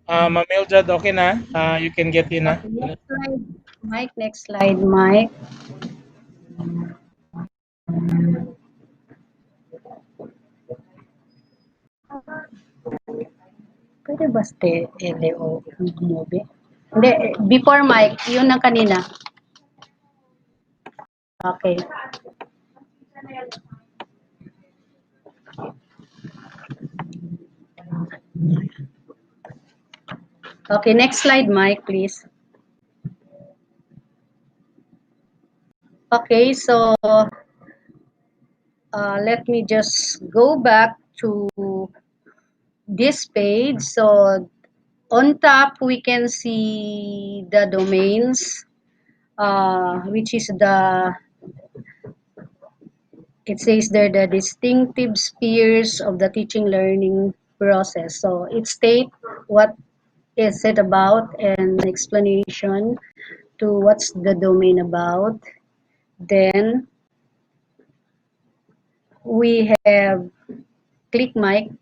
Ma'am Mildred, okay na? You can get in na. Okay, next slide, Mike. Next slide, Mike. Pwede ba LO movie? Hindi, before Mike, yun na kanina. Okay. Okay, next slide, Mike, please. Okay, so let me just go back to this page. So on top, we can see the domains, which is it says there the distinctive spheres of the teaching learning process. So it states what is it about and explanation to what's the domain about. Then we have click mic.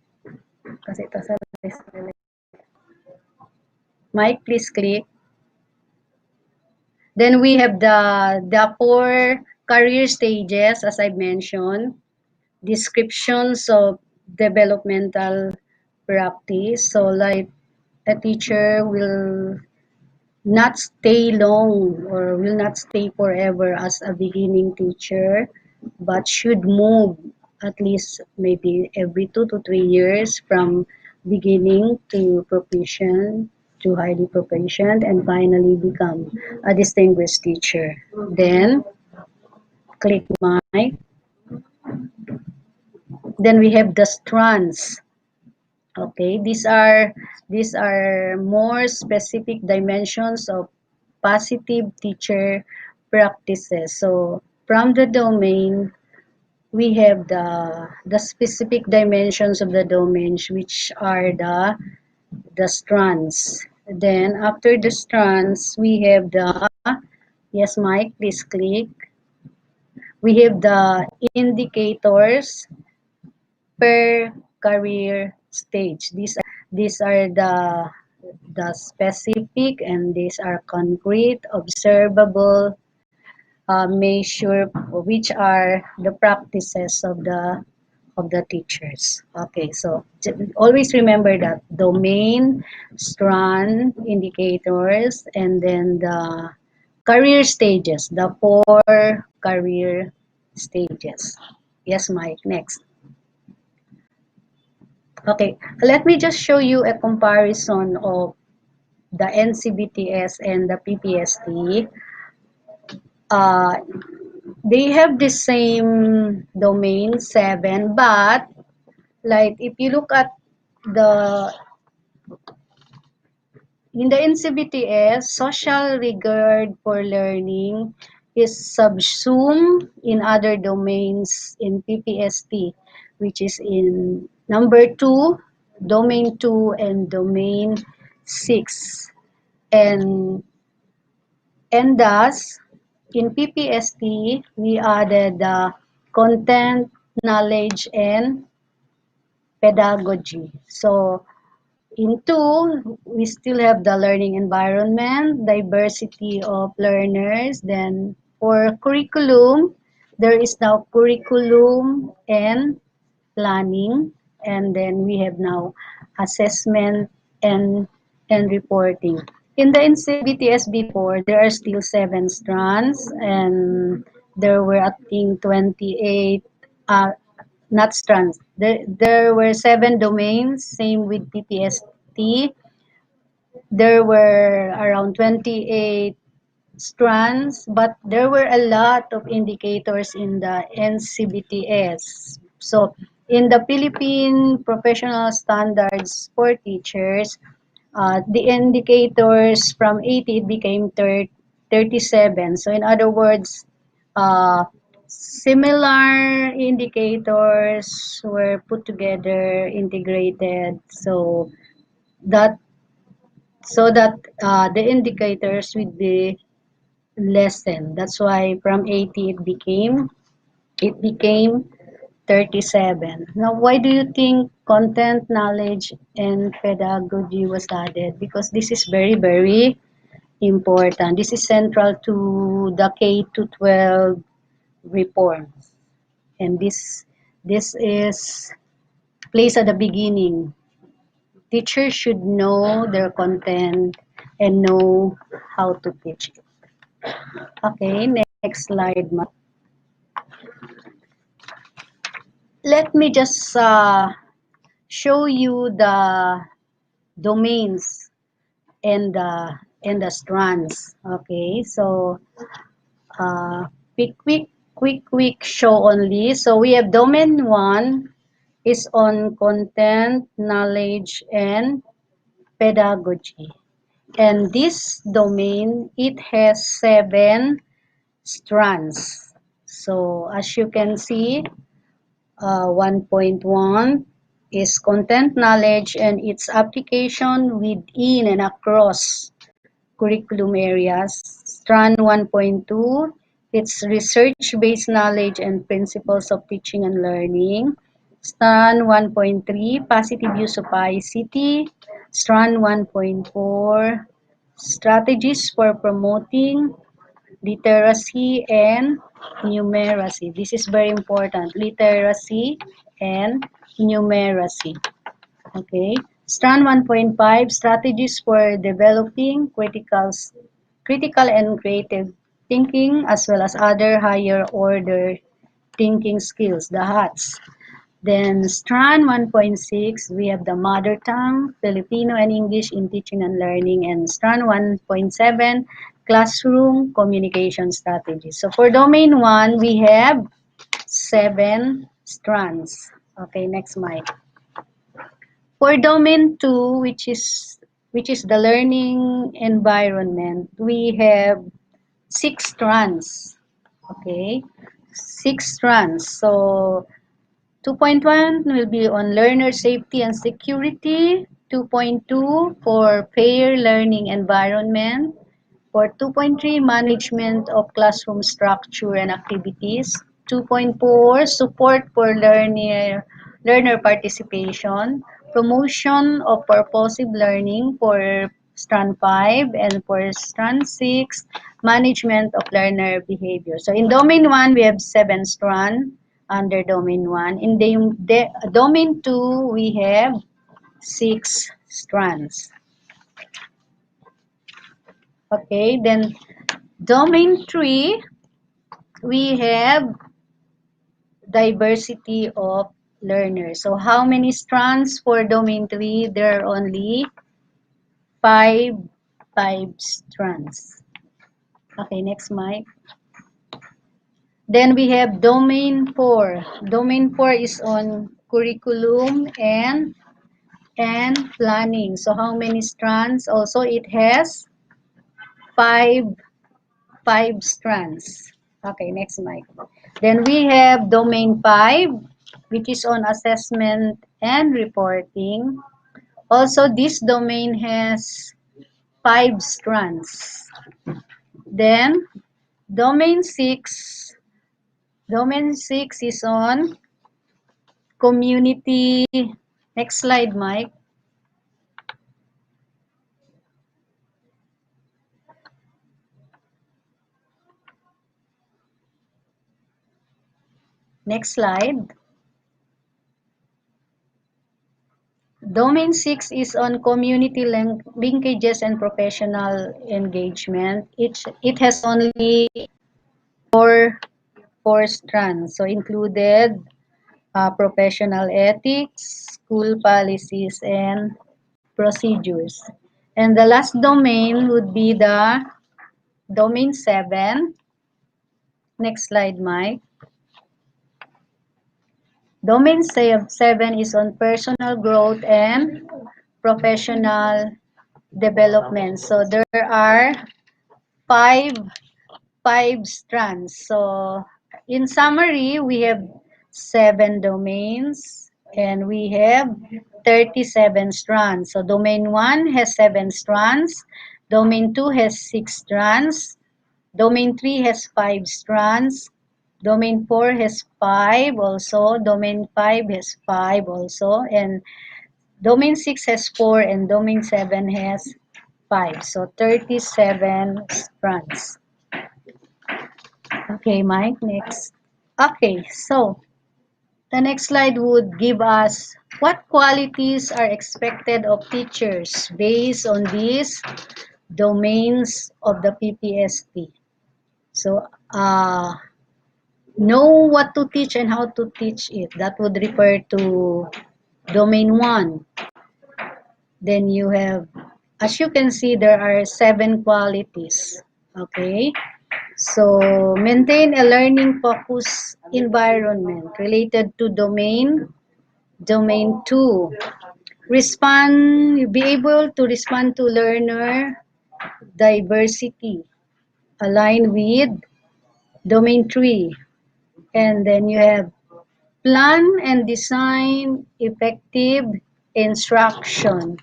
Kasi ito sa mic, please click. Then we have the four career stages, as I mentioned, descriptions of developmental practice. So like a teacher will not stay long or will not stay forever as a beginning teacher, but should move at least maybe every 2 to 3 years from beginning to proficient to highly proficient and finally become a distinguished teacher. Then click my. Then we have the strands. Okay, these are more specific dimensions of positive teacher practices. So from the domain, we have the specific dimensions of the domains, which are the strands. Then after the strands, we have the yes, Mike, please click. We have the indicators per career stage. These are the specific and these are concrete, observable measure, which are the practices of the teachers. Okay, so always remember that domain, strand, indicators, and then the career stages, the four career stages. Yes, Mike, next. Okay, let me just show you a comparison of the NCBTS and the PPST. Uh, they have the same domain 7, but like if you look at the in the NCBTS, social regard for learning is subsumed in other domains in PPST, which is in number 2, domain 2, and domain 6. And and thus, in PPST, we added the content, knowledge, and pedagogy. So in 2, we still have the learning environment, diversity of learners. Then for curriculum, there is now curriculum and planning. And then we have now assessment and reporting. In the NCBTS before, there are still 7 strands and there were I think 28 not strands. There were 7 domains, same with PPST. There were around 28 strands, but there were a lot of indicators in the NCBTS. So in the Philippine Professional Standards for Teachers, the indicators from 80 it became 37. So in other words, uh, similar indicators were put together, integrated, that that the indicators would be lessened. That's why from 80 it became 37. Now, why do you think content, knowledge, and pedagogy was added? Because this is very, very important. This is central to the K to 12 reforms. And this is placed at the beginning. Teachers should know their content and know how to teach it. Okay, next slide. Let me just show you the domains and the strands. Okay, so uh, quick show only. So we have domain one is on content, knowledge, and pedagogy. And this domain, it has 7 strands. So as you can see, 1.1 is content knowledge and its application within and across curriculum areas. Strand 1.2, it's research-based knowledge and principles of teaching and learning. Strand 1.3, positive use of ICT. Strand 1.4, strategies for promoting literacy and numeracy. This is very important, literacy and numeracy. Okay. Strand 1.5, strategies for developing critical and creative thinking as well as other higher order thinking skills, the HATS. Then strand 1.6, we have the mother tongue, Filipino and English in teaching and learning. And strand 1.7, classroom communication strategies. So for domain 1, we have 7 strands. Okay, next mic. For domain 2, which is the learning environment, we have 6 strands. Okay, 6 strands. So 2.1 will be on learner safety and security. 2.2 for fair learning environment. For 2.3, management of classroom structure and activities. 2.4, support for learner participation. Promotion of purposive learning for strand 5, and for strand 6, management of learner behavior. So in domain 1, we have 7 strands under domain 1. In the domain 2, we have 6 strands. Okay, then domain 3, we have diversity of learners. So how many strands for domain 3? There are only 5 strands. Okay, next Mike. Then we have domain 4. Domain 4 is on curriculum and planning. So how many strands? Also, it has 5 strands. Okay, next Mike. Then we have domain 5, which is on assessment and reporting. Also, this domain has 5 strands. Then domain 6, is on community. Next slide, Mike. Next slide. Domain 6 is on community linkages and professional engagement. It has only four strands. So included professional ethics, school policies, and procedures. And the last domain would be the domain 7. Next slide, Mike. Domain 7 is on personal growth and professional development. So there are five strands. So in summary, we have 7 domains and we have 37 strands. So domain 1 has 7 strands, domain 2 has 6 strands, domain 3 has 5 strands, Domain 4 has 5 also. Domain 5 has 5 also. And domain 6 has 4 and domain 7 has 5. So 37 strands. Okay, Mike, next. Okay, so the next slide would give us what qualities are expected of teachers based on these domains of the PPST. So, know what to teach and how to teach it. That would refer to domain 1. Then you have, as you can see, there are 7 qualities. Okay. So, maintain a learning focus environment related to domain 2. Be able to respond to learner diversity. Align with domain 3. And then you have plan and design effective instruction,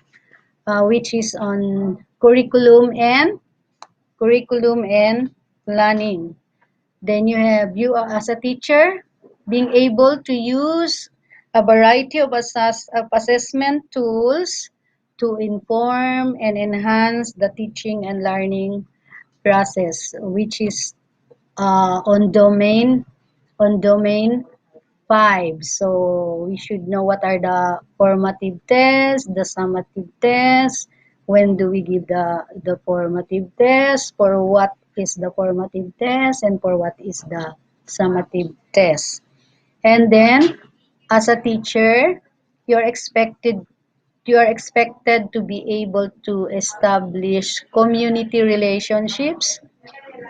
which is on curriculum and planning. Then you have you as a teacher being able to use a variety of assessment tools to inform and enhance the teaching and learning process, which is on domain 5. So we should know what are the formative tests, the summative tests, when do we give the formative test, for what is the formative test, and for what is the summative test. And then, as a teacher, you're expected you are expected to be able to establish community relationships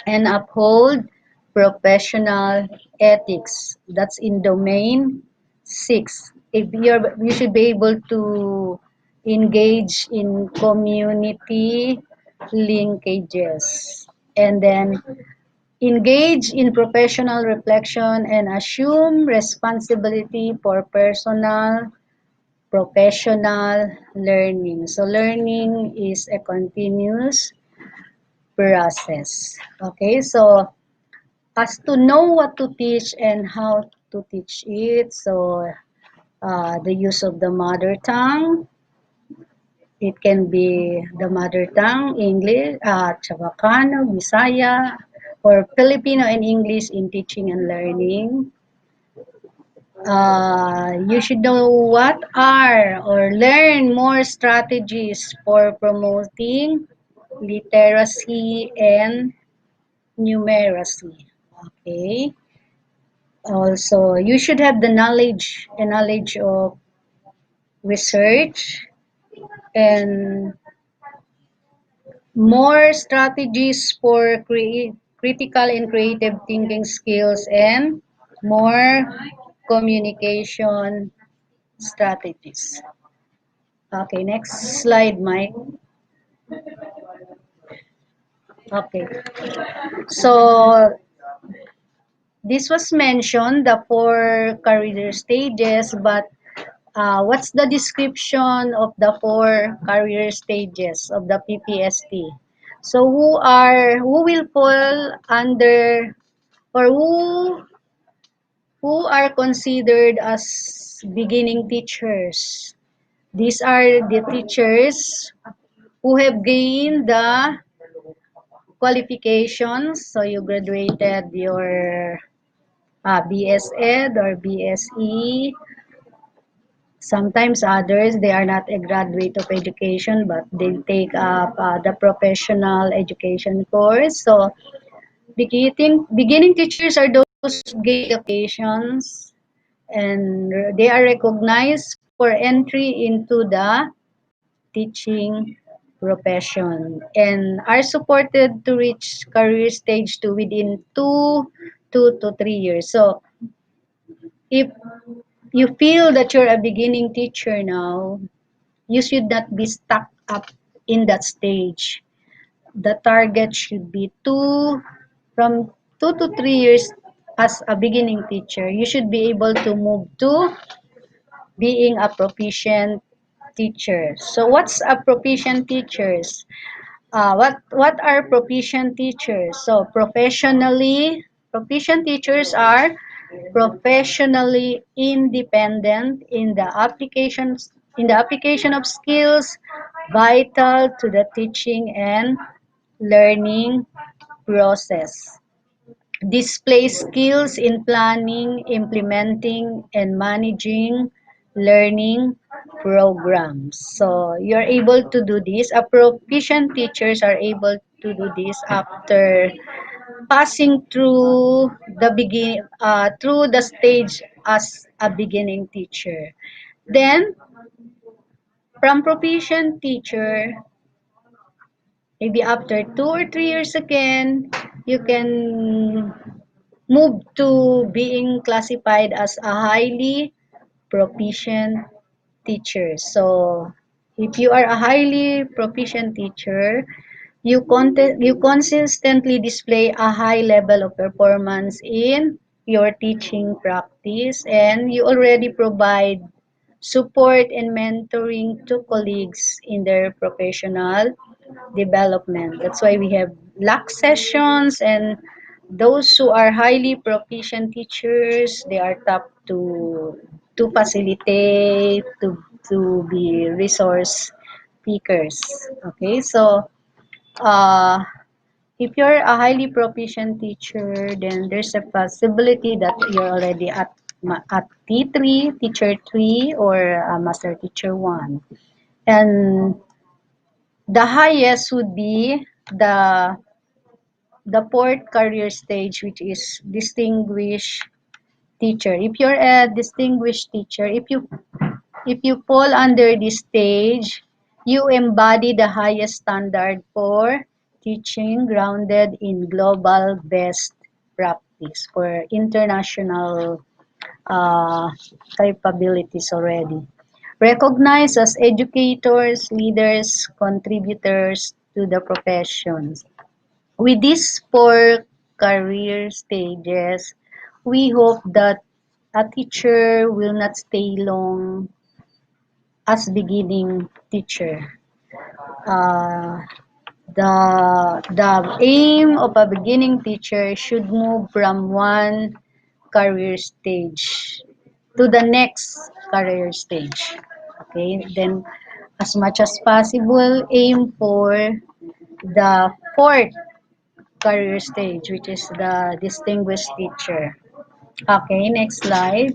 and uphold professional ethics. That's in domain 6. If you should be able to engage in community linkages, and then engage in professional reflection and assume responsibility for personal professional learning. So learning is a continuous process. Okay, so as to know what to teach and how to teach it. So the use of the mother tongue. It can be the mother tongue, English, Chavacano, Bisaya, or Filipino and English in teaching and learning. You should know what are or learn more strategies for promoting literacy and numeracy. Okay. Also, you should have the knowledge of research and more strategies for critical and creative thinking skills and more communication strategies. Okay, next slide, Mike. Okay, so this was mentioned, the 4 career stages, but what's the description of the 4 career stages of the PPST? So who will fall under, or who are considered as beginning teachers? These are the teachers who have gained the qualifications. So you graduated your BS Ed or BSE. Sometimes others, they are not a graduate of education, but they take up the professional education course. So beginning teachers are those who gain the qualifications, and they are recognized for entry into the teaching profession and are supported to reach career stage 2 within 2 to 3 years. So if you feel that you're a beginning teacher now, you should not be stuck up in that stage. The target should be from 2 to 3 years as a beginning teacher. You should be able to move to being a proficient teacher. So what's a proficient teachers? What are proficient teachers? So Proficient teachers are professionally independent in the application of skills vital to the teaching and learning process. Display skills in planning, implementing, and managing learning programs. So you're able to do this. A proficient teachers are able to do this after passing through the stage as a beginning teacher. Then from proficient teacher, maybe after 2 or 3 years again, you can move to being classified as a highly proficient teacher. So if you are a highly proficient teacher, you consistently display a high level of performance in your teaching practice, and you already provide support and mentoring to colleagues in their professional development. That's why we have LAC sessions, and those who are highly proficient teachers, they are top to facilitate, to be resource speakers. Okay, so uh, if you're a highly proficient teacher, then there's a possibility that you're already at T3, teacher 3, or master teacher 1. And the highest would be the fourth career stage, which is distinguished teacher. If you're a distinguished teacher, if you fall under this stage, you embody the highest standard for teaching grounded in global best practice for international uh, capabilities already. Recognized as educators, leaders, contributors to the professions. With these four career stages, we hope that a teacher will not stay long as beginning teacher. Uh, the aim of a beginning teacher should move from one career stage to the next career stage. Okay, then as much as possible, aim for the fourth career stage, which is the distinguished teacher. Okay, next slide.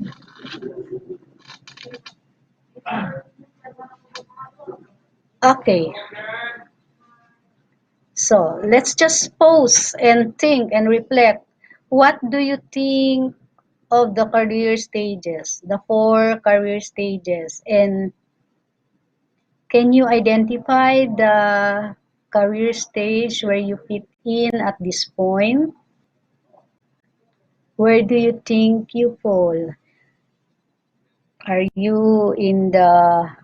Okay, so let's just pause and think and reflect. What do you think of the career stages, the four career stages? And can you identify the career stage where you fit in at this point? Where do you think you fall? Are you in the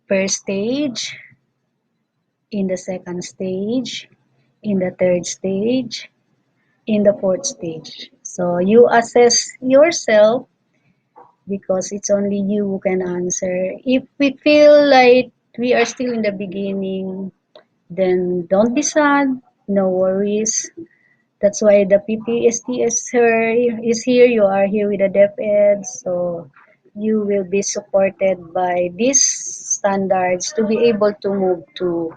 first stage, in the second stage, in the third stage, in the fourth stage? So you assess yourself because it's only you who can answer. If we feel like we are still in the beginning, then don't be sad, no worries. That's why the PPST is here. You are here with the DepEd, so you will be supported by these standards to be able to move to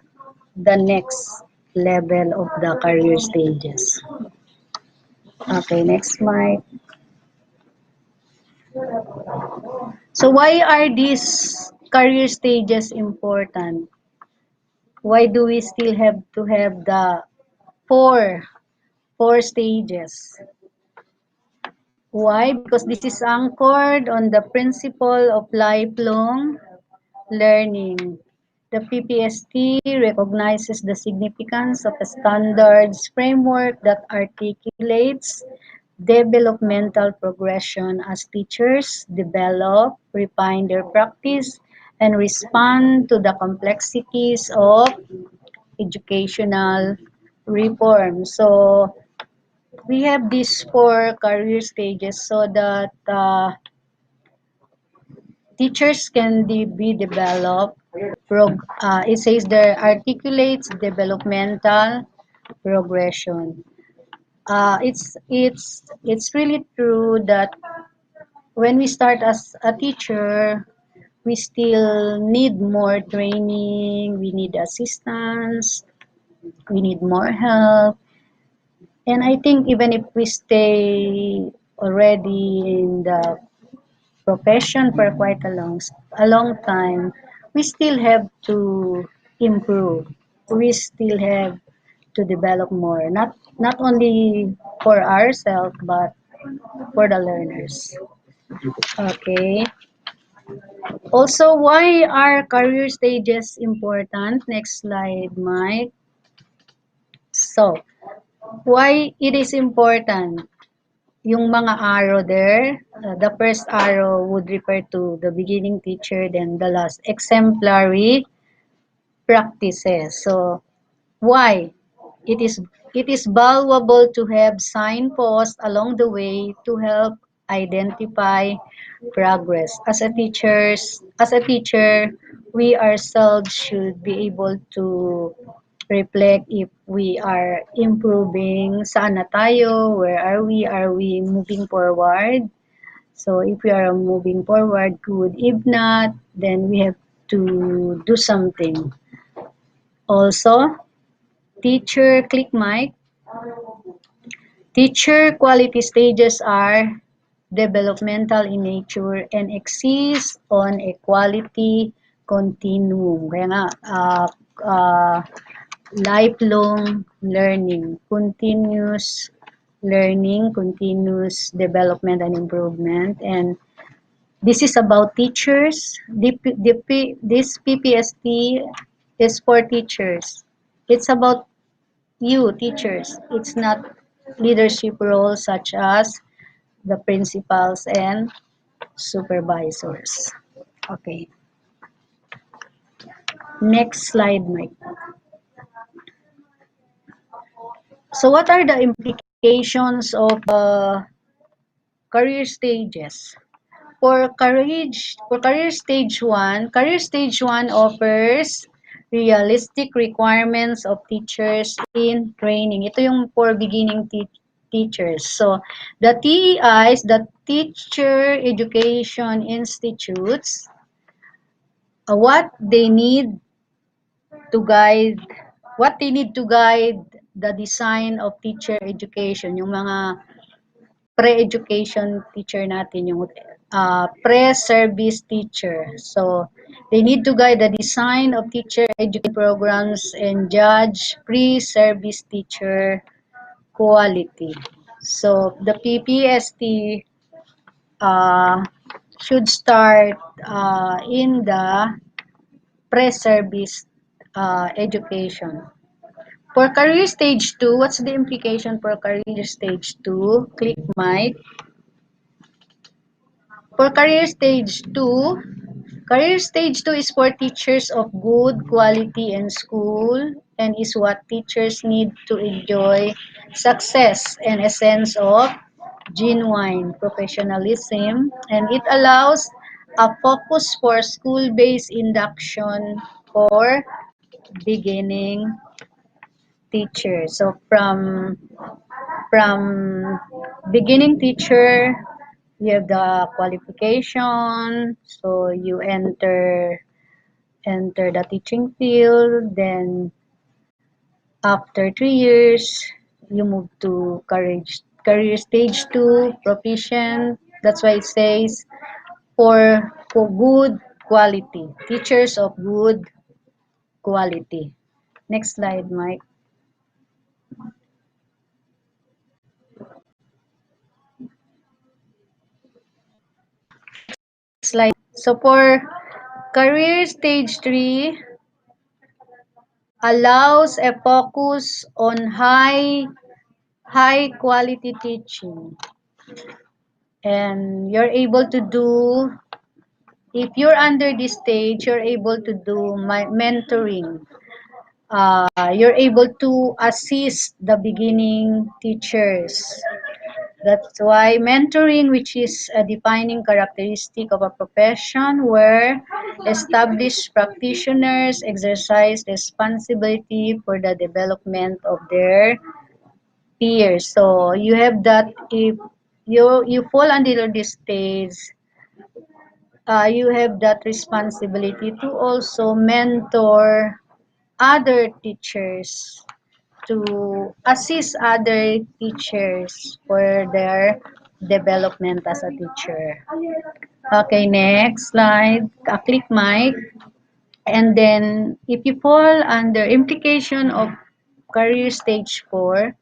the next level of the career stages. Okay, next Mike. So why are these career stages important? Why do we still have to have the four four stages? Why? Because this is anchored on the principle of lifelong learning. The PPST recognizes the significance of a standards framework that articulates developmental progression as teachers develop, refine their practice, and respond to the complexities of educational reform. So we have these four career stages so that teachers can be developed. It says there articulates developmental progression. it's really true that when we start as a teacher, we still need more training, we need assistance, we need more help. And I think even if we stay already in the profession for quite a long time, we still have to improve. We still have to develop more, not only for ourselves but for the learners. Okay. Also, why are career stages important? Next slide, Mike. So, why it is important? Yung mga arrow there, the first arrow would refer to the beginning teacher, then the last exemplary practices. So, why? It is it is valuable to have signposts along the way to help identify progress. As a teacher, we ourselves should be able to reflect if we are improving, saan na tayo, where are we moving forward? So if we are moving forward, good. If not, then we have to do something. Also, teacher click mic. Teacher quality stages are developmental in nature and exist on a quality continuum. Kaya nga, lifelong learning, continuous development and improvement. And this is about teachers. This PPST is for teachers. It's about you, teachers. It's not leadership roles such as the principals and supervisors. Okay. Next slide, Mike. So what are the implications of career stages? Career stage 1 offers realistic requirements of teachers in training. Ito yung for beginning teachers. So, the TEIs, the Teacher Education Institutes, what they need to guide the design of teacher education, yung mga pre-education teacher natin, yung pre-service teacher. So, they need to guide the design of teacher education programs and judge pre-service teacher quality. So, the PPST should start in the pre-service education. For career stage 2, what's the implication for career stage 2? Click Mike. For career stage 2 is for teachers of good quality in school and is what teachers need to enjoy success and a sense of genuine professionalism, and it allows a focus for school-based induction for beginning teachers. So from beginning teacher, you have the qualification, so you enter the teaching field, then after 3 years you move to career stage 2 proficient. That's why it says for good quality, teachers of good quality. Next slide, Mike. Slide. So for career stage 3, allows a focus on high quality teaching, and you're able to do, if you're under this stage, you're able to do mentoring. You're able to assist the beginning teachers. That's why mentoring, which is a defining characteristic of a profession where established practitioners exercise responsibility for the development of their peers. So you have that if you fall under this stage, you have that responsibility to also mentor other teachers to assist other teachers for their development as a teacher. Okay, next slide. Click mic. And then if you fall under implication of career stage 4,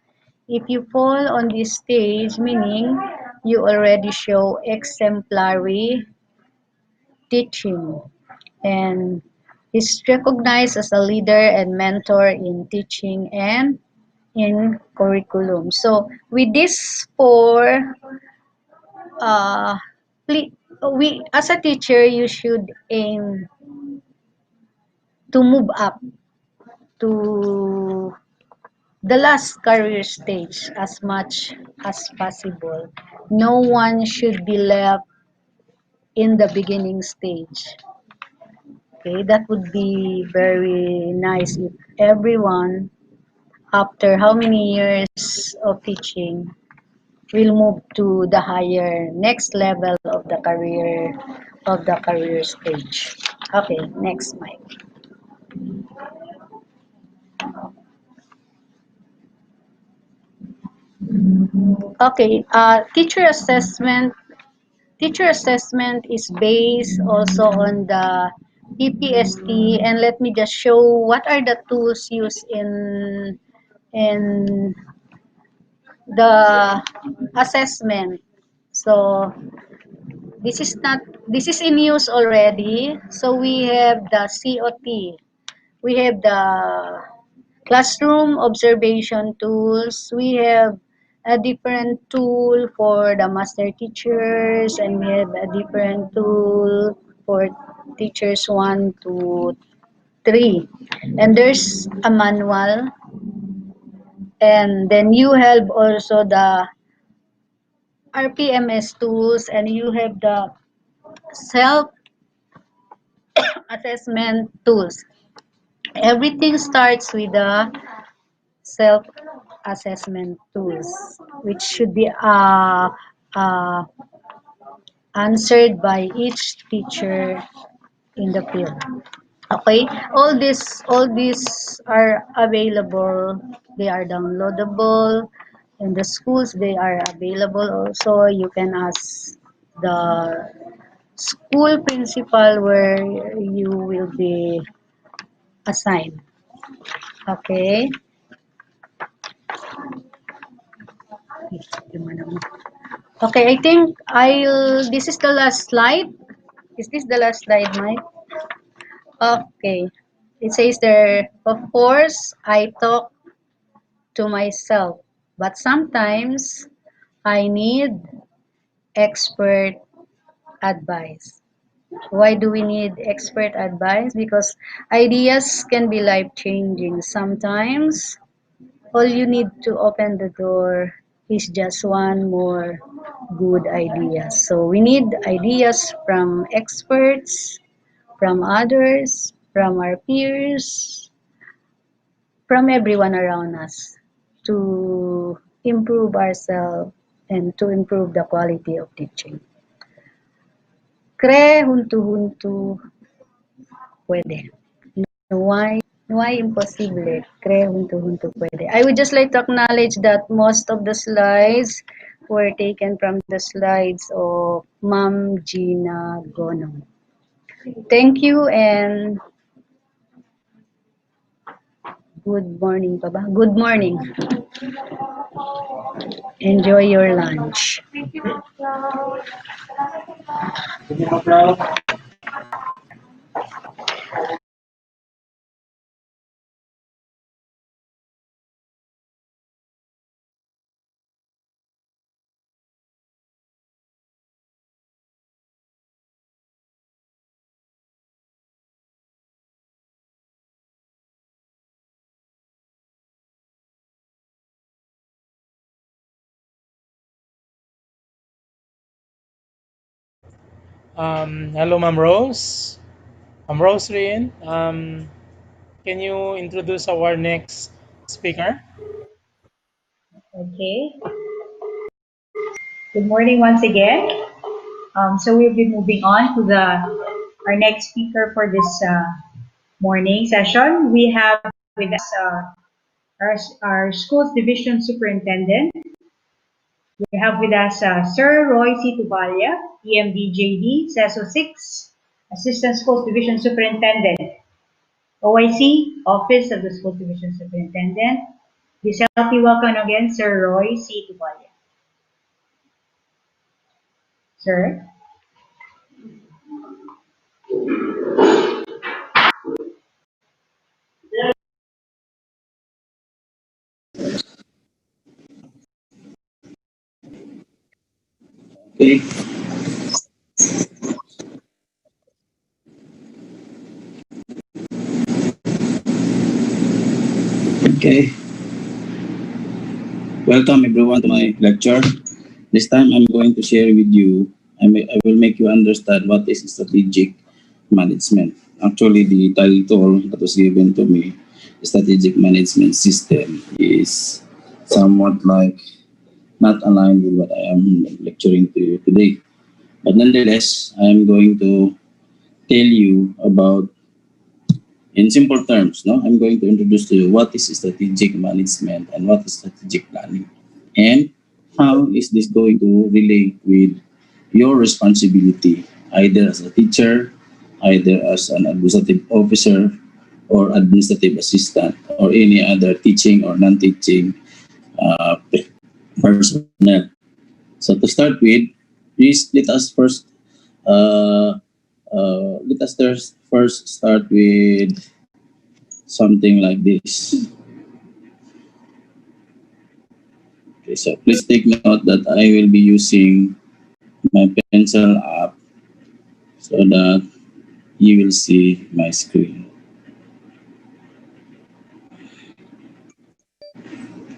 if you fall on this stage, meaning you already show exemplary teaching and is recognized as a leader and mentor in teaching and in curriculum. So with this four, uh, we as a teacher you should aim to move up to the last career stage as much as possible. No one should be left in the beginning stage. Okay, that would be very nice if everyone, after how many years of teaching, will move to the higher next level of the career stage. Okay, next Mike. Okay, teacher assessment is based also on the PPST, and let me just show what are the tools used in the assessment. So this is in use already. So we have the COT, we have the classroom observation tools, we have a different tool for the master teachers, and we have a different tool for teachers 1 to 3. And there's a manual, and then you have also the RPMS tools, and you have the self assessment tools. Everything starts with the self assessment tools, which should be uh, answered by each teacher in the field. Okay, all these are available. They are downloadable in the schools. They are available also. You can ask the school principal where you will be assigned. Okay. Okay, I think this is the last slide. Is this the last slide, Mike? Okay. It says there, of course, I talk to myself, but sometimes I need expert advice. Why do we need expert advice? Because ideas can be life changing. Sometimes all you need to open the door is just one more good idea. So we need ideas from experts, from others, from our peers, from everyone around us to improve ourselves and to improve the quality of teaching. Cre huntu-huntu puede. No hay, no hay imposible. Cre huntu-huntu puede. I would just like to acknowledge that most of the slides were taken from the slides of Ma'am Gina Gonong. Thank you and good morning pa ba? Good morning. Enjoy your lunch. Hello, Ma'am Rose. Ma'am Rose Rin, can you introduce our next speaker? Okay. Good morning once again. So we'll be moving on to the our next speaker for this morning session. We have with us our school's division superintendent. We have with us Sir Roy C. Tubalia, EMDJD, CESO 6, Assistant Schools Division Superintendent, OIC, Office of the Schools Division Superintendent. Please help me welcome again Sir Roy C. Tubalia. Sir. Okay. Okay. Welcome everyone to my lecture. This time I'm going to share with you, I will make you understand what is strategic management. Actually, the title that was given to me, strategic management system, is somewhat like not aligned with what I am lecturing to you today. But nonetheless, I am going to tell you about, in simple terms, no, I'm going to introduce to you what is strategic management and what is strategic planning, and how is this going to relate with your responsibility, either as a teacher, either as an administrative officer, or administrative assistant, or any other teaching or non-teaching uh, personnel. So to start with, please uh, let us first start with something like this. Okay, so please take note that I will be using my pencil app so that you will see my screen.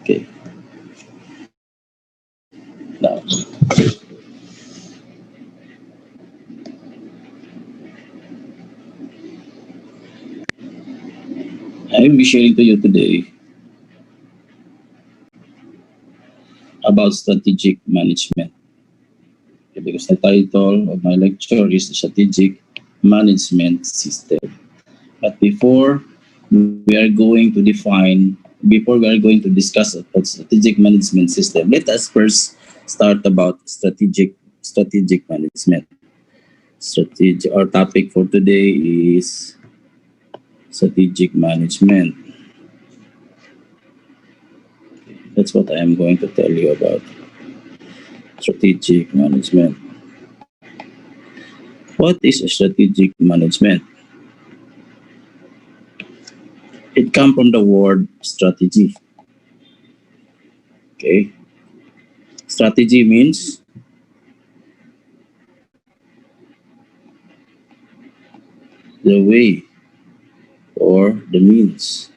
Okay, now I will be sharing to you today about strategic management. Okay, because the title of my lecture is Strategic Management System. But before we are going to discuss about strategic management system, let us first start about strategic management. Strategic, our topic for today is strategic management. That's what I am going to tell you about strategic management. What is a strategic management? It comes from the word strategy. Okay, strategy means the way or the means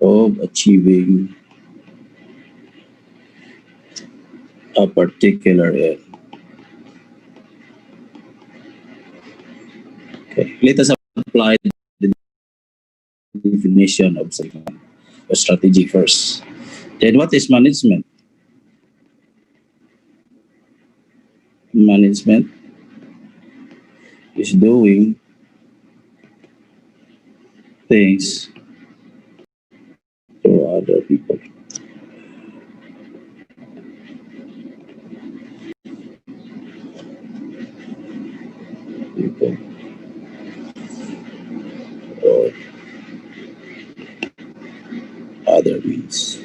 of achieving a particular end. Okay, let us apply the definition of strategy first. Then, what is management? Management is doing things for other people. People or other means.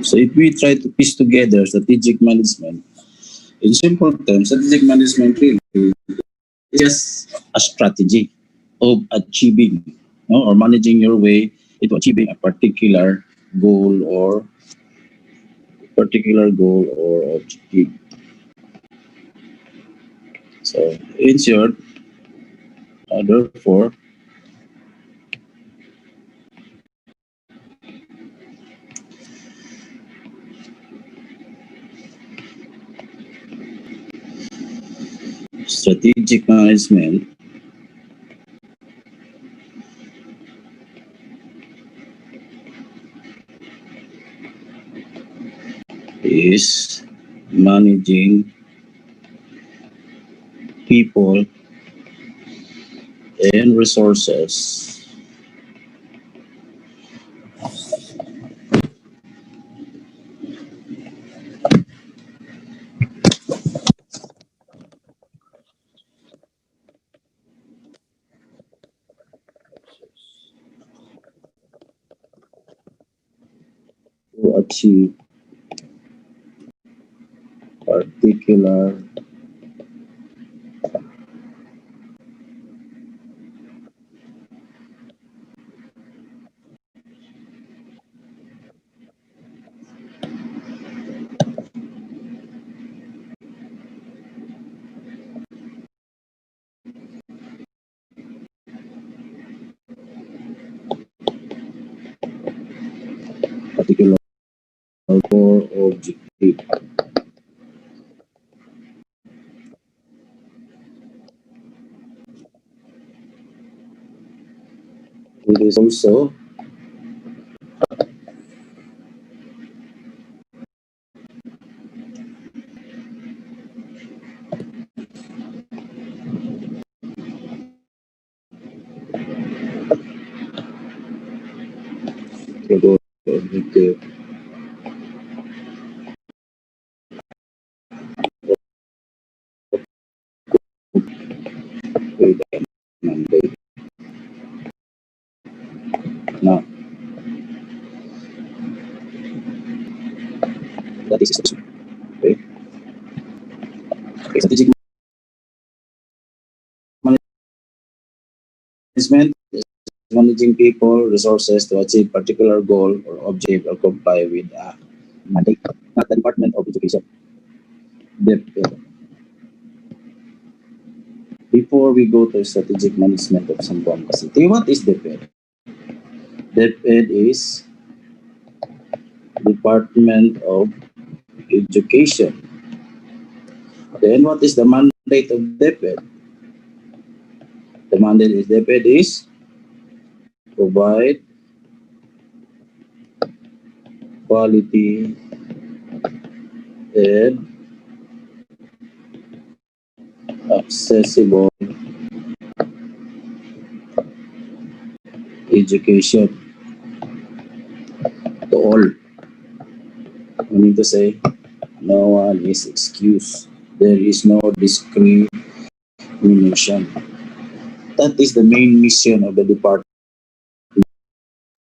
So, if we try to piece together strategic management, in simple terms, strategic management really is just a strategy of achieving, no, or managing your way into achieving a particular goal or objective. So, in short, therefore, strategic management is managing people and resources to achieve particular particular core objective. It is also the goal objective with a mandate. Now, that is okay. Okay, strategic management is managing people, resources to achieve particular goal or objective or comply with a mandate, not the Department of Education. The, before we go to strategic management of Sambuanga City, what is DepEd? DepEd is Department of Education. Then what is the mandate of DepEd? The mandate is DepEd is provide quality and accessible education to all. We need to say no one is excused. There is no discrimination. That is the main mission of the Department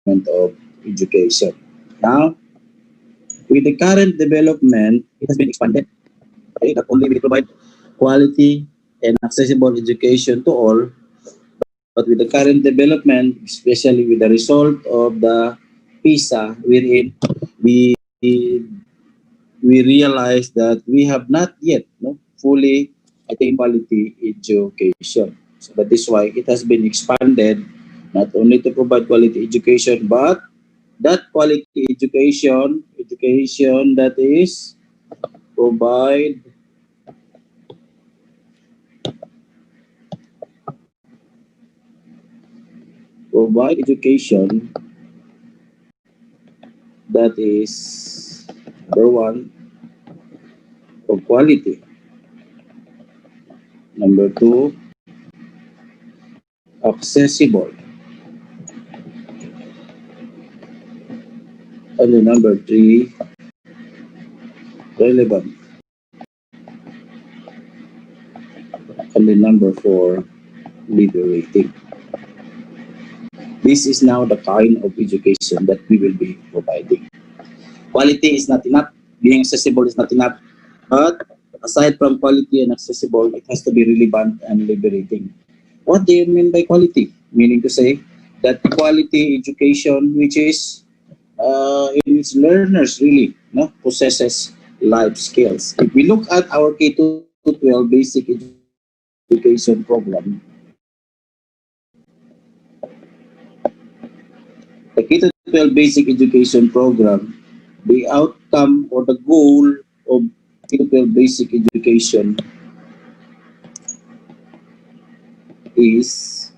of Education. Now, with the current development, it has been expanded. Okay, not only will it provide quality and accessible education to all, but with the current development, especially with the result of the PISA, wherein we we realize that we have not yet fully attained quality education. So that is why it has been expanded not only to provide quality education, but that quality education that is provide provide education that is number one of quality, number two accessible, and then number three relevant, and then number four liberating. This is now the kind of education that we will be providing. Quality is not enough, being accessible is not enough, but aside from quality and accessible, it has to be relevant and liberating. What do you mean by quality? Meaning to say that quality education, which is in its learners really possesses life skills. If we look at our K-12 basic education program, the K-12 basic education program, the outcome or the goal of K-12 basic education is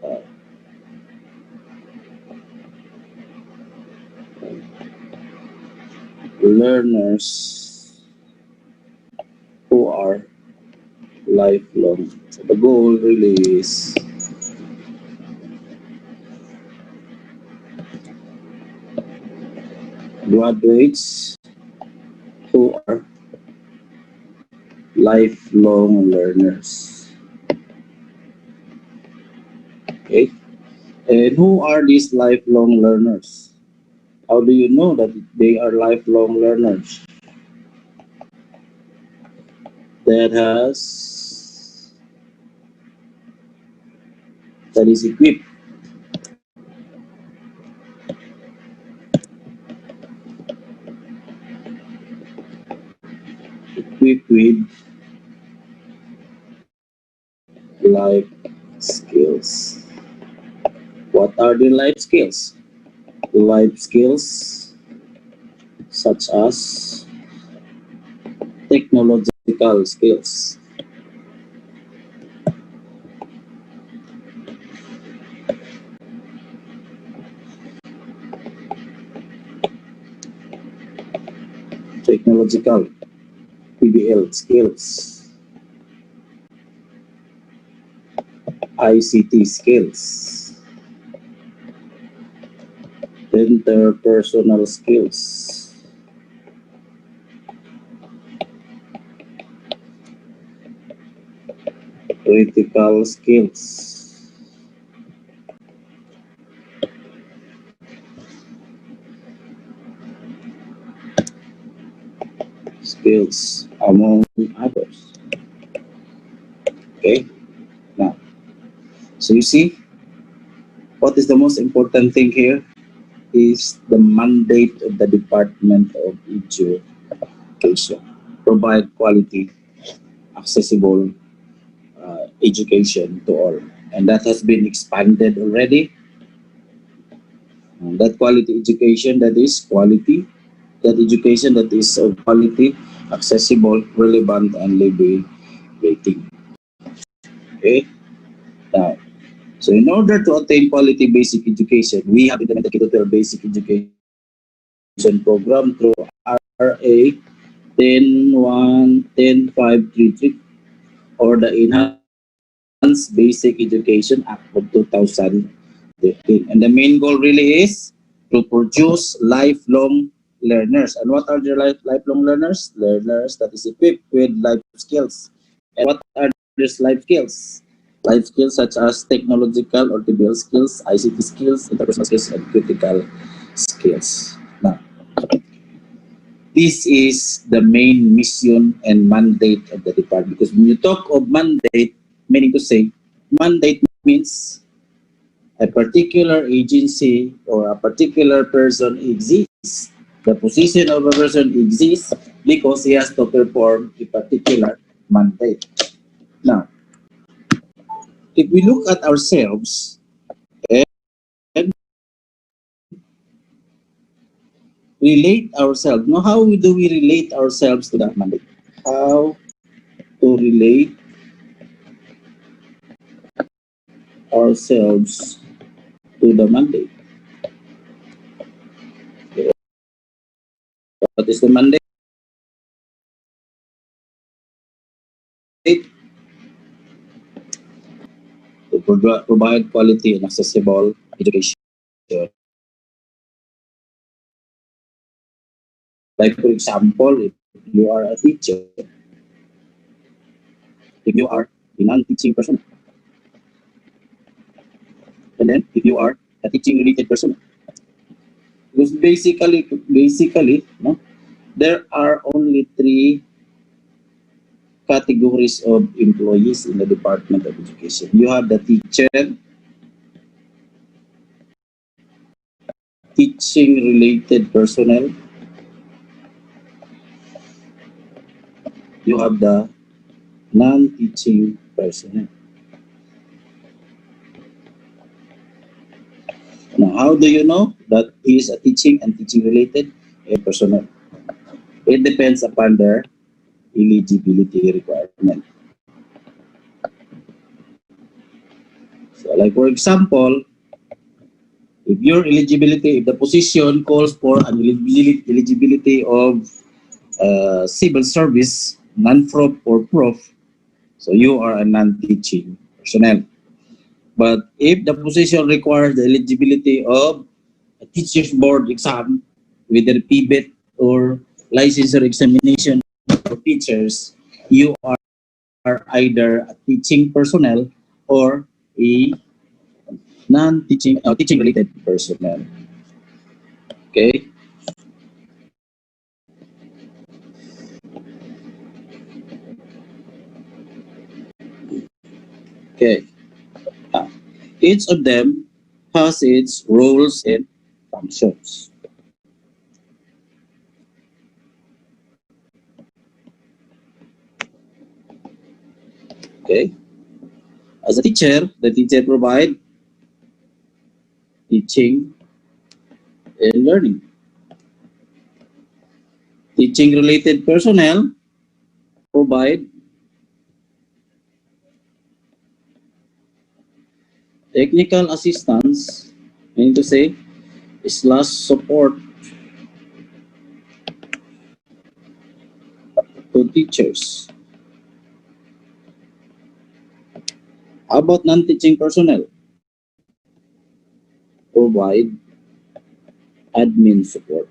uh, learners who are lifelong. So the goal really is graduates who are lifelong learners. Okay? And who are these lifelong learners? How do you know that they are lifelong learners? That has that is equipped with life skills. What are the life skills? Life skills such as technological skills, technological PBL skills, ICT skills, interpersonal skills, critical skills among others. Okay, now, so you see, what is the most important thing here is the mandate of the Department of Education. Provide quality, accessible education to all. And that has been expanded already. That quality education that is quality, that education that is of quality, accessible, relevant, and liberating. Okay? Now, so in order to attain quality basic education, we have implemented K-12 basic education program through RA 10.1.10.533 or the Enhanced Basic Education Act of 2013. And the main goal really is to produce lifelong learners. And what are the lifelong learners? Learners that is equipped with life skills. And what are these life skills? Life skills such as technological or TBL skills, ICT skills, interpersonal skills, and critical skills. Now, this is the main mission and mandate of the department. Because when you talk of mandate, meaning to say, mandate means a particular agency or a particular person exists. The position of a person exists because he has to perform a particular mandate. Now, if we look at ourselves and relate ourselves, now how do we relate ourselves to that mandate? How to relate ourselves to the mandate? What is the mandate? To provide quality and accessible education. Like for example, if you are a teacher, if you are a non-teaching person, and then if you are a teaching related person, because basically, no, there are only three categories of employees in the Department of Education. You have the teacher, teaching related personnel, you have the non-teaching personnel. Now, how do you know that he is a teaching and teaching related personnel? It depends upon their eligibility requirement. So, like for example, If your eligibility, if the position calls for an eligibility of civil service, non-prof or prof, so you are a non-teaching personnel. But if the position requires the eligibility of a teacher's board exam, whether PBET or licensure examination for teachers, you are either a teaching personnel or a non-teaching, teaching related personnel. Okay. Okay. Uh, each of them has its roles and functions. Okay. As a teacher, the teacher provide teaching and learning. Teaching related personnel provide technical assistance, meaning to say, slash support to teachers. How about non-teaching personnel? Provide admin support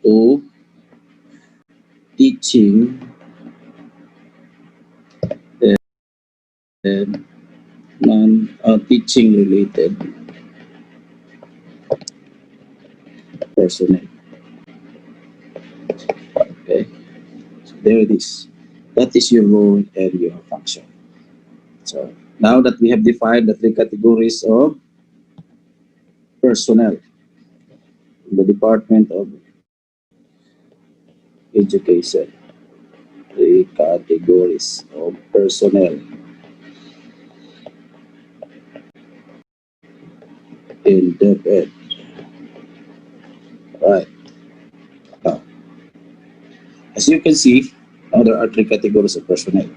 to teaching and non-teaching related personnel. Okay, so there it is. That is your role and your function. So now that we have defined the three categories of personnel in the Department of Education, three categories of personnel in DepEd. Right. Now, as you can see, now there are three categories of personnel.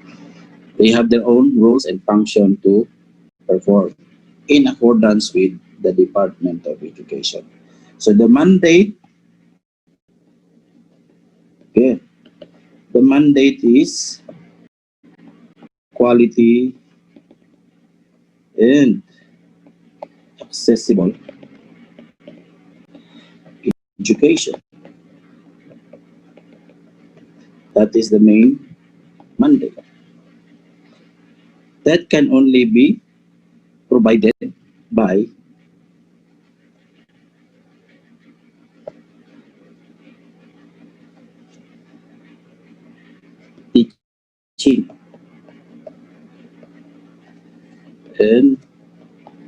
They have their own roles and function to perform in accordance with the Department of Education. So the mandate, okay, the mandate is quality and accessible education. That is the main mandate. That can only be provided by teaching and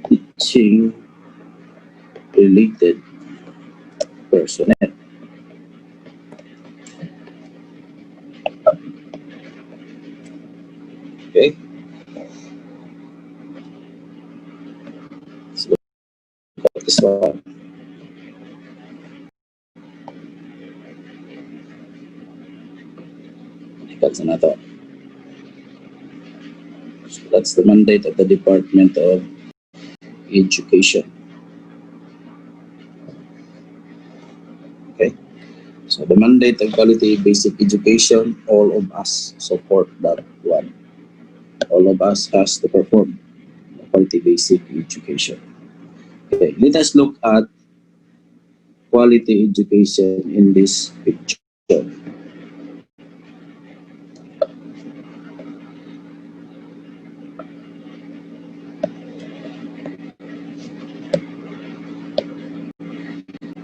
teaching related personnel. Okay, so this one. That's another. So that's the mandate of the Department of Education. Okay. So the mandate of quality basic education, all of us support that one. All of us has to perform quality basic education. Okay, let us look at quality education in this picture.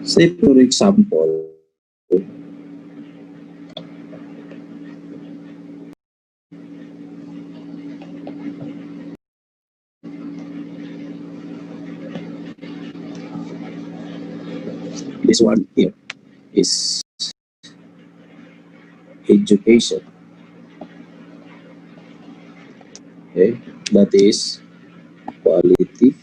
Say for example, this one here is education. Okay, that is quality,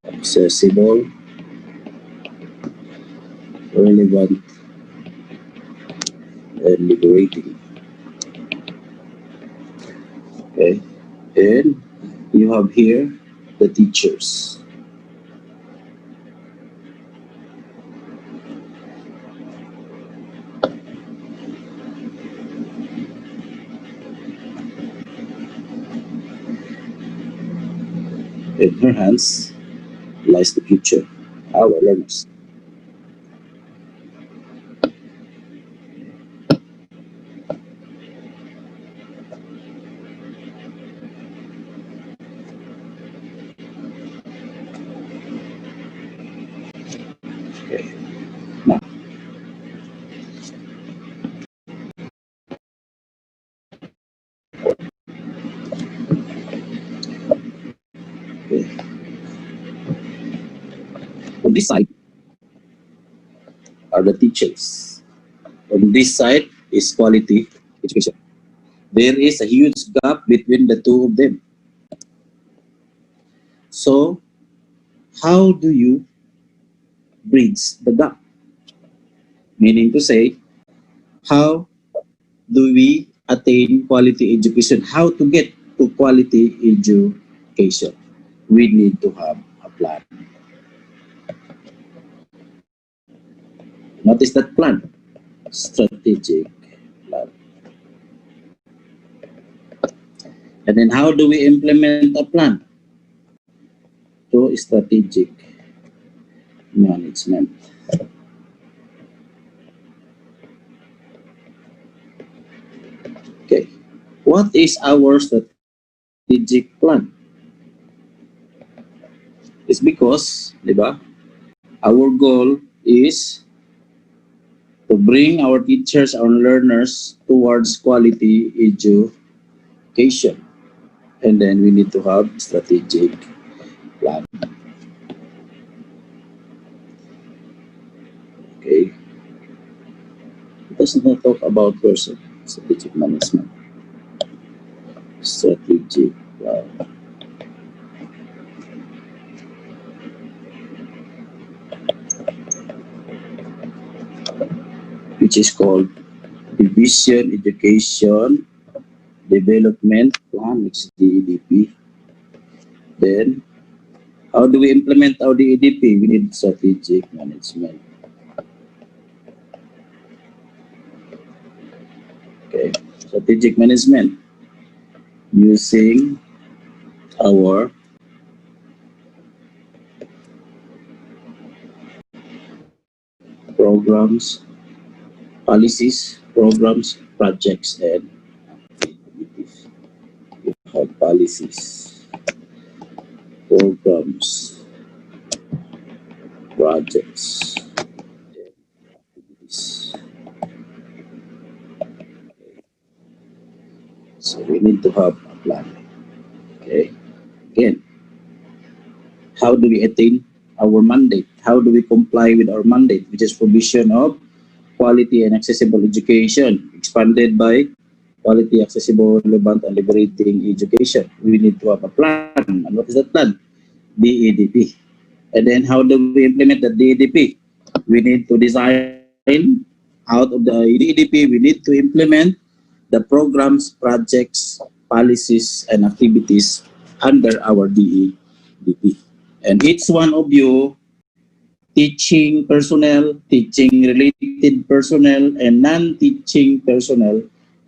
accessible, relevant, and liberating. Okay, and you have here the teachers. In her hands lies the future, our learners. Okay, now, okay. On this side are the teachers. On this side is quality education. There is a huge gap between the two of them. So, how do you bridge the gap? Meaning to say, how do we attain quality education? How to get to quality education? We need to have a plan. What is that plan? Strategic plan. And then how do we implement a plan? Through strategic management. Okay. What is our strategic plan? It's because, di ba, our goal is to bring our teachers and learners towards quality education. And then we need to have strategic plan. Okay. It does not talk about person, strategic management. Strategic plan, which is called Division Education Development Plan, which is DEDP. Then, how do we implement our DEDP? We need strategic management. Okay, strategic management using our programs, policies, programs, projects, and activities. We have policies, programs, projects, activities. So we need to have a plan. Okay. Again, how do we attain our mandate? How do we comply with our mandate, which is provision of quality and accessible education, expanded by quality, accessible, relevant, and liberating education? We need to have a plan. And what is that plan? DEDP. And then how do we implement the DEDP? We need to design out of the DEDP, we need to implement the programs, projects, policies, and activities under our DEDP. And each one of you, teaching personnel, teaching related personnel, and non-teaching personnel,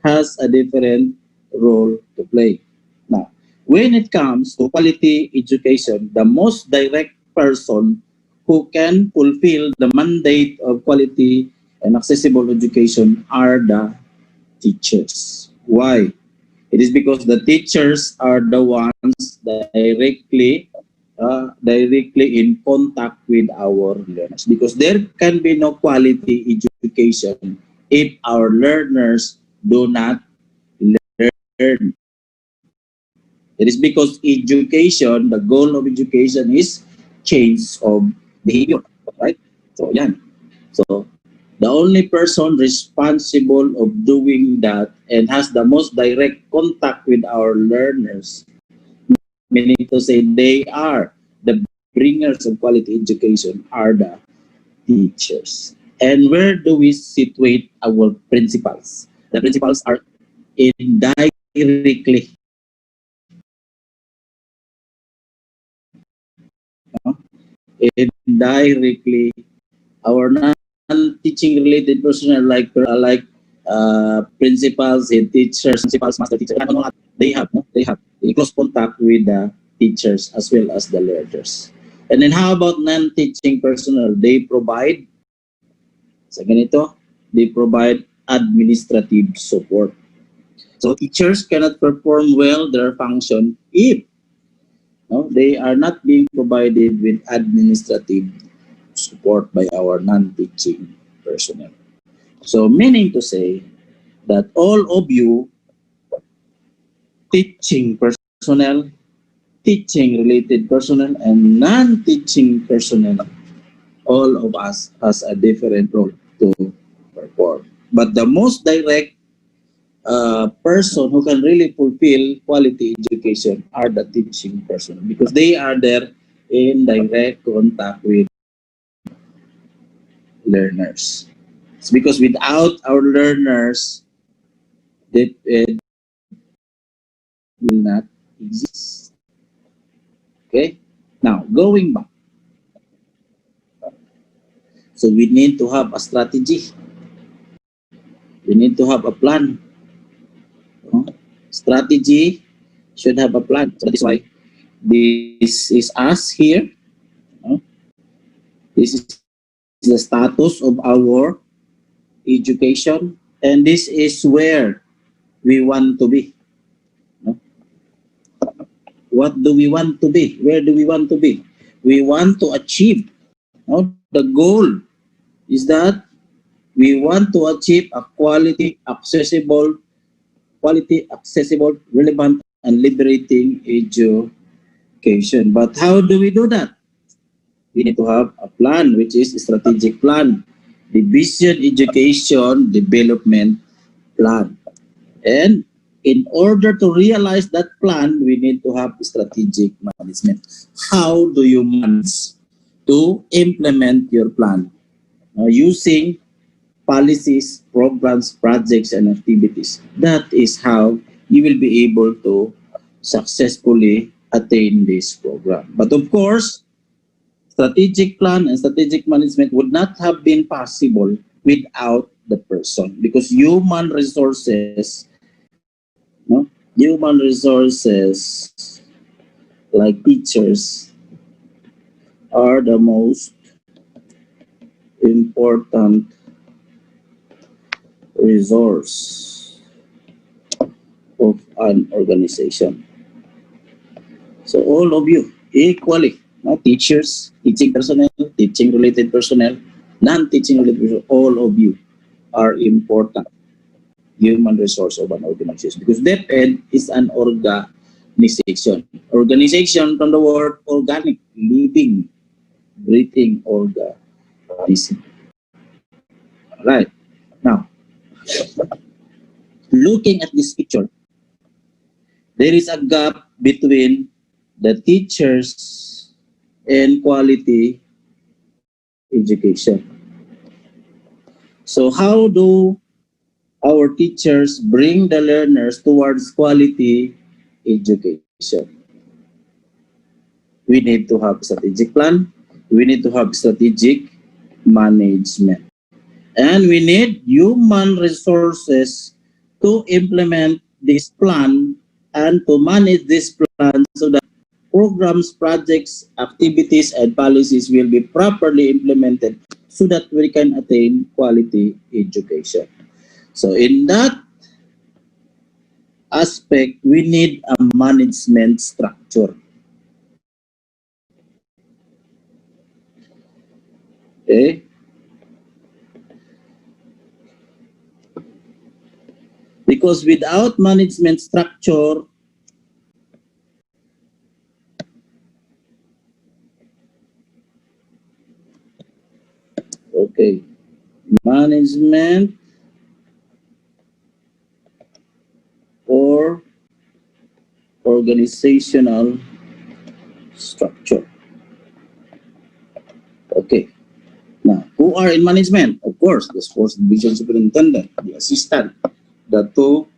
has a different role to play. Now, when it comes to quality education, the most direct person who can fulfill the mandate of quality and accessible education are the teachers. Why? It is because the teachers are the ones directly in contact with our learners. Because there can be no quality education if our learners do not learn. It is because education, the goal of education is change of behavior, right? So, yan. So, the only person responsible of doing that and has the most direct contact with our learners, meaning to say they are the bringers of quality education, are the teachers. And where do we situate our principals? The principals are indirectly indirectly our non-teaching related personnel like principals and teachers, principals, master teachers, and all, they have a close contact with the teachers as well as the learners. And then how about non-teaching personnel? They provide sa ganito, they provide administrative support. So teachers cannot perform well their function if they are not being provided with administrative support by our non-teaching personnel. So meaning to say that all of you teaching personnel, teaching related personnel, and non-teaching personnel, all of us has a different role to perform. But the most direct person who can really fulfill quality education are the teaching personnel because they are there in direct contact with learners. It's because without our learners, they will not exist. Okay? Now, going back. So we need to have a strategy. We need to have a plan. Strategy should have a plan. So that is why this is us here. This is the status of our education, and this is where we want to be. What do we want to be? Where do we want to be? We want to achieve. The goal is that we want to achieve a quality, accessible, relevant, and liberating education. But how do we do that? We need to have a plan, which is a strategic plan, the vision education development plan. And in order to realize that plan, we need to have strategic management. How do you manage to implement your plan? Using policies, programs, projects, and activities. That is how you will be able to successfully attain this program. But of course, strategic plan and strategic management would not have been possible without the person because human resources like teachers are the most important resource of an organization. So all of you equally, teachers, teaching personnel, teaching related personnel, non-teaching related personnel, all of you are important human resource of an organization because DepEd is an organization. Organization from the word organic, living, breathing organism. Right. Now, looking at this picture, there is a gap between the teachers and quality education. So how do our teachers bring the learners towards quality education? We need to have strategic plan. We need to have strategic management. And we need human resources to implement this plan and to manage this plan so that programs, projects, activities, and policies will be properly implemented so that we can attain quality education. So in that aspect, we need a management structure. Okay? Because without management structure, okay, management or organizational structure. Okay. Now, who are in management? Of course, the sports division superintendent, the assistant, the two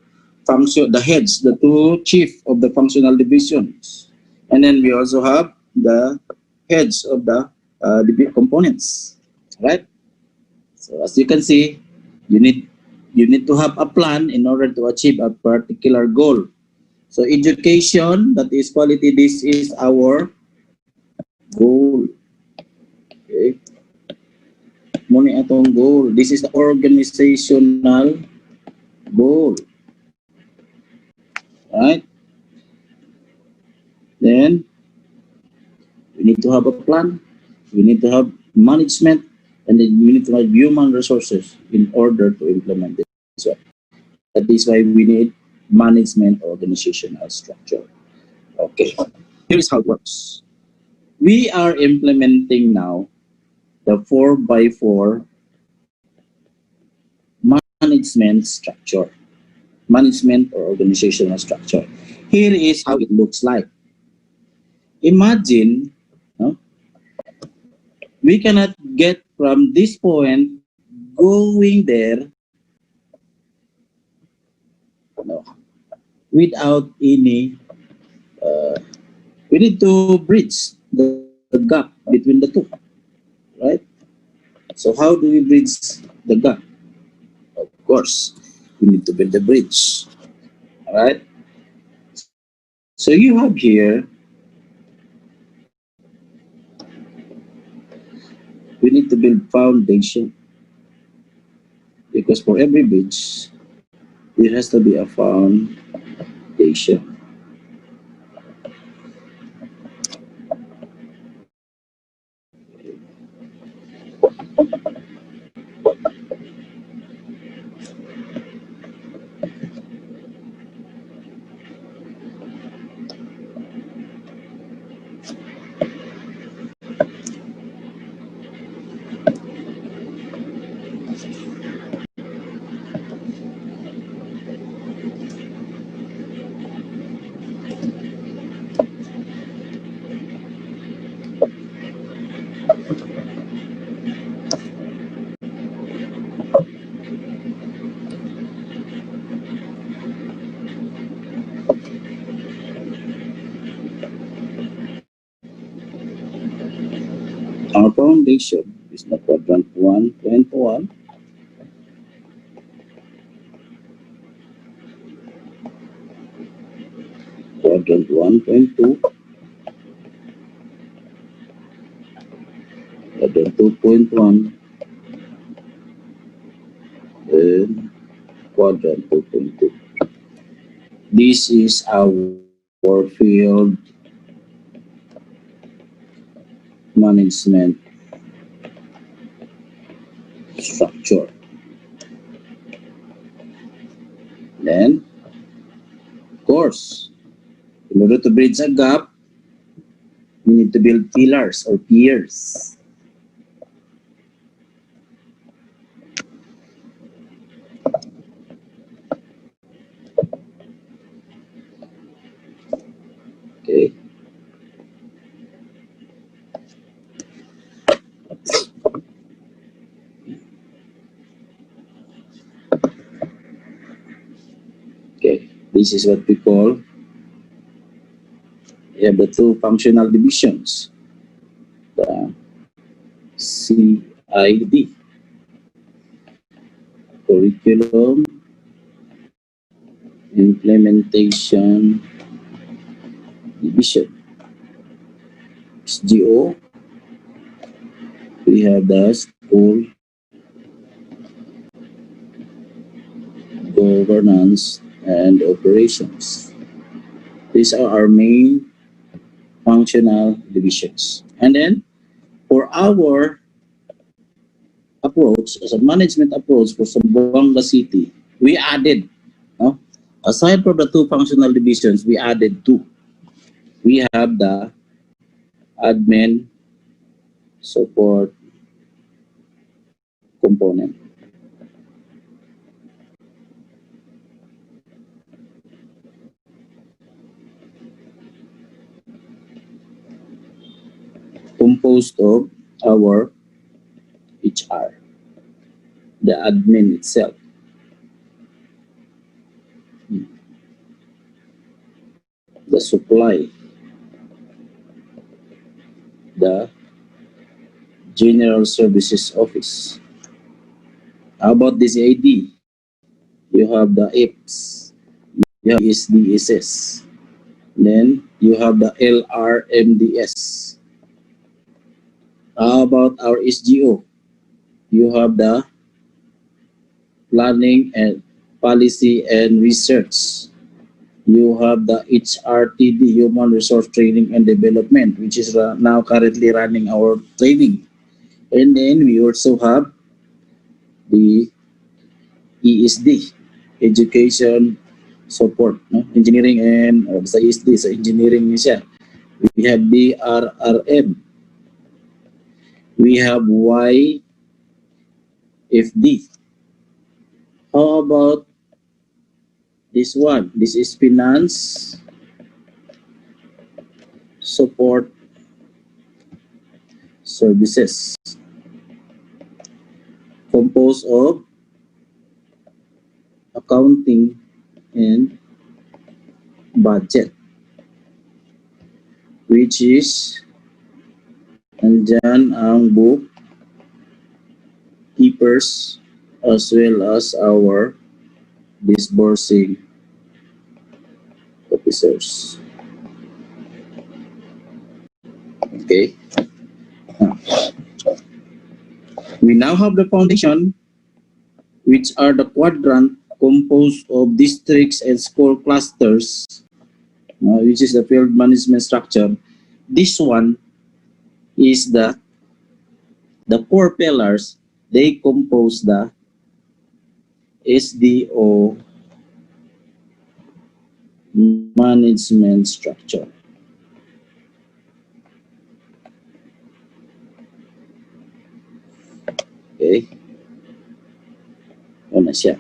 the heads, the two chief of the functional divisions. And then we also have the heads of the the components, right? So as you can see, you need you need to have a plan in order to achieve a particular goal. So education, that is quality, this is our goal. Okay. Muna atong goal. This is the organizational goal. Right? Then we need to have a plan. We need to have management, and then we need to have human resources in order to implement this one. That is why we need management organizational structure. Okay. Here is how it works. We are implementing now the 4 by 4 management structure, management or organizational structure. Here is how it looks like. Imagine, no, we cannot get from this point going there, no, without any, uh, we need to bridge the gap between the two, right? So how do we bridge the gap? Of course, we need to build the bridge, all right? So you have here, we need to build foundation, because for every bridge, there has to be a foundation. Our foundation is the quadrant 1.1, quadrant 1.2, quadrant 2.1, and quadrant 2.2. This is our field management structure. Then, of course, in order to bridge a gap, we need to build pillars or piers. Okay. Okay. This is what we call, we have the two functional divisions, the CID, curriculum implementation division. SGO, we have the school governance and operations. These are our main functional divisions. And then for our approach, as a management approach for Zamboanga City, we added, no? Aside from the two functional divisions, we added two. We have the admin support component. Composed of our HR, the admin itself, the supply, the General Services Office. How about the CID? You have the IPS, you have ESDSS, then you have the LRMDS. How about our SGO? You have the Planning and Policy and Research. You have the HRTD, Human Resource Training and Development, which is now currently running our training. And then we also have the ESD, Education Support, no? Engineering and sa ESD, sa engineering niya siya. We have BRRM. We have YFD. How about this one? This is Finance Support Services, composed of accounting and budget, which is andyan ang book keepers as well as our disbursing officers. Okay. Now, we now have the foundation, which are the quadrant composed of districts and school clusters, which is the field management structure. This one is the four pillars. They compose the SDO management structure. Okay. Ano siya?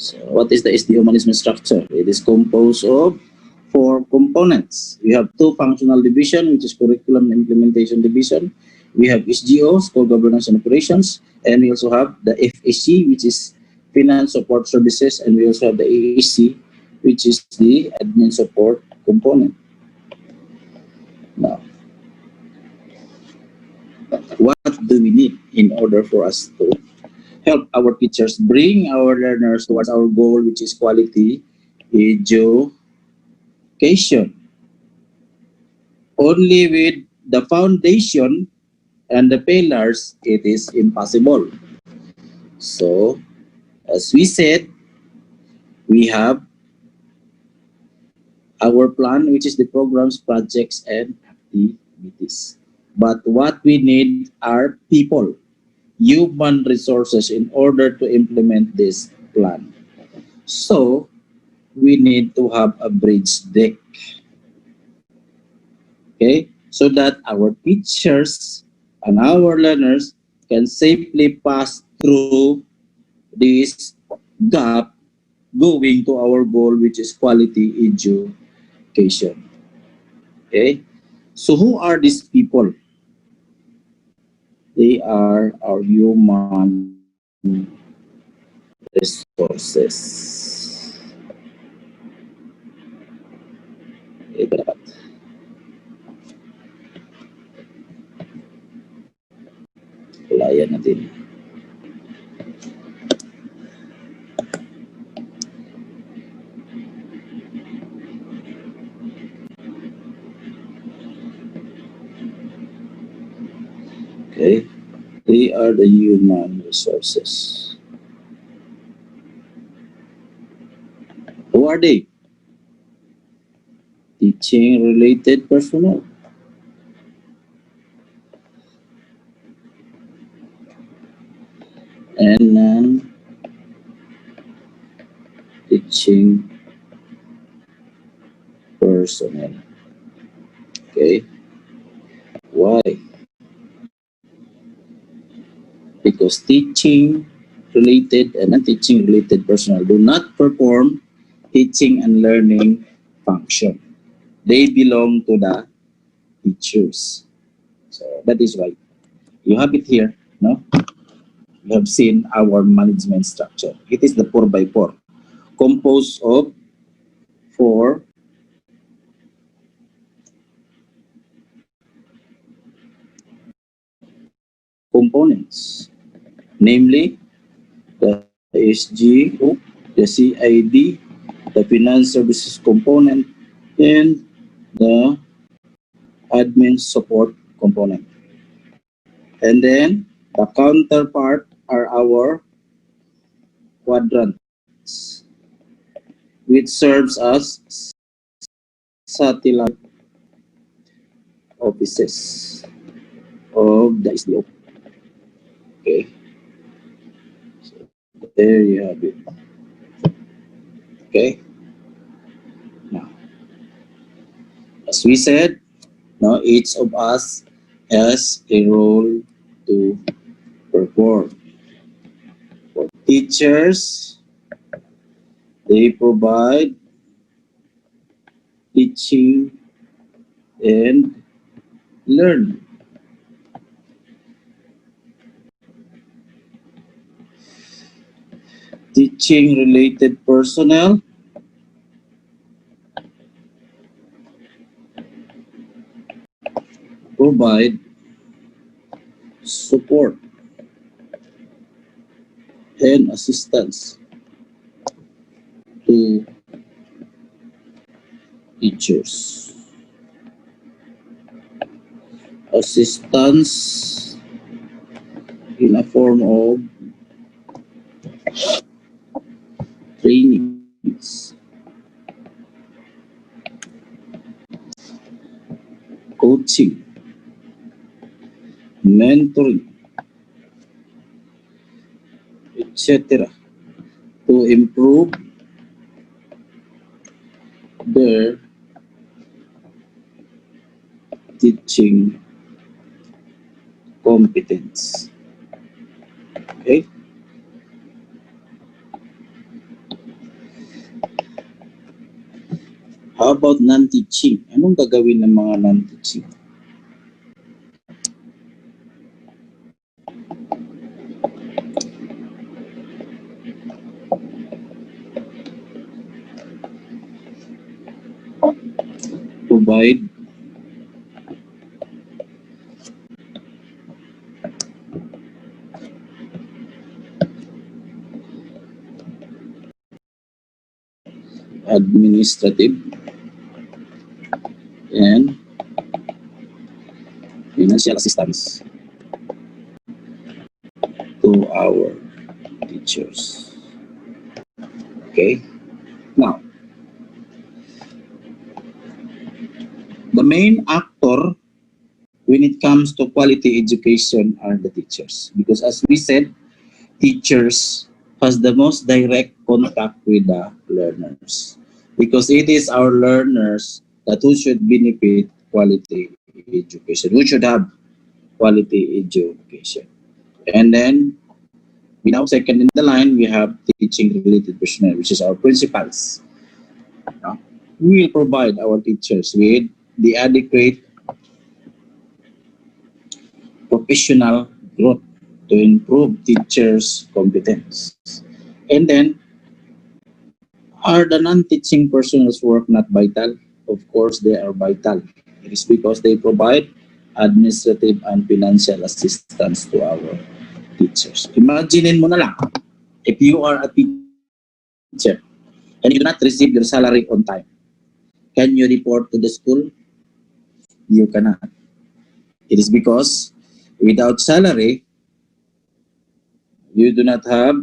So, what is the SDO management structure? It is composed of four components. We have two functional division, which is curriculum and implementation division. We have SGO, school governance and operations, and we also have the FSC, which is finance support services, and we also have the AAC, which is the admin support component. Now, what do we need in order for us to help our teachers bring our learners towards our goal, which is quality education? Only with the foundation and the pillars, it is impossible. So, as we said, we have our plan, which is the programs, projects, and activities. But what we need are people, human resources in order to implement this plan. So, we need to have a bridge deck, okay, so that our teachers and our learners can safely pass through this gap going to our goal, which is quality education. Okay, so who are these people? They are our human resources. Ito dapat. Kulayan natin. Okay, they are the human resources. Who are they? Teaching related personnel. And non-teaching personnel. Okay, why? Because teaching related and non-teaching related personnel do not perform teaching and learning function. They belong to the teachers. So that is why you have it here, no? You have seen our management structure. It is the 4 by 4, composed of 4 components, namely the SG group, the CID, the finance services component, and the admin support component. And then the counterpart are our quadrants, which serves as satellite offices of the SDO. Okay, there you have it. Okay, now as we said, now each of us has a role to perform. For teachers, they provide teaching and learning. Teaching related personnel provide support and assistance to teachers. Assistance in a form of trainings, coaching, mentoring, etc. to improve their teaching competence. Okay? How about non-teaching? Anong gagawin ng mga non-teaching? Provide administrative and financial assistance to our teachers. Okay? Now, the main actor when it comes to quality education are the teachers. Because as we said, teachers has the most direct contact with the learners. Because it is our learners that who should benefit quality education. Who should have quality education. And then, we now second in the line, we have teaching related personnel, which is our principals. We will provide our teachers with the adequate professional growth to improve teachers' competence. And then, are the non-teaching personnel's work not vital? Of course, they are vital. It is because they provide administrative and financial assistance to our teachers. Imagine mo na lang, if you are a teacher and you do not receive your salary on time, can you report to the school? You cannot. It is because without salary, you do not have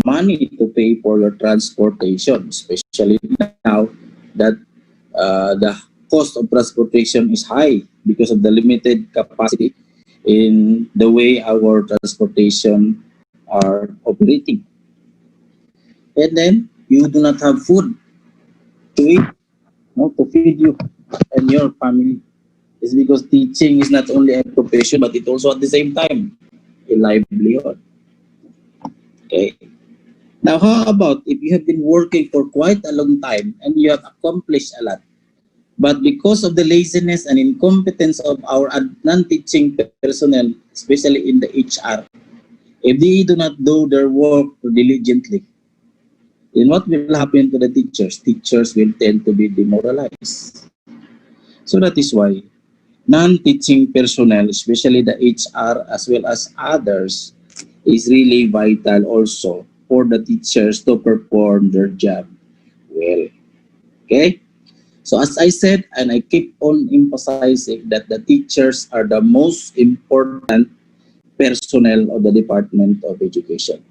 money to pay for your transportation, especially now that the cost of transportation is high because of the limited capacity in the way our transportation are operating. And then you do not have food to eat, no, to feed you and your family. It's because teaching is not only a profession, but it also at the same time a livelihood. Okay. Now, how about if you have been working for quite a long time and you have accomplished a lot, but because of the laziness and incompetence of our non-teaching personnel, especially in the HR, if they do not do their work diligently, then what will happen to the teachers? Teachers will tend to be demoralized. So that is why non-teaching personnel, especially the HR as well as others, is really vital also for the teachers to perform their job well. Okay? So as I said, and I keep on emphasizing that the teachers are the most important personnel of the Department of Education.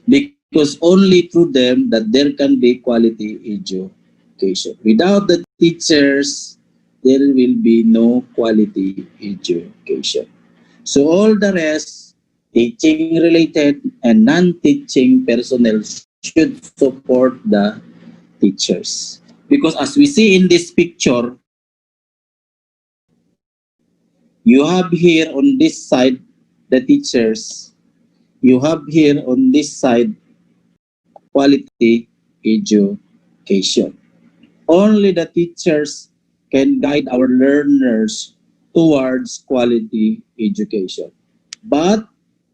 Because only through them that there can be quality education. Without the teachers, there will be no quality education. So all the rest, teaching related and non-teaching personnel should support the teachers. Because as we see in this picture, you have here on this side the teachers, you have here on this side quality education. Only the teachers can guide our learners towards quality education. But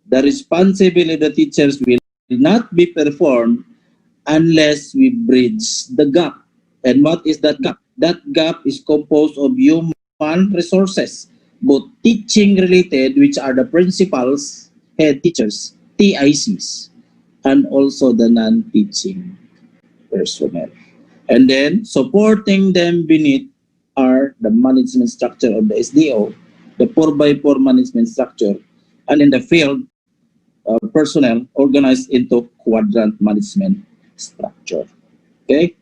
the responsibility of the teachers will not be performed unless we bridge the gap. And what is that gap? That gap is composed of human resources, both teaching related, which are the principals, head teachers, TICs, and also the non-teaching personnel. And then supporting them beneath are the management structure of the SDO, the 4 by 4 management structure, and in the field, personnel organized into quadrant management structure. Okay,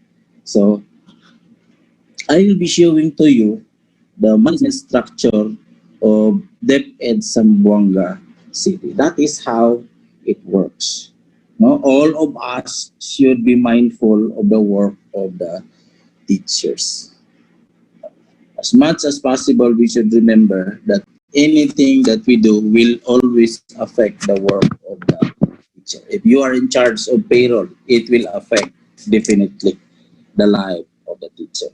so I will be showing to you the management structure of DepEd Zamboanga City. That is how it works. No, all of us should be mindful of the work of the teachers. As much as possible, we should remember that anything that we do will always affect the work of the teacher. If you are in charge of payroll, it will affect definitely the life of the teacher.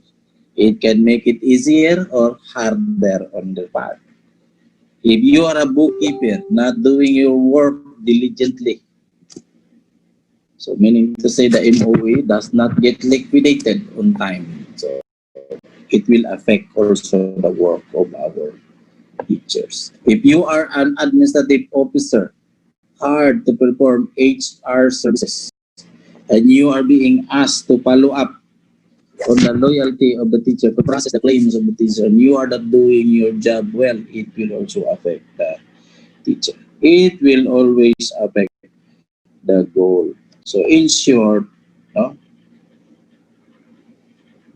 It can make it easier or harder on the part. If you are a bookkeeper not doing your work diligently, so meaning to say the MOA does not get liquidated on time. So it will affect also the work of our teachers. If you are an administrative officer, hard to perform HR services, and you are being asked to follow up on the loyalty of the teacher, to process the claims of the teacher, and you are not doing your job well, it will also affect the teacher. It will always affect the goal. So in short, no,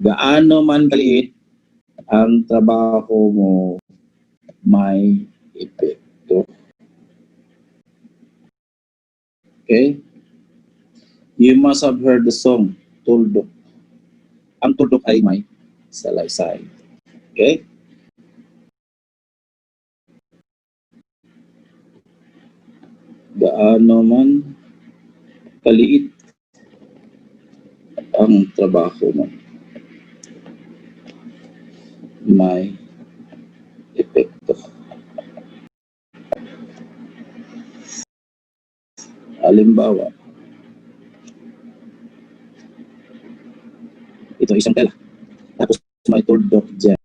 gaano man kaliit ang trabaho mo, may epekto. Okay? You must have heard the song, Tuldok. Ang tuldok ay may salaysay. Okay? Gaano man kaliit ang trabaho mo, may epekto. Halimbawa, ito isang tela. Tapos may tuldok dyan.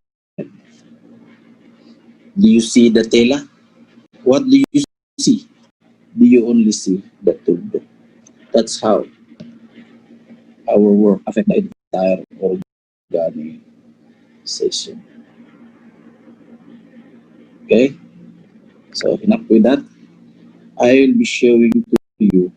Do you see the tela? What do you see? Do you only see the tuldok? That's how our work affect the entire organization. Okay? So enough with that. I will be showing to you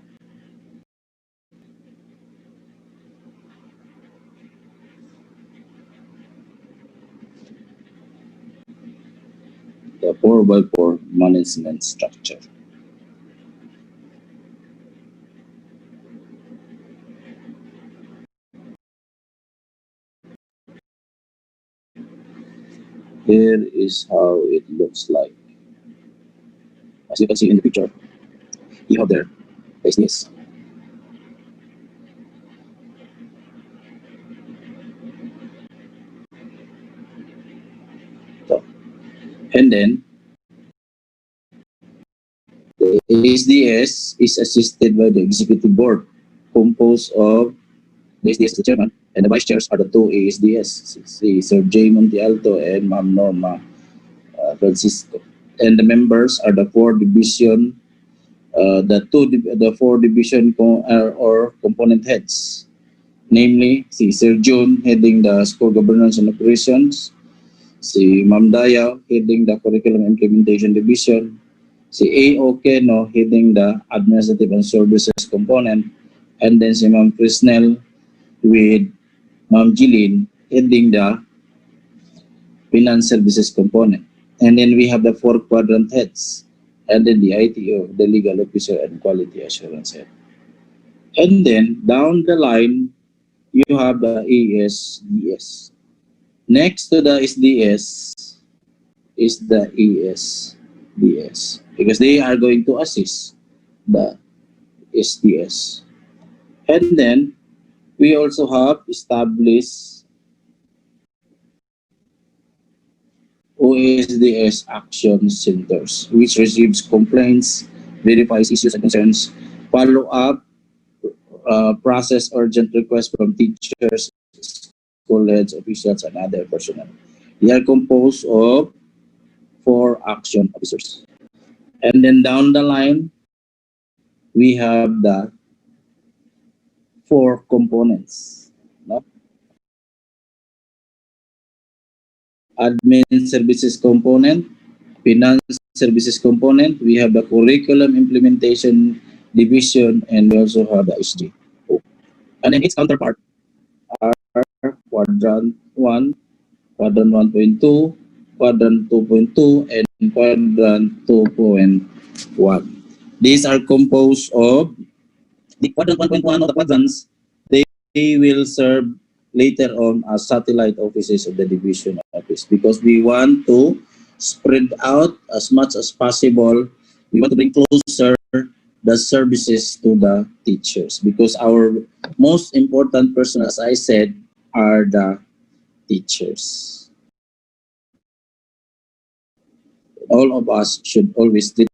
the 4 by 4 management structure. Here is how it looks like. As you can see in the picture, you have there business. So, and then the ASDS is assisted by the executive board, composed of the ASDS, the chairman, and the vice chairs are the two ASDS, si Sir J. Montialto and Ma'am Norma Francisco. And the members are the four division, the four division or component heads, namely si Sir June heading the school governance and operations, si Ma'am Daya heading the curriculum implementation division, si A.O. Keno heading the administrative and services component, and then si Ma'am Frisnel with Ma'am Jilin heading the finance services component. And then we have the four quadrant heads, and then the ITO, the legal officer and quality assurance head. And then down the line, you have the ASDS. Next to the SDS is the ASDS because they are going to assist the SDS. And then we also have established OSDS action centers, which receives complaints, verifies issues and concerns, follow up, process urgent requests from teachers, school heads, officials, and other personnel. They are composed of four action officers. And then down the line, we have the four components. No? Admin services component, finance services component, we have the curriculum implementation division, and we also have the SG. And then its counterpart are quadrant 1, quadrant 1.2, quadrant 2.2, and quadrant 2.1. These are composed of the quadrant 1.1 of the quadrants. They will serve later on as satellite offices of the division office because we want to spread out as much as possible. We want to bring closer the services to the teachers because our most important person, as I said, are the teachers. All of us should always treat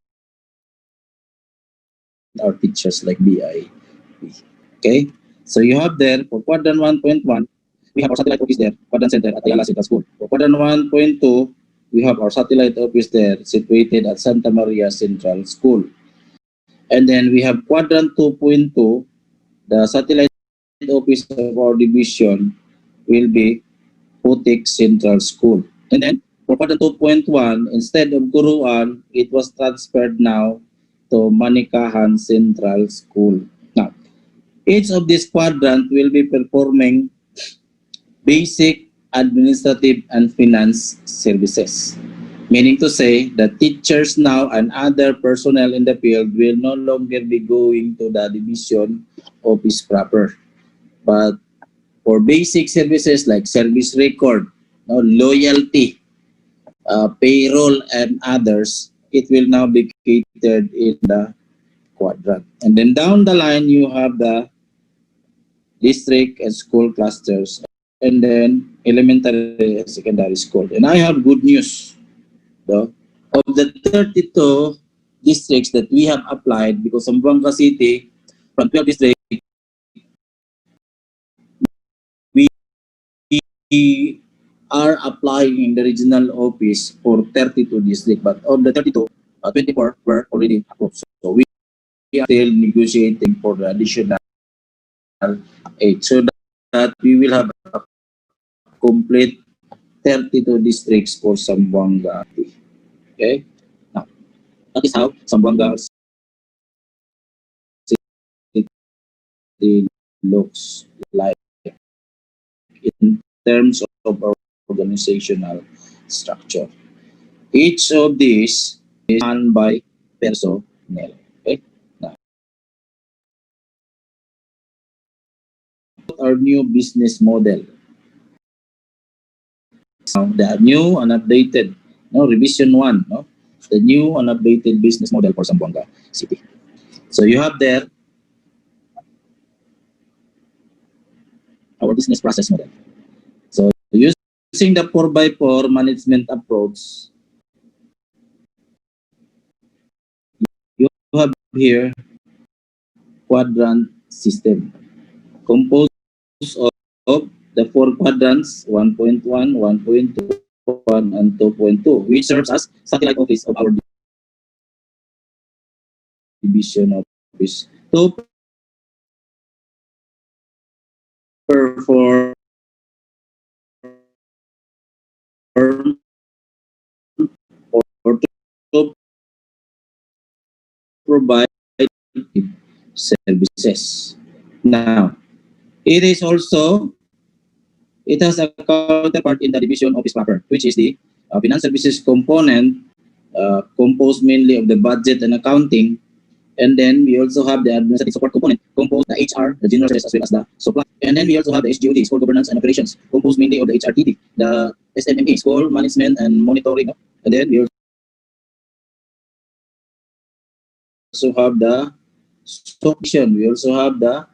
our teachers like BI. Okay? So you have there for quadrant 1.1, we have our satellite office there, quadrant center at Ayala Central School. For quadrant 1.2, we have our satellite office there situated at Santa Maria Central School. And then we have quadrant 2.2, the satellite office of our division will be Putik Central School. And then for quadrant 2.1, instead of Guruan, it was transferred now to Manikahan Central School. Now, each of these quadrant will be performing basic administrative and finance services. Meaning to say that teachers now and other personnel in the field will no longer be going to the division office proper. But for basic services like service record, no, loyalty, payroll, and others, it will now be catered in the quadrant. And then down the line, you have the district and school clusters, and then elementary and secondary school. And I have good news. Though. Of the 32 districts that we have applied, because Zamboanga City, from 12 districts, we are applying in the regional office for 32 districts. But of the 32, 24 were already approved. So we are still negotiating for the additional 8 so that we will have a complete 32 districts for Zamboanga. Okay? Now, that is how Zamboanga City looks like in terms of our organizational structure. Each of these is done by personnel. Okay? Now, our new business model. Now, the new and updated, no, revision 1, no, the new and updated business model for Zamboanga City. So you have there our business process model. So using the 4x4 management approach, you have here quadrant system composed of the four quadrants 1.1, 1.2, 1 and 2.2, which serves as satellite office of our division office to perform or to provide services. Now, it is also it has a counterpart in the division office proper, which is the finance services component, composed mainly of the budget and accounting. And then we also have the administrative support component, composed the HR, the general service, as well as the supply. And then we also have the SGOD, School Governance and Operations, composed mainly of the HRTD, the SMME, School Management and Monitoring. And then we also have the supervision. We also have the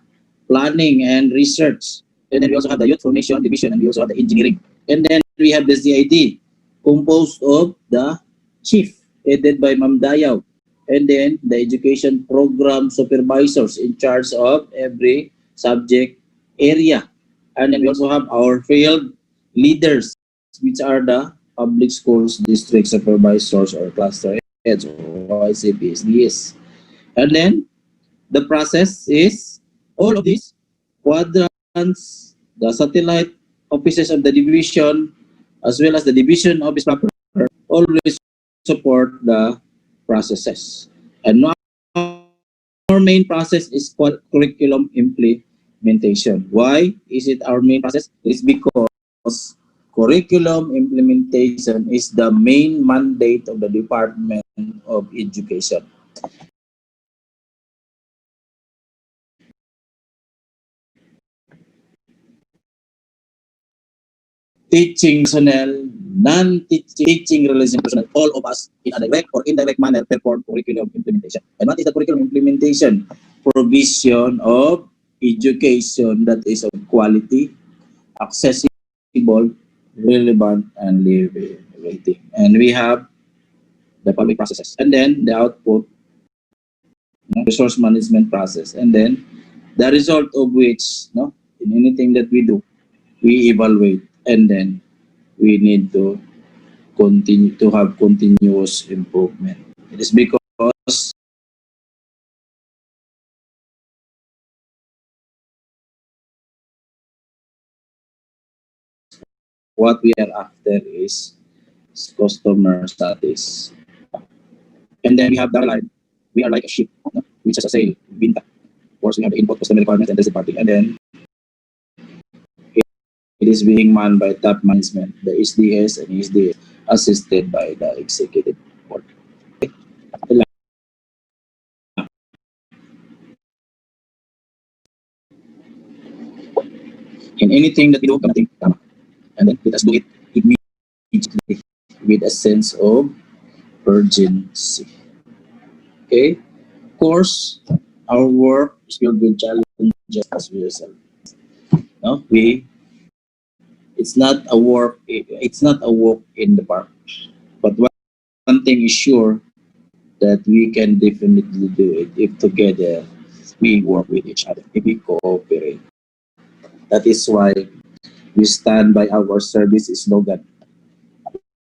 planning and research. And then we also have the youth formation division, and we also have the engineering. And then we have the CID, composed of the chief, headed by Ma'am Dayaw. And then the education program supervisors in charge of every subject area. And then we also have our field leaders, which are the public schools district supervisors or cluster heads or YCPs, DS. And then the process is all of these quadrants, the satellite offices of the division, as well as the division office proper, always support the processes. And now our main process is called curriculum implementation. Why is it our main process? It's because curriculum implementation is the main mandate of the Department of Education. Teaching personnel, non-teaching relation personnel, all of us in a direct or indirect manner perform curriculum implementation. And what is the curriculum implementation? Provision of education that is of quality, accessible, relevant, and liberating. And we have the public processes. And then the output, resource management process. And then the result of which, in anything that we do, we evaluate, and then we need to continue to have continuous improvement. It is because what we are after is customer status. And then we have the line. We are like a ship, which has a sail, binta. Of course, we have the input customer requirements and the party. And then it is being manned by top management, the SDS and SDS, assisted by the executive board. In anything that we do, kamating, tama. And then let us do it immediately with a sense of urgency. Okay? Of course, our work is filled with challenges as well. No? It's not a walk in the park. But one thing is sure, that we can definitely do it if together we work with each other, if we cooperate. That is why we stand by our service slogan,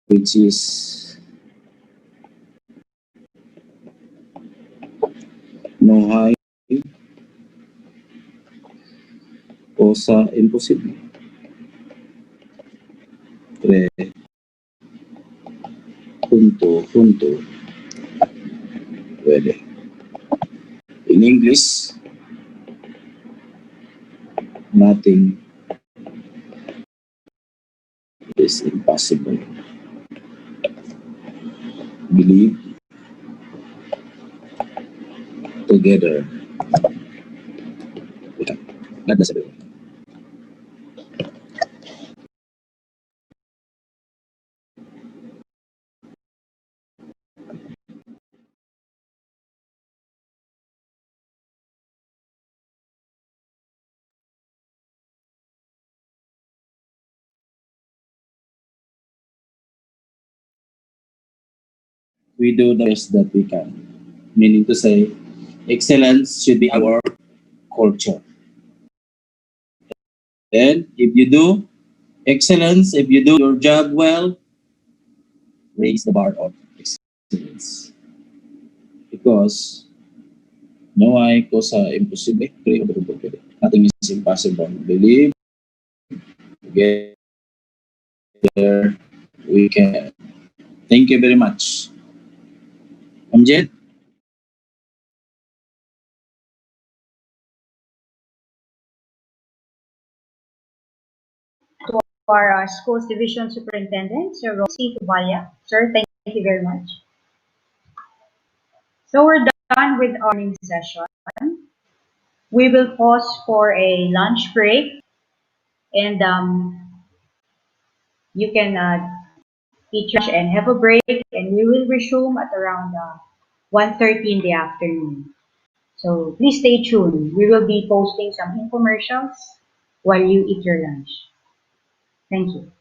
which is no hay cosa imposible. Pre, junto, puede. In English, nothing is impossible. Believe together. God bless everyone. We do the best that we can. Meaning to say, excellence should be our culture. And if you do excellence, if you do your job well, raise the bar of excellence. Because no hay cosa imposible, creo, pero pwede. Nothing is impossible. Believe, together, we can. Thank you very much. Jet? To our schools division superintendent, Sir Rosie Tubaya. Sir, thank you very much. So we're done with our morning session. We will pause for a lunch break, and you can eat lunch and have a break, and we will resume at around 1:30 in the afternoon. So please stay tuned. We will be posting some infomercials while you eat your lunch. Thank you.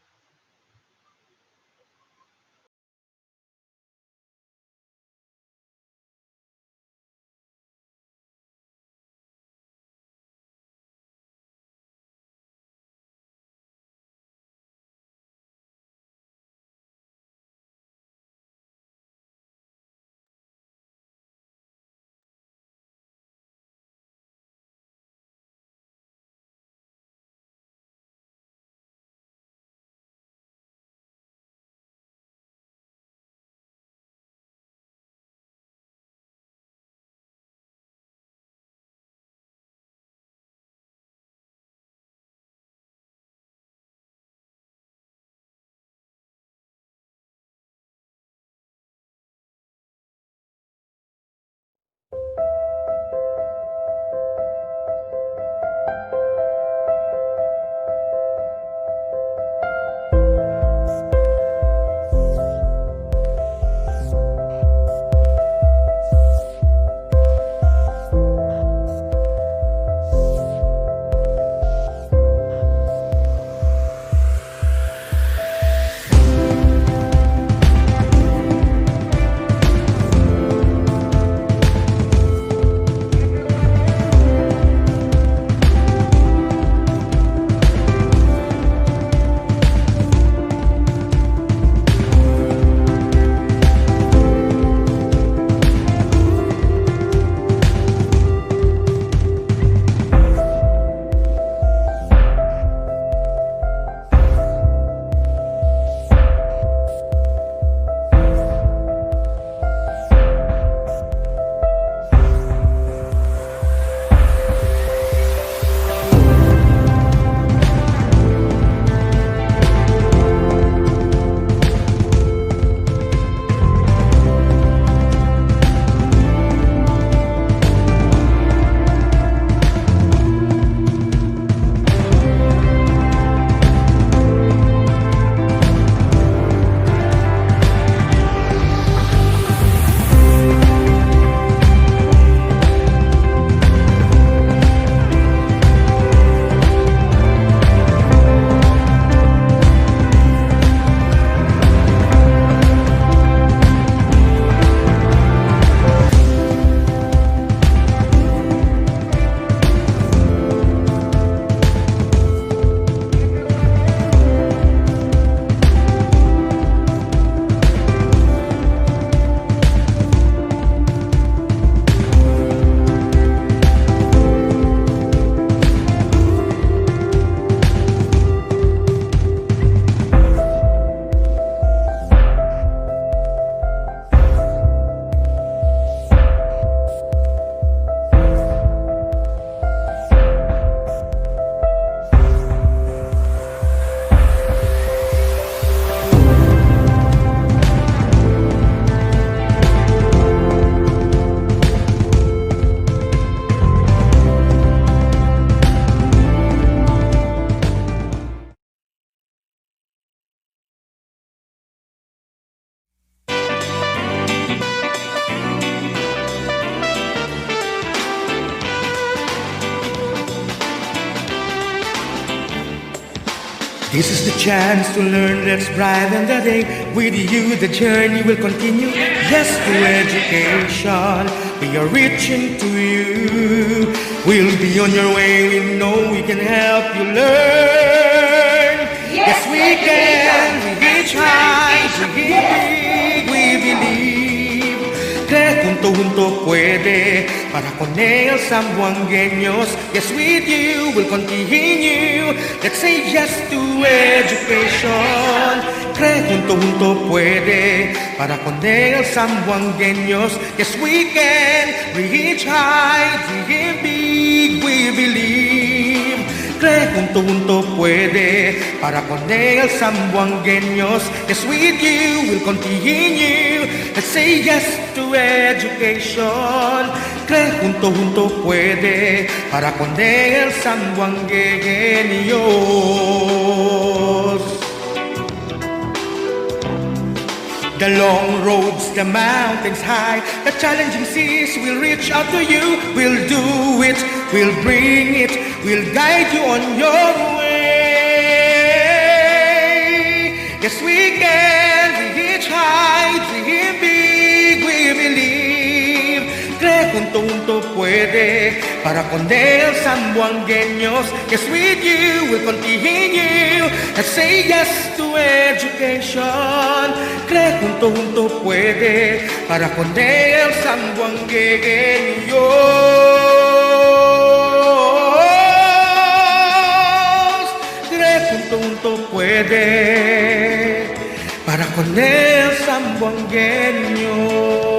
This is the chance to learn, let's brighten the day. With you the journey will continue. Yes, to education, we are reaching to you. We'll be on your way, we know we can help you learn. Yes, we can, we reach high, we junto puede. Para con él sambuangueños, yes with you will continue. Let's say yes to education. Cree junto puede. Para con él sambuangueños, yes we can reach high, dream big, we believe. Cree junto puede. Para con él sambuangueños, yes with you will continue. Let's say yes to education. Cree junto puede. Para con él sambuangueños. The long roads, the mountains high, the challenging seas will reach out to you. We'll do it, we'll bring it, we'll guide you on your way. Yes, we can reach high, dream big, we believe. Cree junto puede. Para con él sambuangueños, yes, with you will continue. Let's say yes to education. Cree junto puede. Para con él sambuangueños. Cree junto puede. Para con él sambuangueños.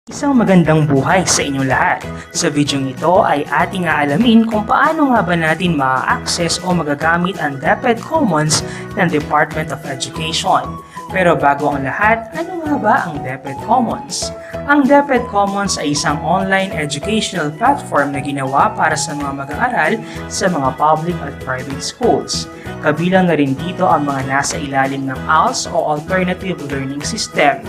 Isang magandang buhay sa inyong lahat. Sa videong ito ay ating aalamin kung paano nga ba natin ma-access o magagamit ang DepEd Commons ng Department of Education. Pero bago ang lahat, ano nga ba ang DepEd Commons? Ang DepEd Commons ay isang online educational platform na ginawa para sa mga mag-aaral sa mga public at private schools. Kabilang na rin dito ang mga nasa ilalim ng ALS o Alternative Learning System.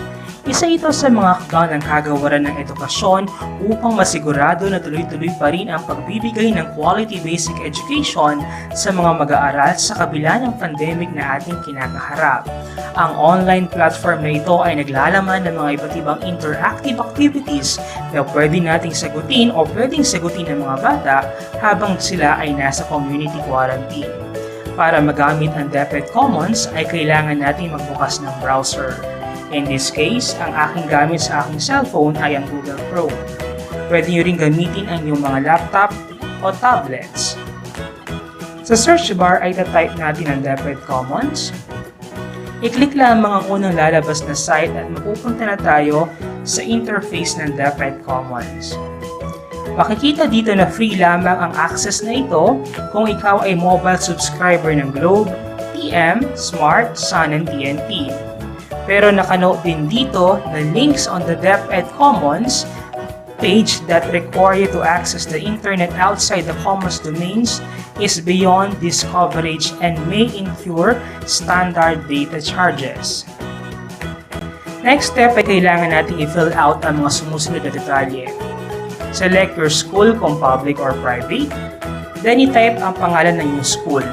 Isa ito sa mga hakbang ng kagawaran ng edukasyon upang masigurado na tuloy-tuloy pa rin ang pagbibigay ng quality basic education sa mga mag-aaral sa kabila ng pandemic na ating kinakaharap. Ang online platform na ito ay naglalaman ng mga iba't ibang interactive activities na pwede nating sagutin o pwedeng sagutin ng mga bata habang sila ay nasa community quarantine. Para magamit ang DepEd Commons ay kailangan natin magbukas ng browser. In this case, ang aking gamit sa aking cellphone ay ang Google Chrome. Pwede nyo rin gamitin ang inyong mga laptop o tablets. Sa search bar ay tatype natin ang DepEd Commons. I-click lamang ang unang lalabas na site at mapupunta na tayo sa interface ng DepEd Commons. Makikita dito na free lamang ang access na ito kung ikaw ay mobile subscriber ng Globe, TM, Smart, Sun, and TNT. Pero nakanote din dito na links on the DepEd Commons page that require you to access the internet outside the Commons domains is beyond this coverage and may incur standard data charges. Next step ay kailangan natin i-fill out ang mga sumusunod na detalye. Select your school kung public or private. Then i-type ang pangalan ng iyong school.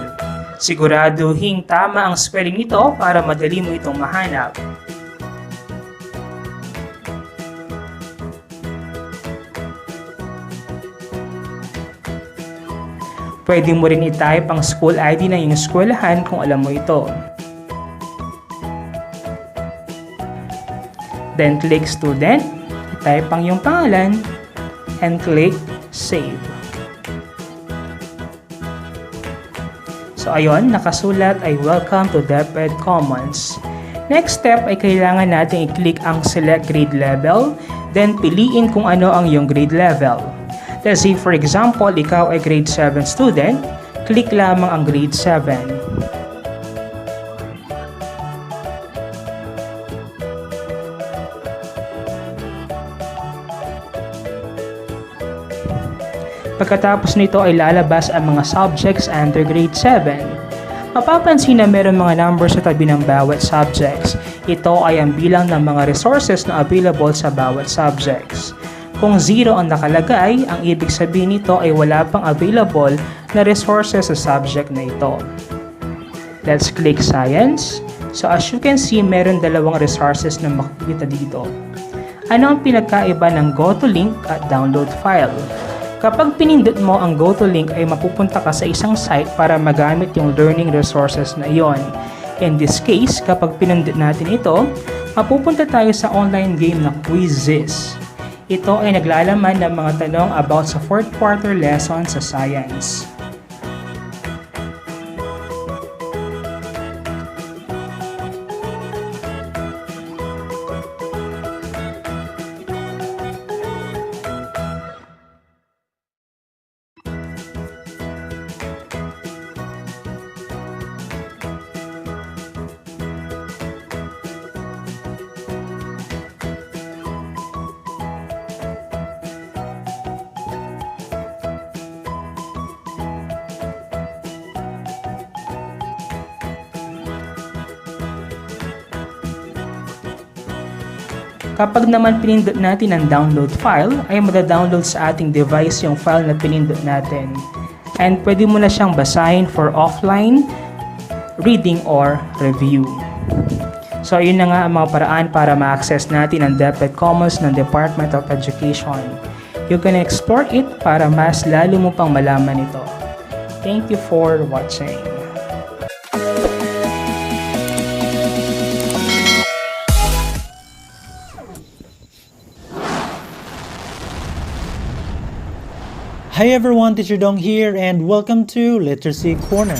Siguraduhin tama ang spelling nito para madali mo itong mahanap. Pwede mo rin i-type ang school ID ng iyong eskwelahan kung alam mo ito. Then click Student, i-type ang iyong pangalan, and click Save. So ayun, nakasulat ay Welcome to DepEd Commons. Next step ay kailangan natin i-click ang Select Grade Level, then piliin kung ano ang iyong grade level. Let's say for example, ikaw ay grade 7 student, click lamang ang grade 7. Pagkatapos nito ay lalabas ang mga subjects under grade 7. Mapapansin na meron mga numbers sa tabi ng bawat subjects. Ito ay ang bilang ng mga resources na available sa bawat subjects. Kung 0 ang nakalagay, ang ibig sabihin nito ay wala pang available na resources sa subject na ito. Let's click Science. So as you can see, meron dalawang resources na makikita dito. Ano ang pinagkaiba ng Go to Link at Download File? Kapag pinindot mo ang go to link ay mapupunta ka sa isang site para magamit yung learning resources na iyon. In this case, kapag pinindot natin ito, mapupunta tayo sa online game na Quizzes. Ito ay naglalaman ng mga tanong about sa 4th quarter lesson sa science. Kapag naman pinindot natin ang download file, ay mada-download sa ating device yung file na pinindot natin. And pwede mo na siyang basahin for offline, reading, or review. So yun na nga ang mga paraan para ma-access natin ang DepEd Commons ng Department of Education. You can explore it para mas lalo mo pang malaman ito. Thank you for watching. Hi everyone, Teacher Dong here and welcome to Literacy Corner.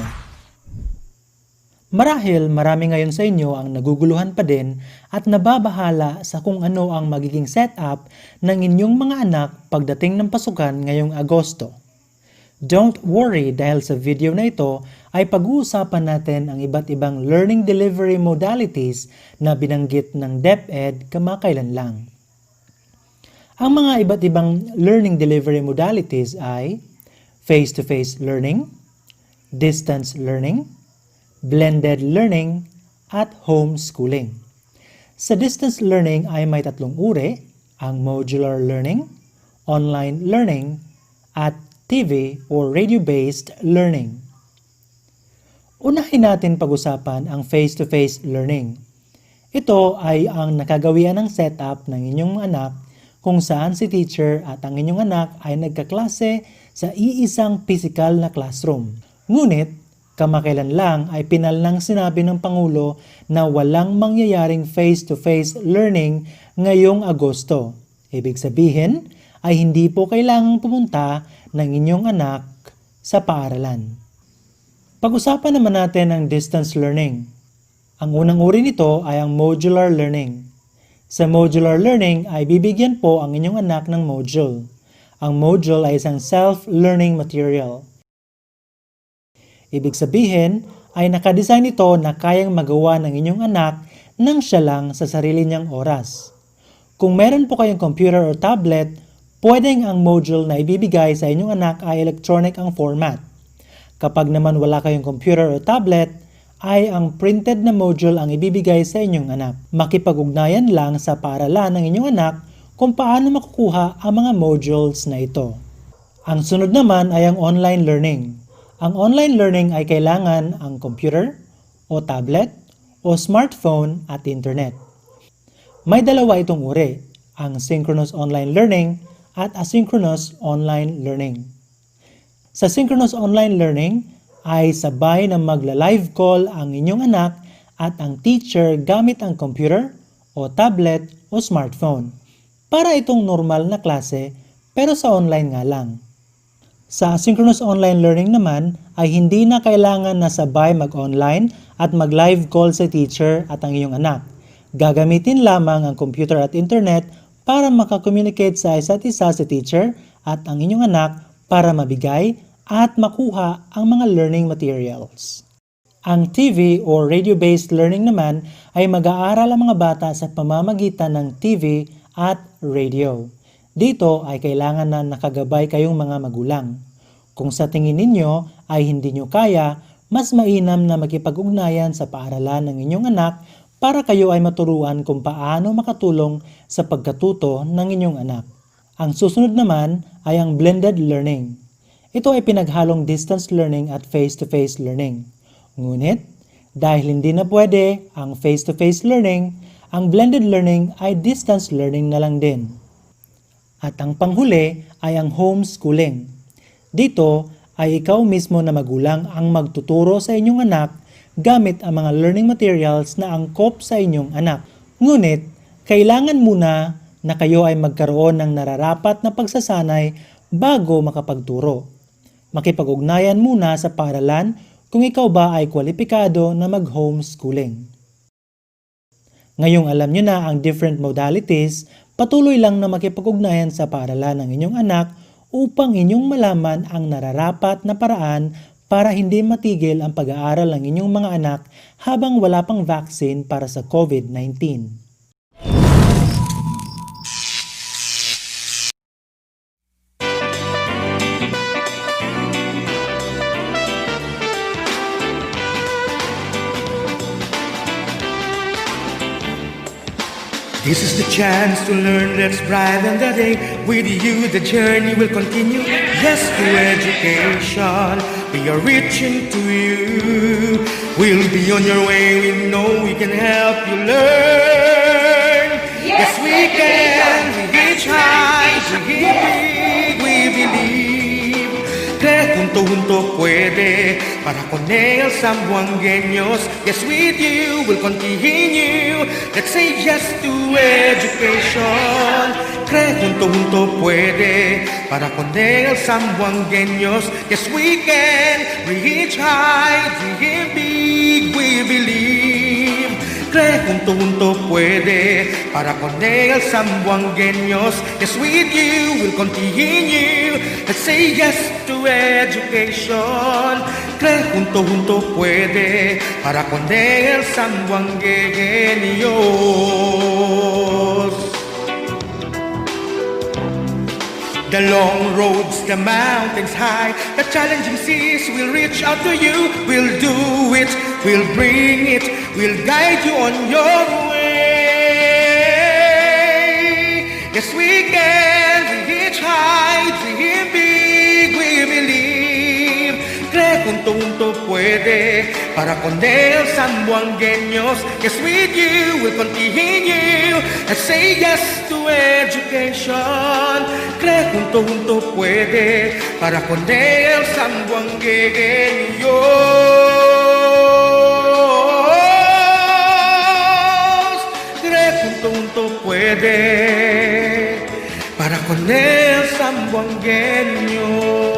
Marahil marami ngayon sa inyo ang naguguluhan pa din at nababahala sa kung ano ang magiging setup ng inyong mga anak pagdating ng pasukan ngayong Agosto. Don't worry dahil sa video na ito ay pag-uusapan natin ang iba't ibang learning delivery modalities na binanggit ng DepEd kamakailan lang. Ang mga iba't ibang learning delivery modalities ay face-to-face learning, distance learning, blended learning, at homeschooling. Sa distance learning ay may tatlong uri, ang modular learning, online learning, at TV or radio-based learning. Unahin natin pag-usapan ang face-to-face learning. Ito ay ang nakagawian ng setup ng inyong anak kung saan si teacher at ang inyong anak ay nagkaklase sa iisang physical na classroom. Ngunit, kamakailan lang ay pinalnang sinabi ng Pangulo na walang mangyayaring face-to-face learning ngayong Agosto. Ibig sabihin ay hindi po kailangang pumunta ng inyong anak sa paaralan. Pag-usapan naman natin ang distance learning. Ang unang uri nito ay ang modular learning. Sa modular learning ay bibigyan po ang inyong anak ng module. Ang module ay isang self-learning material. Ibig sabihin ay nakadesign ito na kayang magawa ng inyong anak nang siya lang sa sarili niyang oras. Kung meron po kayong computer o tablet, pwedeng ang module na ibibigay sa inyong anak ay electronic ang format. Kapag naman wala kayong computer o tablet, ay ang printed na module ang ibibigay sa inyong anak. Makipag-ugnayan lang sa paaralan ng inyong anak kung paano makukuha ang mga modules na ito. Ang sunod naman ay ang online learning. Ang online learning ay kailangan ang computer o tablet o smartphone at internet. May dalawa itong uri, ang synchronous online learning at asynchronous online learning. Sa synchronous online learning, ay sabay na magla-live call ang inyong anak at ang teacher gamit ang computer o tablet o smartphone. Para itong normal na klase pero sa online nga lang. Sa asynchronous online learning naman ay hindi na kailangan na sabay mag-online at mag-live call sa teacher at ang iyong anak. Gagamitin lamang ang computer at internet para makakommunicate sa isa't isa sa teacher at ang inyong anak para mabigay at makuha ang mga learning materials. Ang TV o radio-based learning naman ay mag-aaral ang mga bata sa pamamagitan ng TV at radio. Dito ay kailangan na nakagabay kayong mga magulang. Kung sa tingin ninyo ay hindi nyo kaya, mas mainam na makipag-ugnayan sa paaralan ng inyong anak para kayo ay maturuan kung paano makatulong sa pagkatuto ng inyong anak. Ang susunod naman ay ang blended learning. Ito ay pinaghalong distance learning at face-to-face learning. Ngunit, dahil hindi na pwede ang face-to-face learning, ang blended learning ay distance learning na lang din. At ang panghuli ay ang homeschooling. Dito ay ikaw mismo na magulang ang magtuturo sa inyong anak gamit ang mga learning materials na angkop sa inyong anak. Ngunit, kailangan muna na kayo ay magkaroon ng nararapat na pagsasanay bago makapagturo. Makipag-ugnayan muna sa paaralan kung ikaw ba ay kwalipikado na mag-homeschooling. Ngayong alam nyo na ang different modalities, patuloy lang na makipag-ugnayan sa paaralan ng inyong anak upang inyong malaman ang nararapat na paraan para hindi matigil ang pag-aaral ng inyong mga anak habang wala pang vaccine para sa COVID-19. This is the chance to learn, let's brighten the day. With you the journey will continue. Yes to education, we are reaching to you. We'll be on your way, we know we can help you learn. Yes we can, we reach high, we hit big, we believe. Que junto puede, para con él sambuangueños. Yes with you, we'll continue. Let's say yes to education. Cree junto puede, para con él sambuangueños. Yes we can, reach high, dream big, we believe. Cree junto puede, para con él sambuangueños. Yes with you, we'll continue. Let's say yes to education. Cree junto puede, para con él sambuangueños. The long roads, the mountains high, the challenging seas will reach out to you. We'll do it, we'll bring it, we'll guide you on your way. Yes we can, we reach high, dream big, we believe. Cree junto puede, para con él sambuangueños. Yes with you, we'll continue. Let's say yes to education. Cree junto puede, para con él sambuangueños. Cree junto puede, para con él sambuangueños.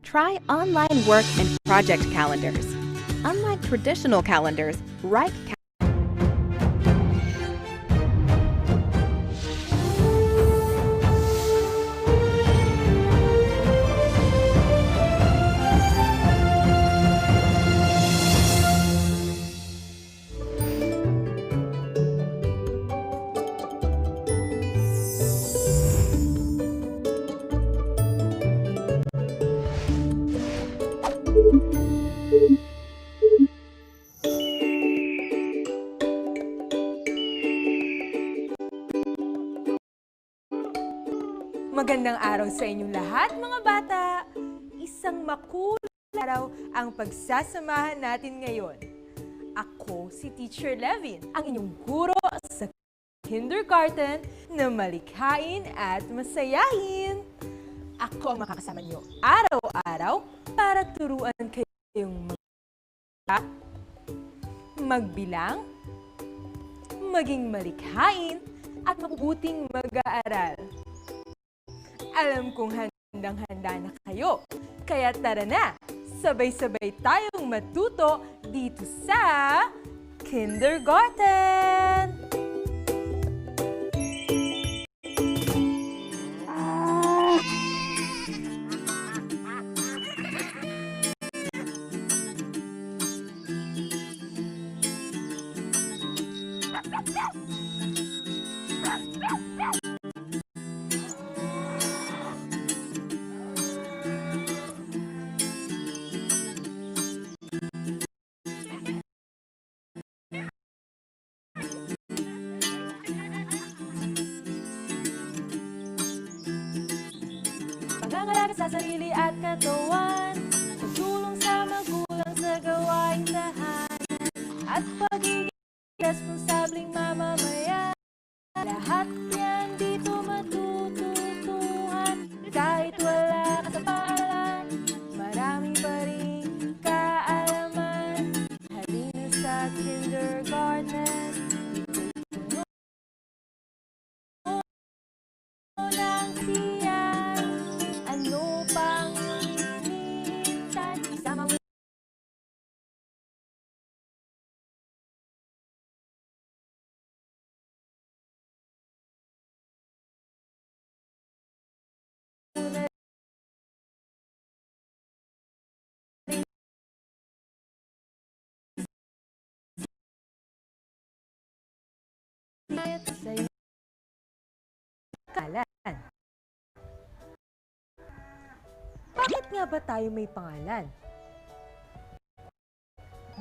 Try online work and project calendars. Unlike traditional calendars, Write Magandang araw sa inyong lahat, mga bata! Isang makulang araw ang pagsasamahan natin ngayon. Ako si Teacher Levin, ang inyong guro sa kindergarten na malikhain at masayahin. Ako ang makakasama niyo araw-araw para turuan kayong magbilang, maging malikhain, at mabubuting mag-aaral. Alam kong handang-handa na kayo, kaya tara na! Sabay-sabay tayong matuto dito sa Kindergarten! Pag-angalaga sa sarili at katawan, pagtulong sa magulang sa gawaing tahanan, at pagiging responsableng mamamayan. Lahat yan dito matututuhan. Kahit wala ka sa paaralan, marami pa rin kaalaman. Halina sa kindergarten, ng siyan. Ano pang hinihintay sa mga sa'yo kalan. Bakit nga ba tayo may pangalan?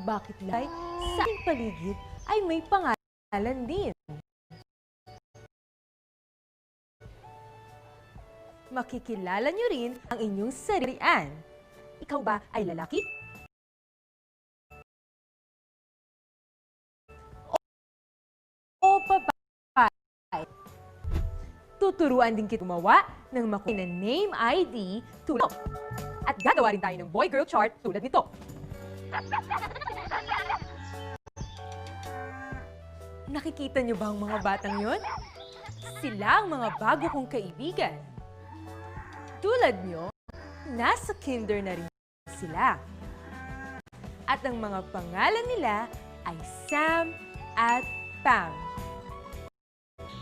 Bakit lang sa ating paligid ay may pangalan din? Makikilala nyo rin ang inyong sarilian. Ikaw ba ay lalaki? O babae? Tuturuan din kita gumawa ng makuha na name ID tulad. At gagawa rin tayo ng boy-girl chart tulad nito. Nakikita niyo ba ang mga batang yon? Sila ang mga bago kong kaibigan. Tulad niyo, nasa kinder na rin sila. At ang mga pangalan nila ay Sam at Pam.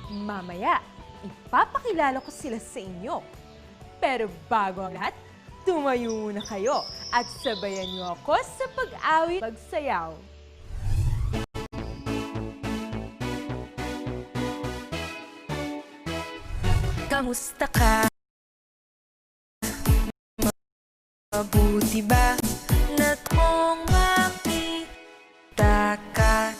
Mamaya, ipapakilala ko sila sa inyo. Pero bago ang lahat, tumayo muna kayo at sabayan niyo ako sa pag-awit pagsayaw. Kamusta ka? Mabuti ba na kung makita ka?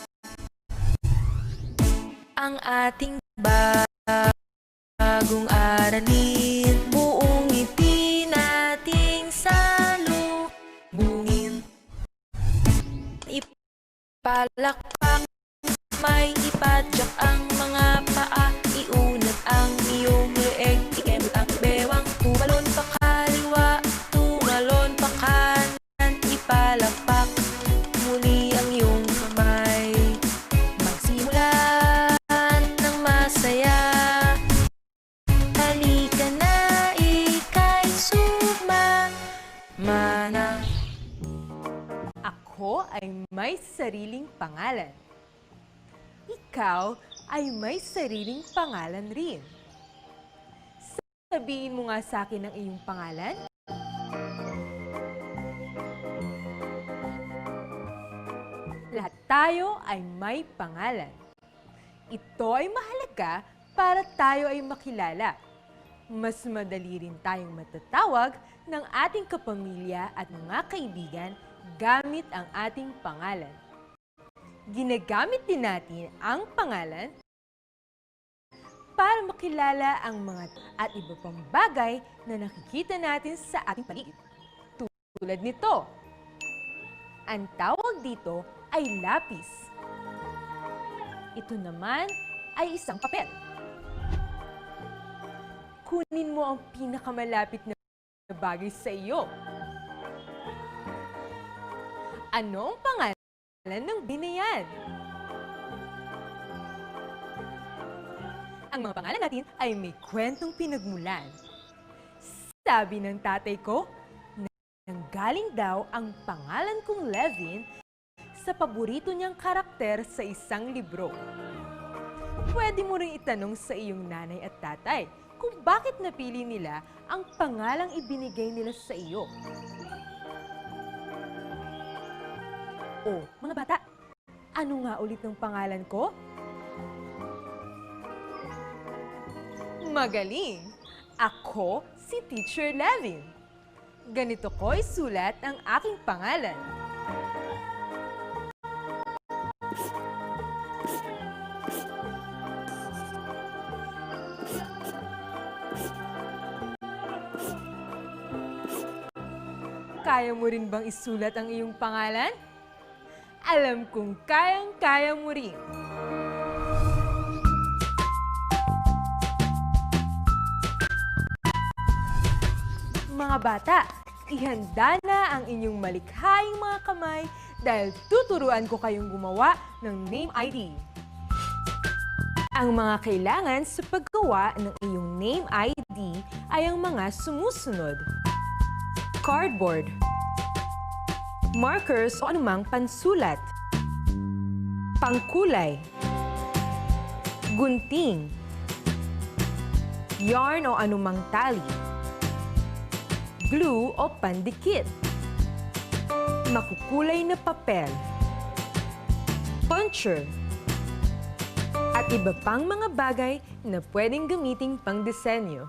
Ang ating bagong aralin, buong ngiti nating salubungin. Ipalakpak, may ipadyak ang mga paa, iunat ang iyong leeg, ikemot ang bewang, tumalon pa kaliwa, tumalon pa kanan, ipalakpak muli ang iyong kamay. Magsimula ng masaya, halika na ika'y sugma, may sariling pangalan. Ikaw ay may sariling pangalan rin. Sabihin mo nga sa akin ang iyong pangalan. Lahat tayo ay may pangalan. Ito ay mahalaga para tayo ay makilala. Mas madali rin tayong matatawag ng ating kapamilya at mga kaibigan gamit ang ating pangalan. Ginagamit din natin ang pangalan para makilala ang mga at iba pang bagay na nakikita natin sa ating paligid. Tulad nito, ang tawag dito ay lapis. Ito naman ay isang papel. Kunin mo ang pinakamalapit na bagay sa iyo. Ano ang pangalan ng binayan? Ang mga pangalan natin ay may kwentong pinagmulan. Sabi ng tatay ko, nanggaling daw ang pangalan kong Levin sa paborito niyang karakter sa isang libro. Pwede mo rin itanong sa iyong nanay at tatay kung bakit napili nila ang pangalang ibinigay nila sa iyo. O, mga bata, ano nga ulit ng pangalan ko? Magaling! Ako si Teacher Levin. Ganito ko isulat ang aking pangalan. Kaya mo rin bang isulat ang iyong pangalan? Alam kong kayang-kaya mo rin. Mga bata, ihanda na ang inyong malikhaing mga kamay dahil tuturuan ko kayong gumawa ng name ID. Ang mga kailangan sa paggawa ng iyong name ID ay ang mga sumusunod. Cardboard, markers o anumang pansulat, pangkulay, gunting, yarn o anumang tali, glue o pandikit, makukulay na papel, puncher, at iba pang mga bagay na pwedeng gamiting pangdisenyo.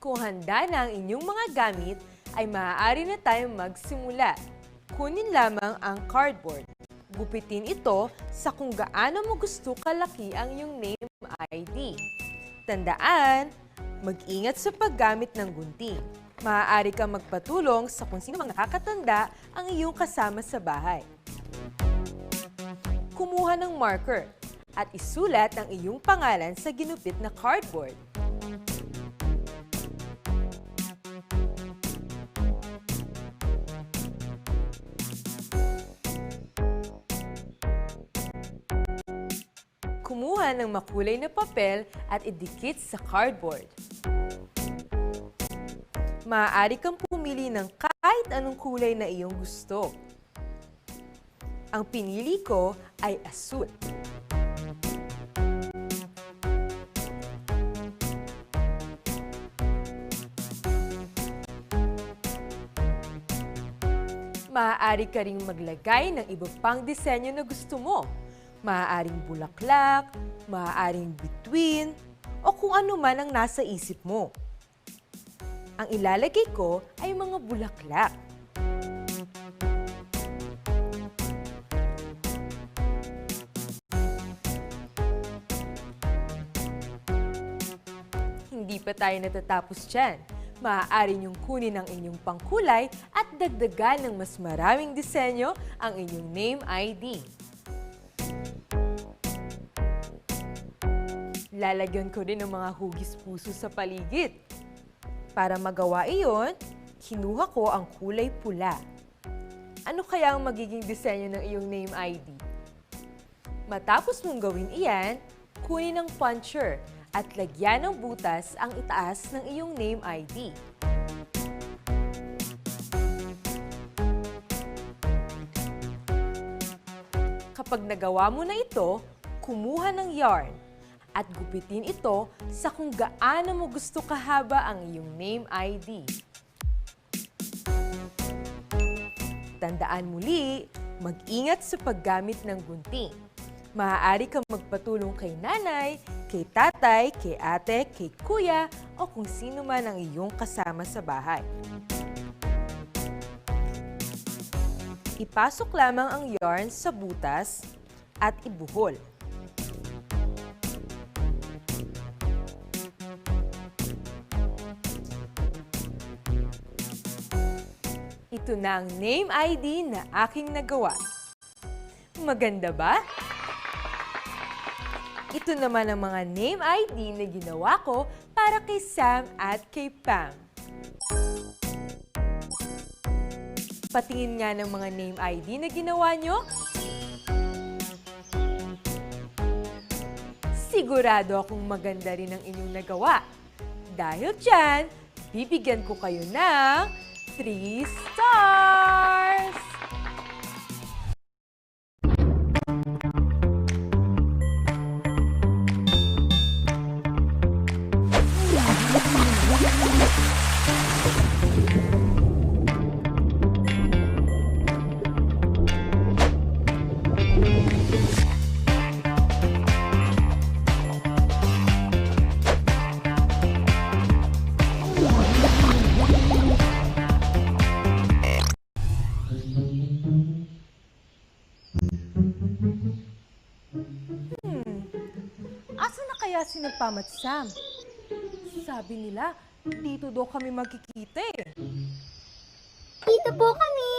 Kung handa na ang inyong mga gamit, ay maaari na tayong magsimula. Kunin lamang ang cardboard. Gupitin ito sa kung gaano mo gusto kalaki ang iyong name ID. Tandaan, mag-ingat sa paggamit ng gunting. Maaari kang magpatulong sa kung sino mang nakakatanda ang iyong kasama sa bahay. Kumuha ng marker at isulat ang iyong pangalan sa ginupit na cardboard. Kumuha ng makulay na papel at idikit sa cardboard. Maaari kang pumili ng kahit anong kulay na iyong gusto. Ang pinili ko ay asul. Maaari ka ring maglagay ng iba pang disenyo na gusto mo. Maaaring bulaklak, maaaring bituin, o kung ano man ang nasa isip mo. Ang ilalagay ko ay mga bulaklak. Hindi pa tayo natatapos dyan. Maaari niyong kunin ang inyong pangkulay at dagdagan ng mas maraming disenyo ang inyong name ID. Lalagyan ko rin ng mga hugis puso sa paligid. Para magawa iyon, kinuha ko ang kulay pula. Ano kaya ang magiging disenyo ng iyong name ID? Matapos mong gawin iyan, kunin ang puncher at lagyan ng butas ang itaas ng iyong name ID. Kapag nagawa mo na ito, kumuha ng yarn at gupitin ito sa kung gaano mo gusto kahaba ang iyong name ID. Tandaan muli, mag-ingat sa paggamit ng gunting. Maaari kang magpatulong kay nanay, kay tatay, kay ate, kay kuya, o kung sino man ang iyong kasama sa bahay. Ipasok lamang ang yarn sa butas at ibuhol. Ito na ang name ID na aking nagawa. Maganda ba? Ito naman ang mga name ID na ginawa ko para kay Sam at kay Pam. Patingin nga ng mga name ID na ginawa nyo. Sigurado akong maganda rin ang inyong nagawa. Dahil dyan, bibigyan ko kayo ng 3 stars! Asa na kaya si Pam at Sam? Sabi nila, dito daw kami magkikita eh. Dito po kami.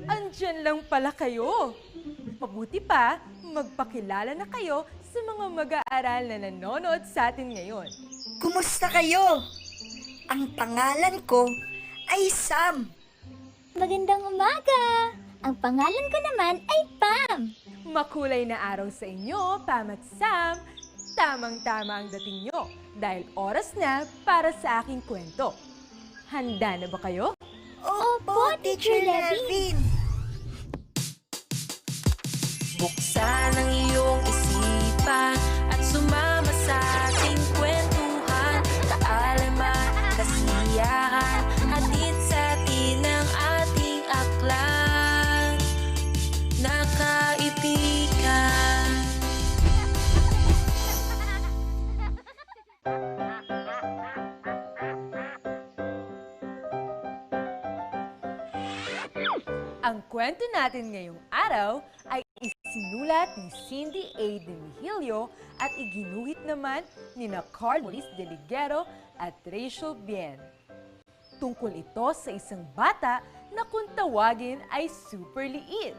Andyan lang pala kayo. Mabuti pa, magpakilala na kayo sa mga mag-aaral na nanonood sa atin ngayon. Kumusta kayo? Ang pangalan ko ay Sam. Magandang umaga. Ang pangalan ko naman ay Pam. Makulay na araw sa inyo, Pam at Sam. Tamang-tama ang dating nyo dahil oras na para sa aking kwento. Handa na ba kayo? Opo, Teacher Levin. Buksan ang iyong isipan at sumama sa ating kwentuhan. Kaalaman, kasiyahan, hatid sa atin ang ating aklan na kaibigan. Ang kwento natin ngayong araw ay isinulat ni Cindy A. de Mihilio at iginuhit naman ni Carl Maurice de Liguero at Rachel Bien. Tungkol ito sa isang bata na kung tawagin ay super liit.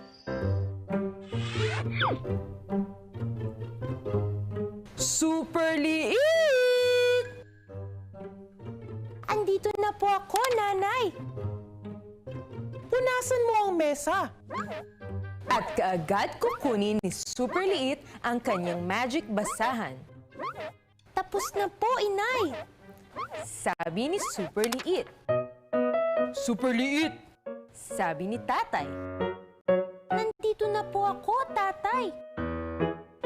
Super liit! Andito na po ako, nanay. Punasan mo ang mesa. At kaagad kukunin ni Super Liit ang kanyang magic basahan. Tapos na po, inay. Sabi ni Super Liit. Super Liit! Sabi ni Tatay. Nandito na po ako, tatay.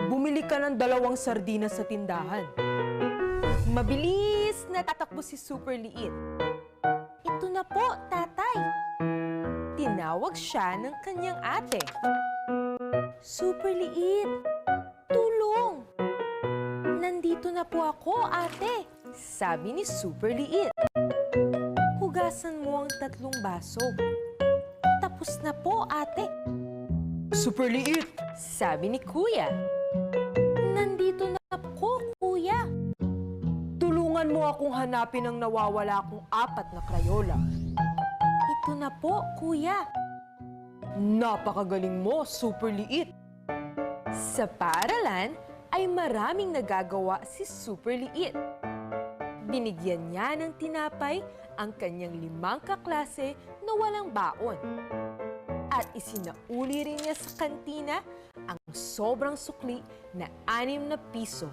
Bumili ka ng 2 sardinas sa tindahan. Mabilis na tatakbo si Super Liit. Ito na po, tatay. Tinawag siya ng kanyang ate. Super Liit, tulong. Nandito na po ako, ate. Sabi ni Super Liit. Hugasan mo ang 3 baso. Tapos na po, ate. Super Liit! Sabi ni Kuya. Nandito na po, kuya. Tulungan mo akong hanapin ang nawawala kong 4 na Crayola. Ito na po, kuya. Napakagaling mo, Super Liit! Sa paaralan ay maraming nagagawa si Super Liit. Binigyan niya ng tinapay ang kanyang 5 kaklase na walang baon. At isinauli rin niya sa kantina ang sobrang sukli na 6 na piso.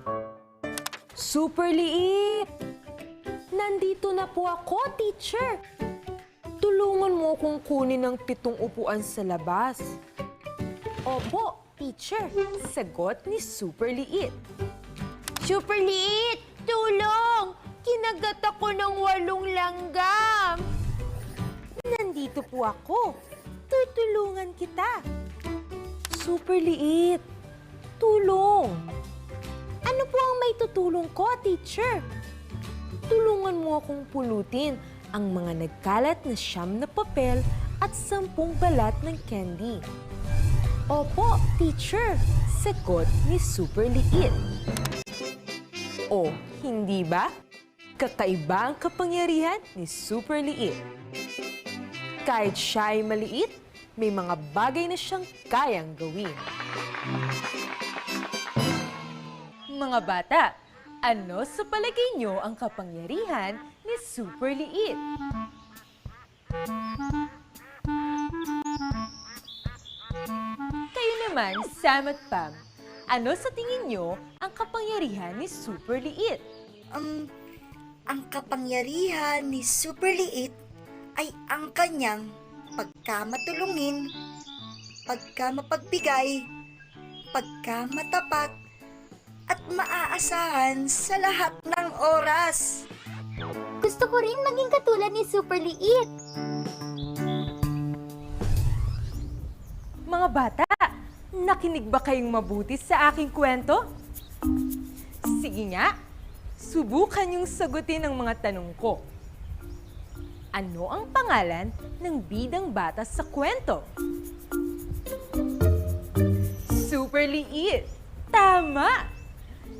Super Liit! Nandito na po ako, teacher. Tulungan mo akong kunin ang 7 upuan sa labas. Opo, teacher. Sagot ni Super Liit. Super liit! Tulong! Kinagat ako ng 8 langgam! Nandito po ako. Tutulungan kita. Super Liit, tulong. Ano po ang may tutulong ko, teacher? Tulungan mo akong pulutin ang mga nagkalat na 9 na papel at 10 balat ng candy. Opo, teacher, sagot ni Super Liit. O, hindi ba? Kakaiba ang kapangyarihan ni Super Liit. Kahit siya ay maliit, may mga bagay na siyang kayang gawin. Mga bata, ano sa palagay niyo ang kapangyarihan ni Super Liit? Kayo naman, Sam at Pam, ano sa tingin niyo ang kapangyarihan ni Super Liit? Ang kapangyarihan ni Super Liit ay ang kanyang pagkamatulungin, pagkamapagbigay, pagkamatapat, at maaasahan sa lahat ng oras. Gusto ko rin maging katulad ni Super Liit. Mga bata, nakinig ba kayong mabuti sa aking kwento? Sige nga, subukan yung sagutin ang mga tanong ko. Ano ang pangalan ng bidang bata sa kwento? Super Liit! Tama!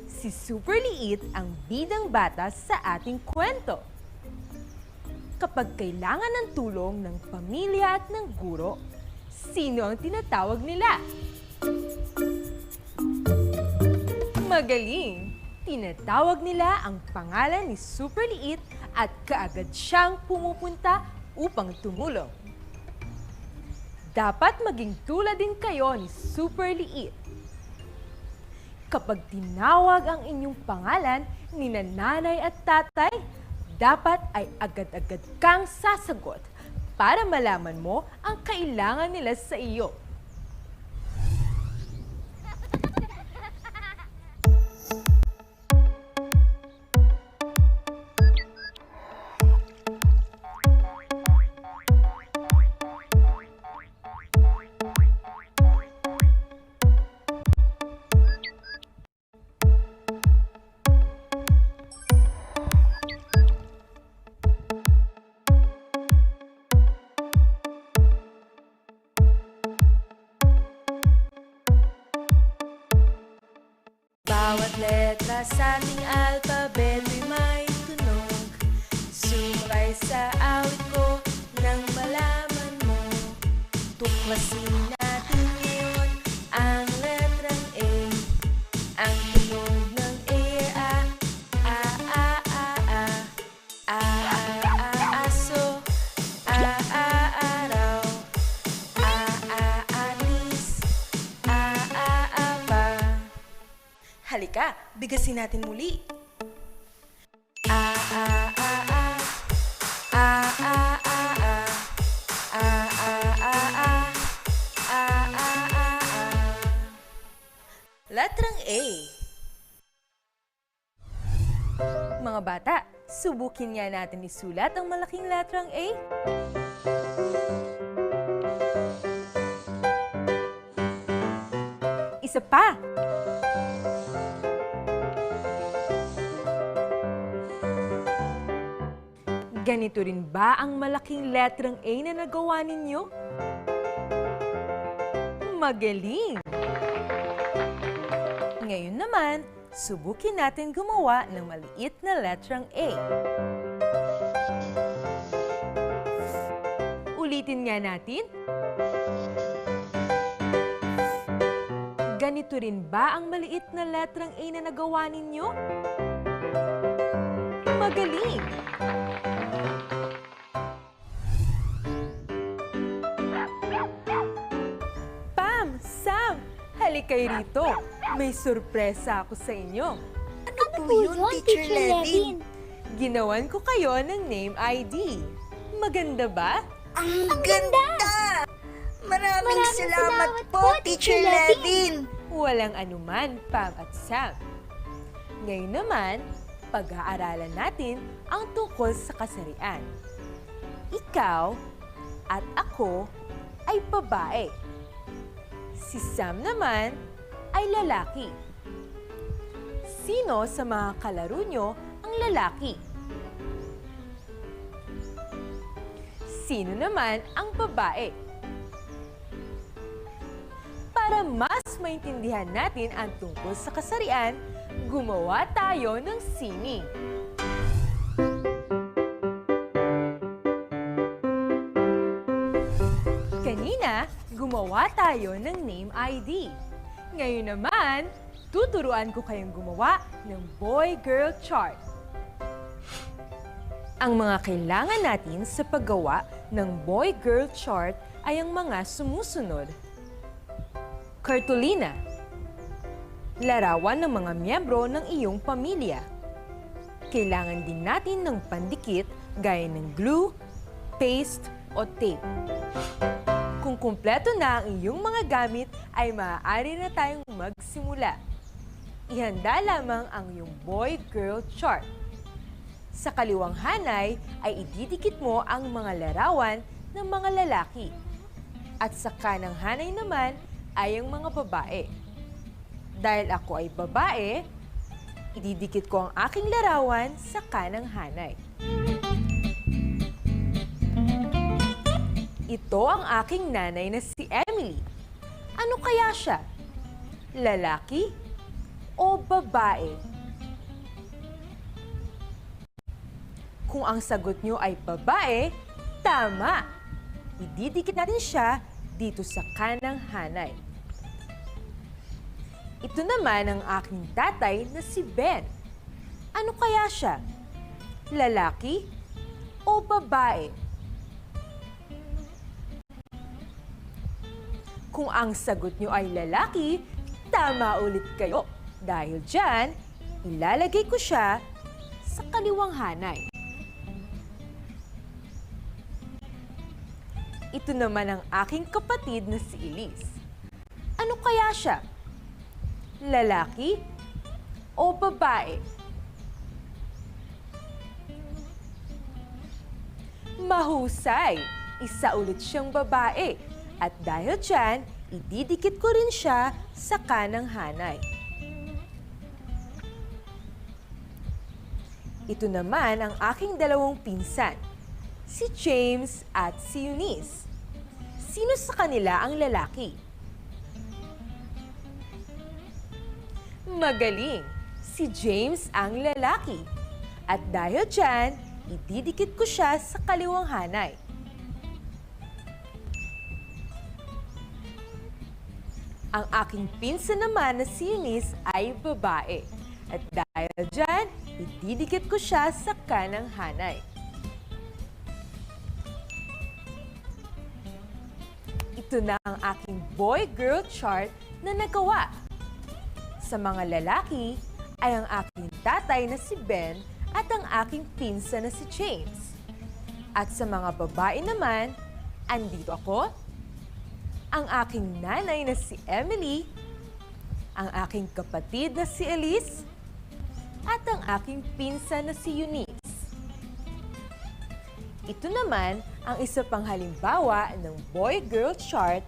Si Super Liit ang bidang bata sa ating kwento. Kapag kailangan ng tulong ng pamilya at ng guro, sino ang tinatawag nila? Magaling! Tinatawag nila ang pangalan ni Super Liit at kaagad siyang pumupunta upang tumulong. Dapat maging tulad din kayo ni Super Liit. Kapag tinawag ang inyong pangalan ni nanay at tatay, dapat ay agad-agad kang sasagot para malaman mo ang kailangan nila sa iyo. Bawat letra sa ating alpabet ay may tunog. Sumakay sa awit ko nang malaman mo. Tuklasin natin ngayon ang letrang A. Ang tunog ng A aso, araw, atis, aba. Halika, bigasin natin muli. Letrang A. Mga bata, subukin nga natin isulat ang malaking letrang A. Isa pa. Ganito rin ba ang malaking letrang A na nagawa ninyo? Magaling! Ngayon naman, subukin natin gumawa ng maliit na letrang A. Ulitin nga natin. Ganito rin ba ang maliit na letrang A na nagawa ninyo? Magaling! Pam, Sam, halika kayo rito. May sorpresa ako sa inyo. Ano po yun, Teacher Levin? Ginawan ko kayo ng name ID. Maganda ba? Ang ganda! Maraming salamat po, Teacher Levin. Walang anuman, Pam at Sam. Ngayon naman, pag-aaralan natin ang tungkol sa kasarian. Ikaw at ako ay babae. Si Sam naman ay lalaki. Sino sa mga kalaro nyo ang lalaki? Sino naman ang babae? Para mas maintindihan natin ang tungkol sa kasarian, gumawa tayo ng sining. Kanina, gumawa tayo ng name ID. Ngayon naman, tuturuan ko kayong gumawa ng boy-girl chart. Ang mga kailangan natin sa paggawa ng boy-girl chart ay ang mga sumusunod. Kartulina. Larawan ng mga miyembro ng iyong pamilya. Kailangan din natin ng pandikit gaya ng glue, paste, o tape. Kung kumpleto na ang iyong mga gamit, ay maaari na tayong magsimula. Ihanda lamang ang iyong boy-girl chart. Sa kaliwang hanay ay ididikit mo ang mga larawan ng mga lalaki. At sa kanang hanay naman ay ang mga babae. Dahil ako ay babae, ididikit ko ang aking larawan sa kanang hanay. Ito ang aking nanay na si Emily. Ano kaya siya? Lalaki o babae? Kung ang sagot nyo ay babae, tama! Ididikit natin siya dito sa kanang hanay. Ito naman ang aking tatay na si Ben. Ano kaya siya? Lalaki o babae? Kung ang sagot nyo ay lalaki, tama ulit kayo. Dahil dyan, ilalagay ko siya sa kaliwang hanay. Ito naman ang aking kapatid na si Elise. Ano kaya siya? Lalaki o babae? Mahusay! Isa ulit siyang babae. At dahil dyan, ididikit ko rin siya sa kanang hanay. Ito naman ang aking dalawang pinsan, si James at si Eunice. Sino sa kanila ang lalaki? Magaling! Si James ang lalaki. At dahil dyan, ididikit ko siya sa kaliwang hanay. Ang aking pinsan naman na si Eunice ay babae. At dahil dyan, ididikit ko siya sa kanang hanay. Ito na ang aking boy-girl chart na nagawa. Sa mga lalaki ay ang aking tatay na si Ben at ang aking pinsan na si James. At sa mga babae naman, andito ako, ang aking nanay na si Emily, ang aking kapatid na si Elise, at ang aking pinsan na si Eunice. Ito naman ang isa pang halimbawa ng boy-girl chart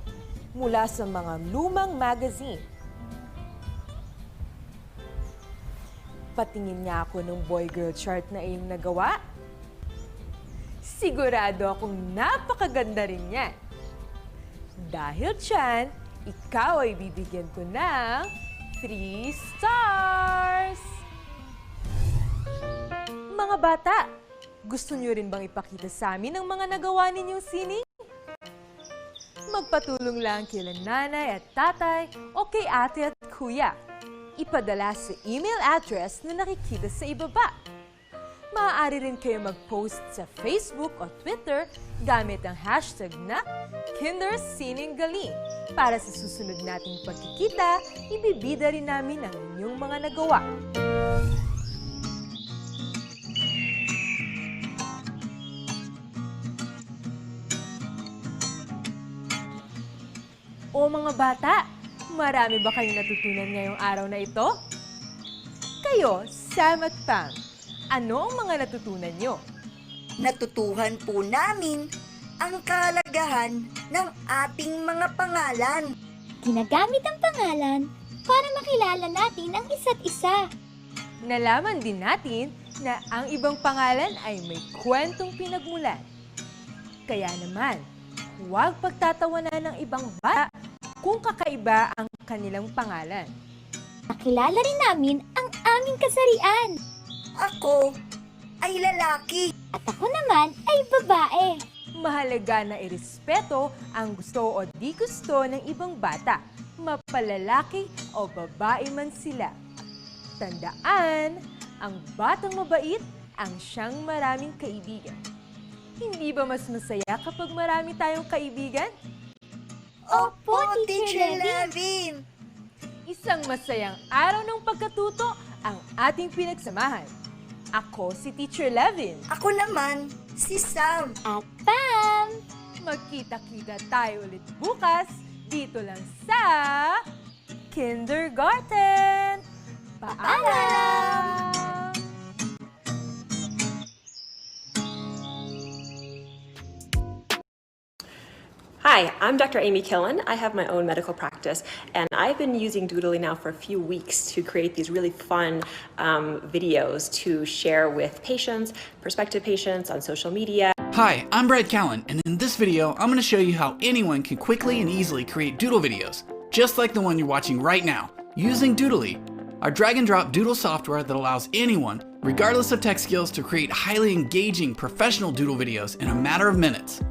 mula sa mga lumang magazine. Patingin nga ako ng boy-girl chart na iyong nagawa. Sigurado akong napakaganda rin yan. Dahil dyan, ikaw ay bibigyan ko ng 3 stars! Mga bata, gusto niyo rin bang ipakita sa amin ang mga nagawa ninyong sining? Magpatulong lang kila nanay at tatay o kay ate at kuya. Ipadala sa email address na nakikita sa ibaba. Maaari rin kayo mag-post sa Facebook o Twitter gamit ang hashtag na KinderSiningGaling. Para sa susunod nating pagkikita, ibibida rin namin ang inyong mga nagawa. O mga bata, marami ba kayong natutunan ngayong araw na ito? Kayo, Sam at Pam, ano ang mga natutunan nyo? Natutuhan po namin ang kahalagahan ng ating mga pangalan. Ginagamit ang pangalan para makilala natin ang isa't isa. Nalaman din natin na ang ibang pangalan ay may kwentong pinagmulan. Kaya naman, huwag pagtatawanan ng ibang bata kung kakaiba ang kanilang pangalan. Nakilala rin namin ang aming kasarian. Ako ay lalaki. At ako naman ay babae. Mahalaga na irespeto ang gusto o di gusto ng ibang bata, mapalalaki o babae man sila. Tandaan, ang batang mabait ang siyang maraming kaibigan. Hindi ba mas masaya kapag marami tayong kaibigan? Opo, Teacher Levin. Isang masayang araw ng pagkatuto ang ating pinagsamahan. Ako si Teacher Levin. Ako naman, si Sam. At Pam. Magkita-kita tayo ulit bukas dito lang sa Kindergarten. Paalam! Hi, I'm Dr. Amy Killen. I have my own medical practice, and I've been using Doodly now for a few weeks to create these really fun videos to share with patients, prospective patients on social media. Hi, I'm Brad Callen, and in this video, I'm going to show you how anyone can quickly and easily create doodle videos, just like the one you're watching right now, using Doodly, our drag and drop doodle software that allows anyone, regardless of tech skills, to create highly engaging professional doodle videos in a matter of minutes.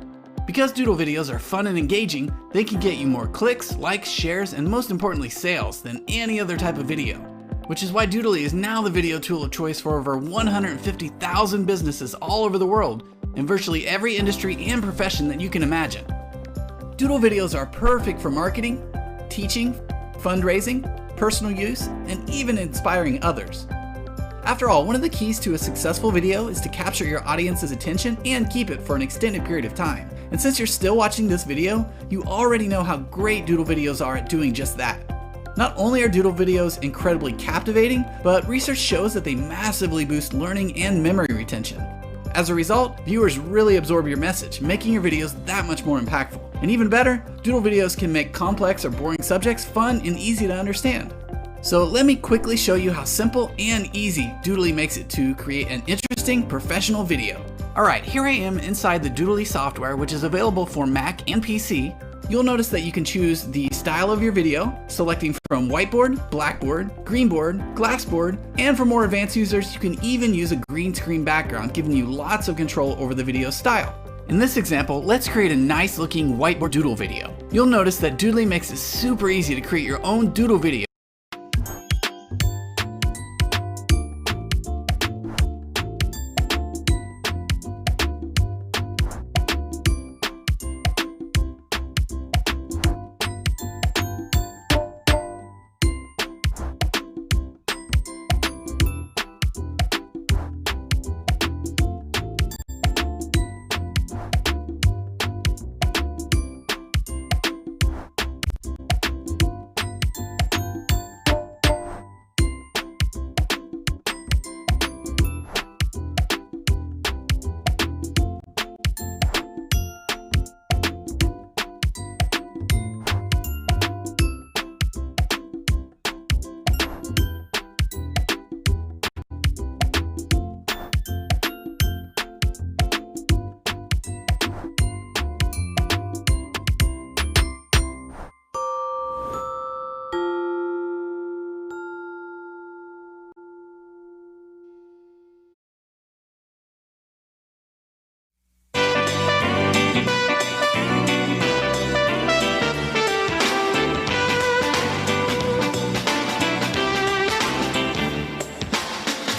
Because doodle videos are fun and engaging, they can get you more clicks, likes, shares, and most importantly sales than any other type of video. Which is why Doodly is now the video tool of choice for over 150,000 businesses all over the world in virtually every industry and profession that you can imagine. Doodle videos are perfect for marketing, teaching, fundraising, personal use, and even inspiring others. After all, one of the keys to a successful video is to capture your audience's attention and keep it for an extended period of time. And since you're still watching this video, you already know how great doodle videos are at doing just that. Not only are doodle videos incredibly captivating, but research shows that they massively boost learning and memory retention. As a result, viewers really absorb your message, making your videos that much more impactful. And even better, doodle videos can make complex or boring subjects fun and easy to understand. So let me quickly show you how simple and easy Doodly makes it to create an interesting professional video. Alright, here I am inside the Doodly software, which is available for Mac and PC. You'll notice that you can choose the style of your video, selecting from whiteboard, blackboard, greenboard, glassboard, and for more advanced users, you can even use a green screen background, giving you lots of control over the video style. In this example, let's create a nice looking whiteboard doodle video. You'll notice that Doodly makes it super easy to create your own doodle video.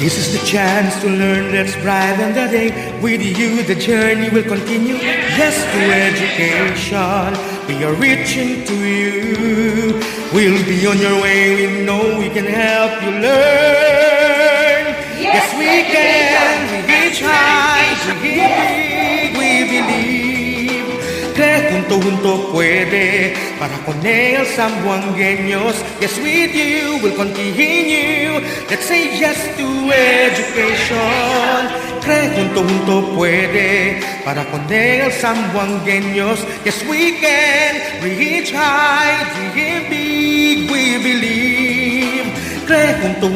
This is the chance to learn, let's brighten the day. With you the journey will continue. Yes, to education, we are reaching to you. We'll be on your way, we know we can help you learn. Yes, we can, we reach high, we big, we believe. Kaya kung junto puede, para con él sambuangueños. Yes, with you we'll continue. Let's say yes to education. Cree junto puede, para con él sambuangueños. Yes, we can reach high, dream big, we believe. Cree junto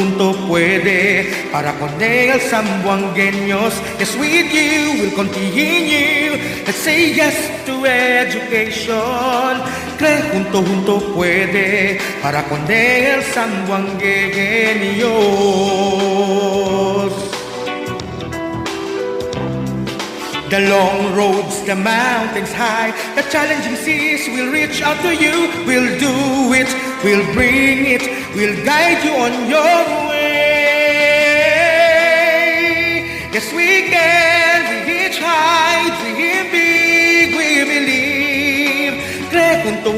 puede, para con él sambuangueños. Yes, with you we'll continue. Let's say yes to education. Cree junto puede, para con él sambuangueños. The long roads, the mountains high, the challenging seas will reach out to you. We'll do it, we'll bring it, we'll guide you on your way. Yes, we can reach high, dream big, we believe. Cree junto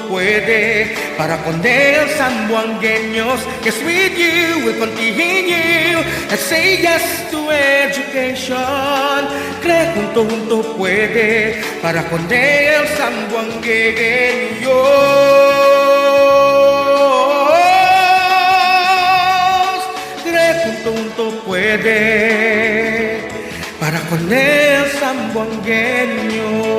puede, para con él sambuangueños. Yes, with you we'll continue. Let's say yes to education. Cree junto puede, para con él sambuangueños. Cree junto puede, para con él sambuangueños.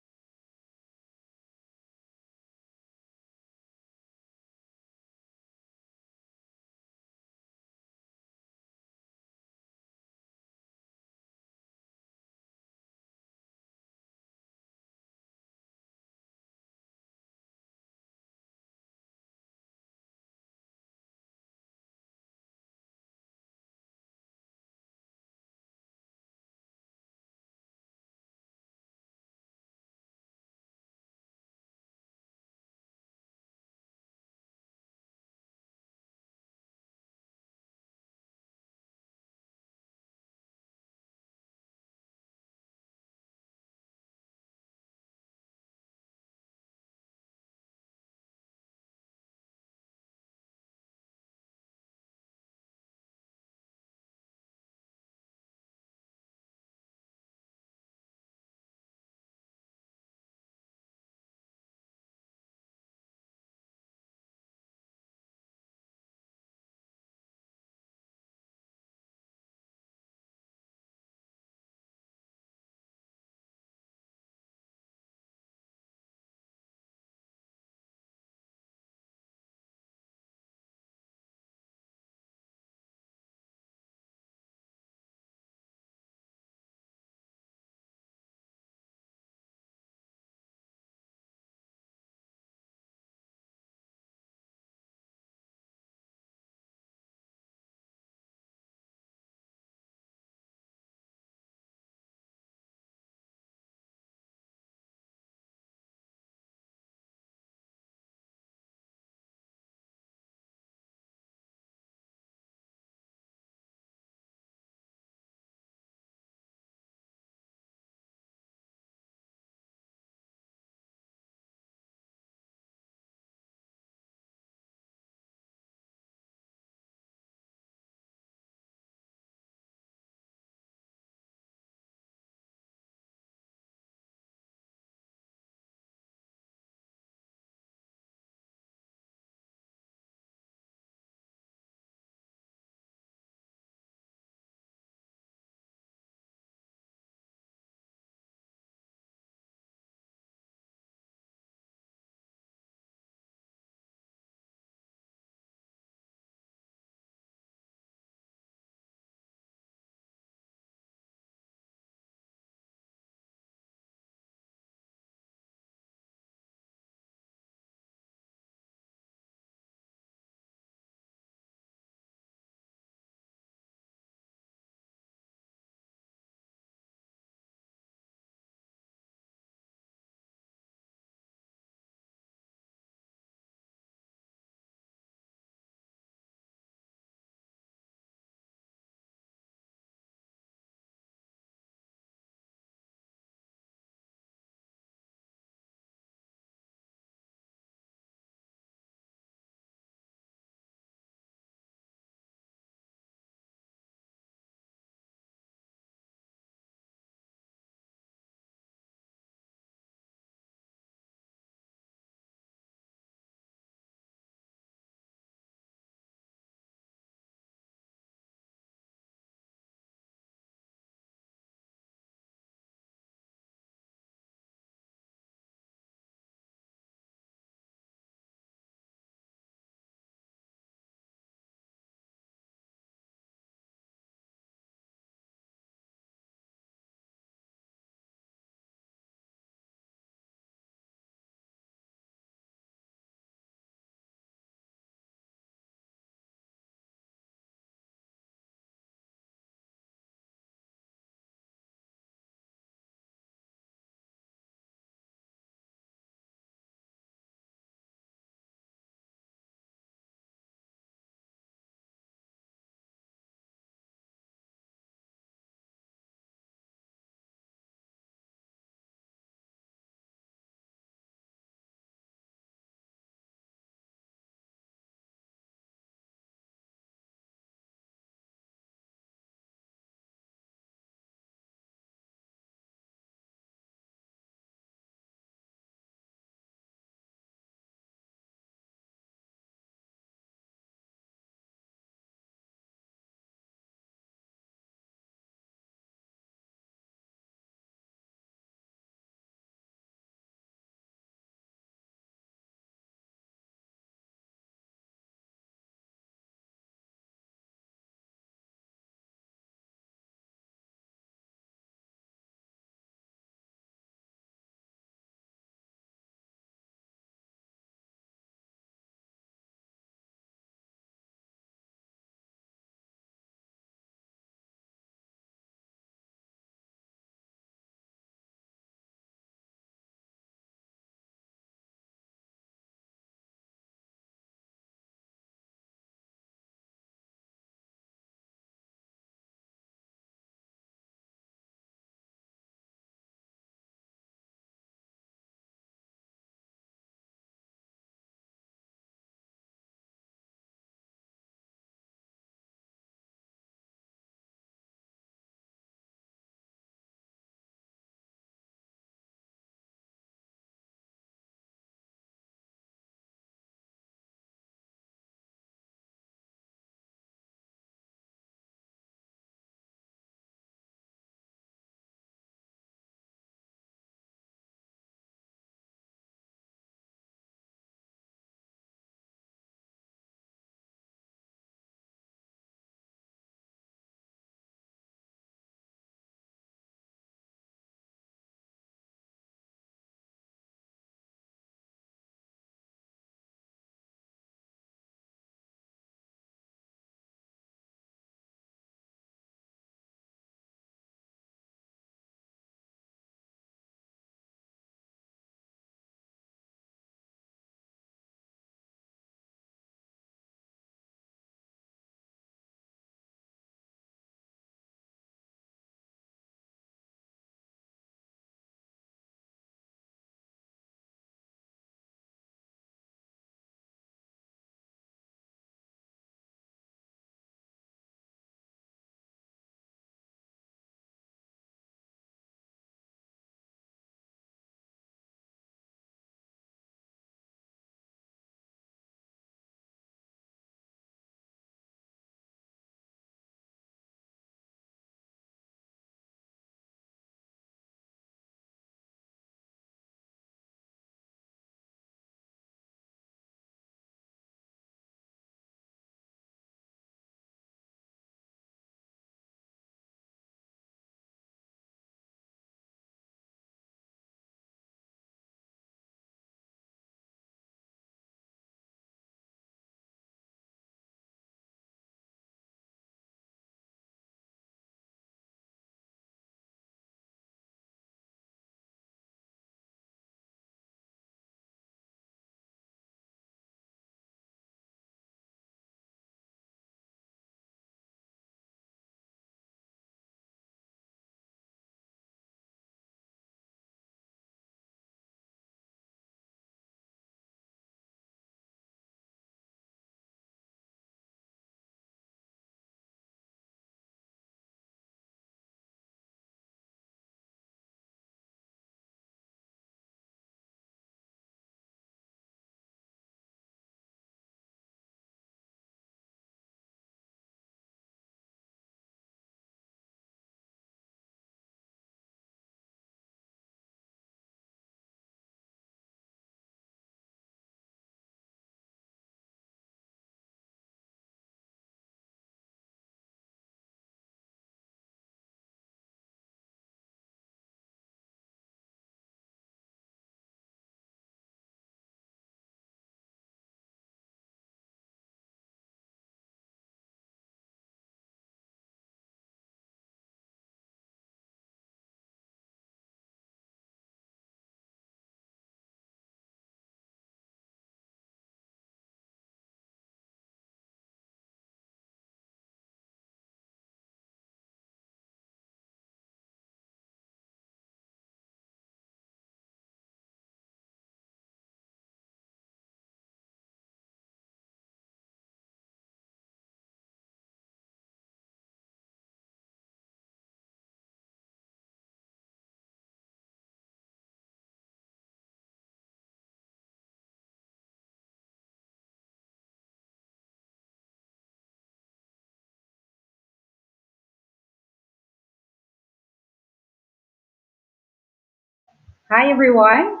Hi, everyone.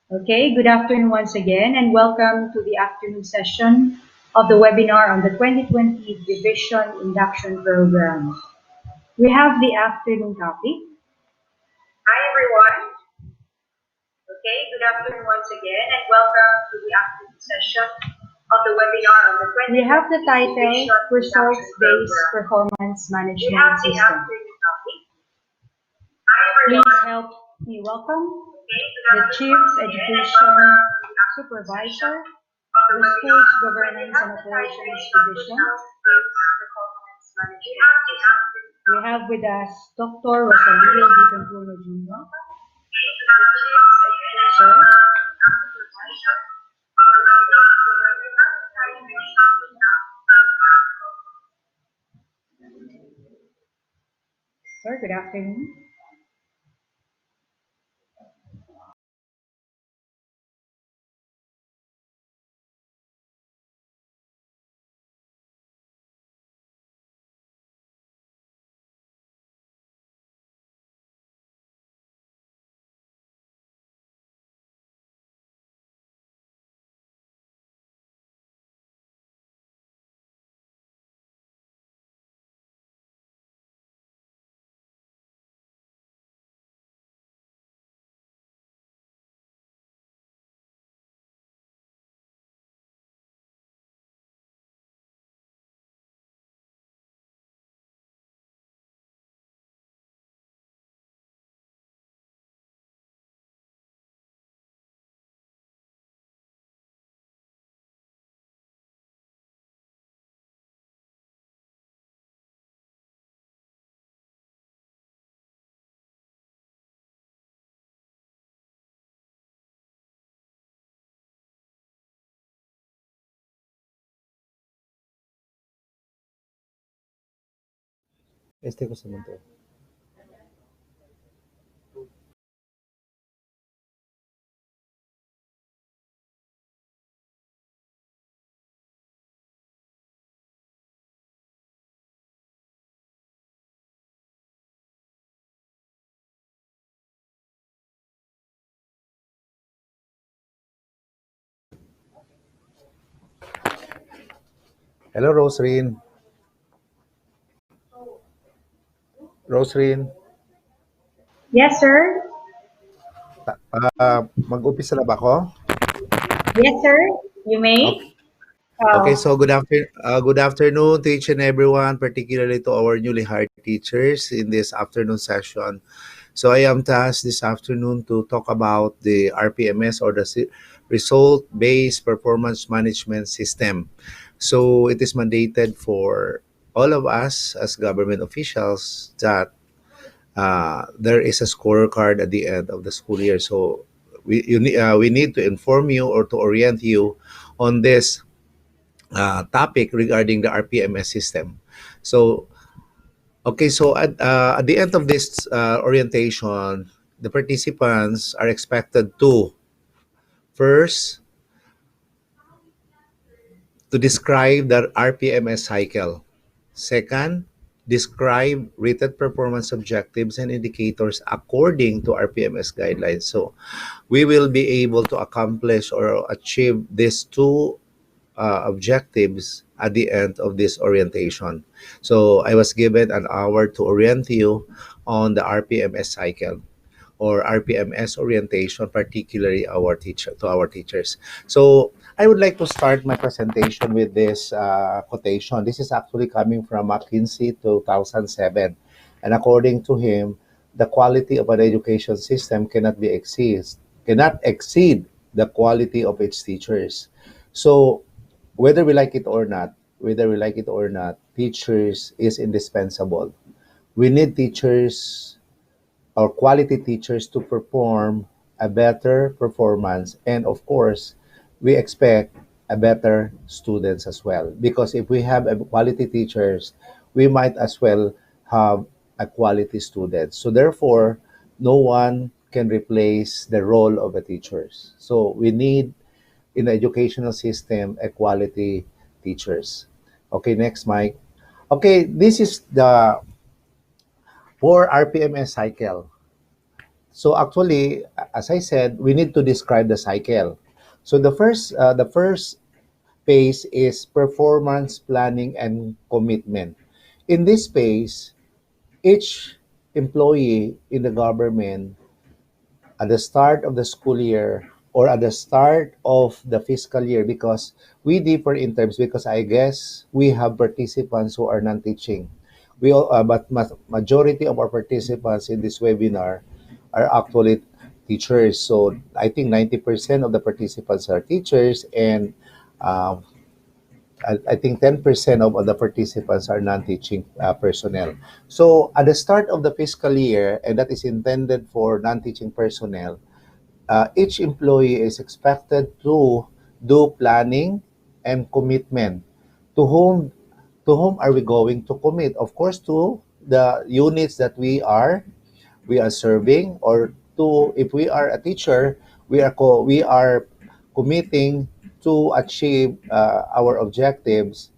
Okay, good afternoon once again, and welcome to the afternoon session of the webinar on the 2020 Division Induction Program. We have the afternoon topic. Hi, everyone. Okay, good afternoon once again, and welcome to the afternoon session of the webinar on the 2020 We have the title Results-Based Performance Management System. Please help me welcome the Chief Education Supervisor of the Schools Governance and Operations Division. We have with us Dr. Rosalio D. Cantuno Jr. Sir. Sir, good afternoon. Este cosa monto. Hello, Rosrin. Rosrin, Yes, sir. mag-umpisa na ba ako? Yes, sir. You may. Okay. Okay, so good afternoon to each and everyone, particularly to our newly hired teachers in this afternoon session. So I am tasked this afternoon to talk about the RPMS, or the Result-Based Performance Management System. So it is mandated for all of us as government officials that there is a scorecard at the end of the school year. So we need to inform you or to orient you on this topic regarding the RPMS system. So, okay, so at the end of this orientation, the participants are expected to first to describe the RPMS cycle. Second, describe rated performance objectives and indicators according to RPMS guidelines. So we will be able to accomplish or achieve these two objectives at the end of this orientation. So I was given an hour to orient you on the RPMS cycle or RPMS orientation, particularly our teachers. So I would like to start my presentation with this quotation. This is actually coming from McKinsey 2007, and according to him, the quality of an education system cannot exceed the quality of its teachers. So whether we like it or not, teachers is indispensable. We need teachers or quality teachers to perform a better performance, and of course we expect a better students as well, because if we have a quality teachers, we might as well have a quality student. So therefore, no one can replace the role of a teachers. So we need in the educational system a quality teachers. Okay, next, Mike. Okay, this is the 4 RPMS cycle. So actually, as I said, we need to describe the cycle. So the first phase is performance planning and commitment. In this phase, each employee in the government at the start of the school year or at the start of the fiscal year, because we differ in terms, because I guess we have participants who are non-teaching. But majority of our participants in this webinar are actually teachers. So I think 90% of the participants are teachers, and um, I think 10% of the participants are non-teaching personnel. So at the start of the fiscal year, and that is intended for non-teaching personnel, each employee is expected to do planning and commitment. To whom to whom are we going to commit? Of course, to the units that we are serving, or to, if we are a teacher, we are committing to achieve our objectives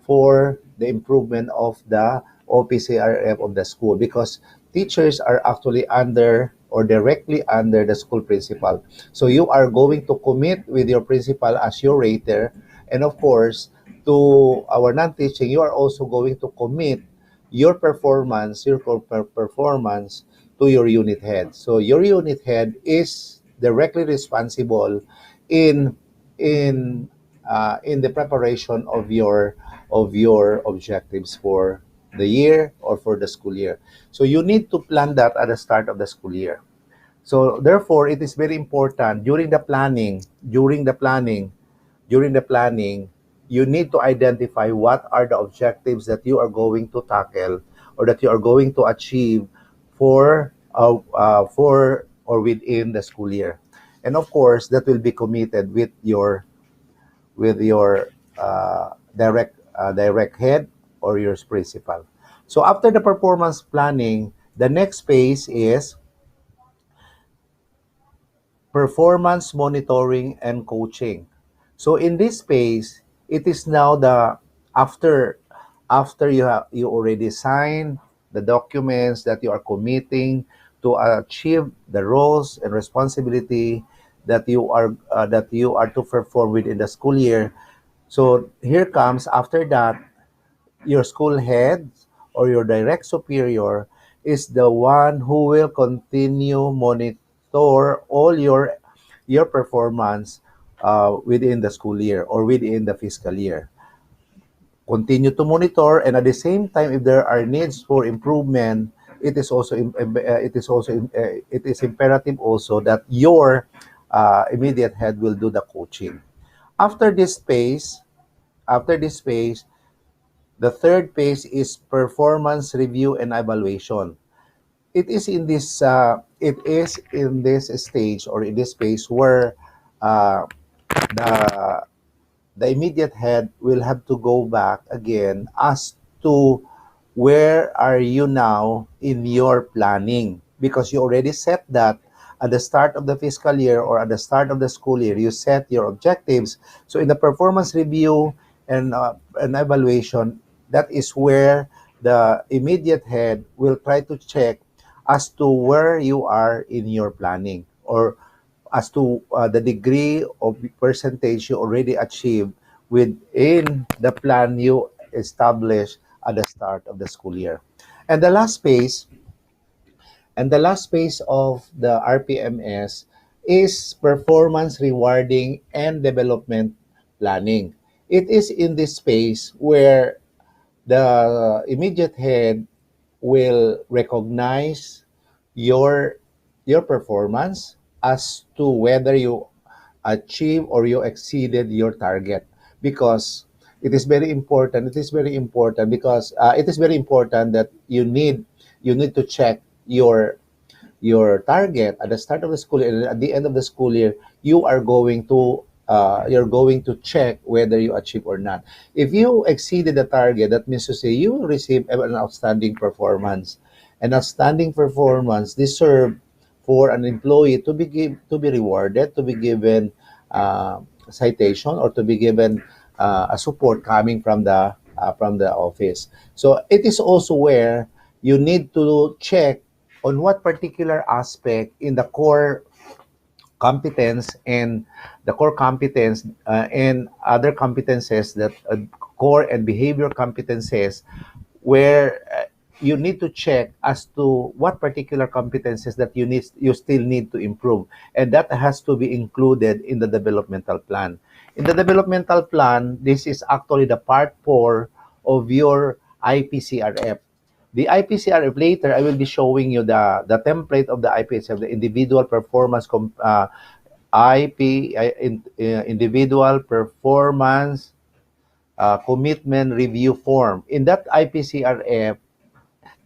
for the improvement of the OPCRF of the school, because teachers are actually under or directly under the school principal. So you are going to commit with your principal as your rater, and of course, to our non-teaching, you are also going to commit your performance, performance to your unit head. So your unit head is directly responsible in in in the preparation of your objectives for the year or for the school year. So you need to plan that at the start of the school year. So therefore, it is very important during the planning, you need to identify what are the objectives that you are going to tackle or that you are going to achieve for or within the school year. And of course, that will be committed with your direct head or your principal. So after the performance planning, the next phase is performance monitoring and coaching. So in this space, it is now the after you already signed the documents that you are committing to achieve the roles and responsibility that you are to perform within the school year. So here comes after that, your school head or your direct superior is the one who will continue monitor all your performance within the school year or within the fiscal year. Continue to monitor, and at the same time, if there are needs for improvement, it is imperative also that your immediate head will do the coaching. After this phase, after this phase, the third phase is performance review and evaluation. It is in this stage or in this phase where uh, the the immediate head will have to go back again as to where are you now in your planning, because you already set that at the start of the fiscal year or at the start of the school year. You set your objectives. So in the performance review and evaluation, that is where the immediate head will try to check as to where you are in your planning, or as to the degree of percentage you already achieved within the plan you established at the start of the school year. And the last phase of the RPMS is performance rewarding and development planning. It is in this phase where the immediate head will recognize your your performance as to whether you achieve or you exceeded your target, because it is very important because it is very important that you need to check your target at the start of the school year, and at the end of the school year you're going to check whether you achieve or not. If you exceeded the target, that means to say you will receive an outstanding performance. An outstanding performance deserve for an employee to be rewarded, to be given citation, or to be given a support coming from the office. So it is also where you need to check on what particular aspect in the core competence and the core competence and other competences that core and behavior competences where you need to check as to what particular competences that you still need to improve, and that has to be included in the developmental plan. In the developmental plan, this is actually the part 4 of your IPCRF. The IPCRF, later I will be showing you the template of the IPCRF, the individual performance individual performance commitment review form. In that IPCRF,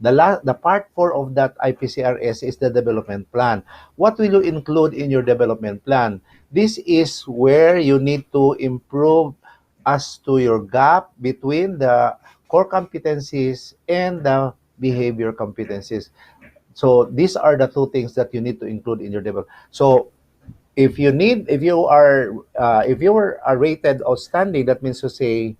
the part 4 of that IPCRS is the development plan. What will you include in your development plan? This is where you need to improve as to your gap between the core competencies and the behavior competencies. So these are the two things that you need to include in your development. So if you are rated outstanding, that means to say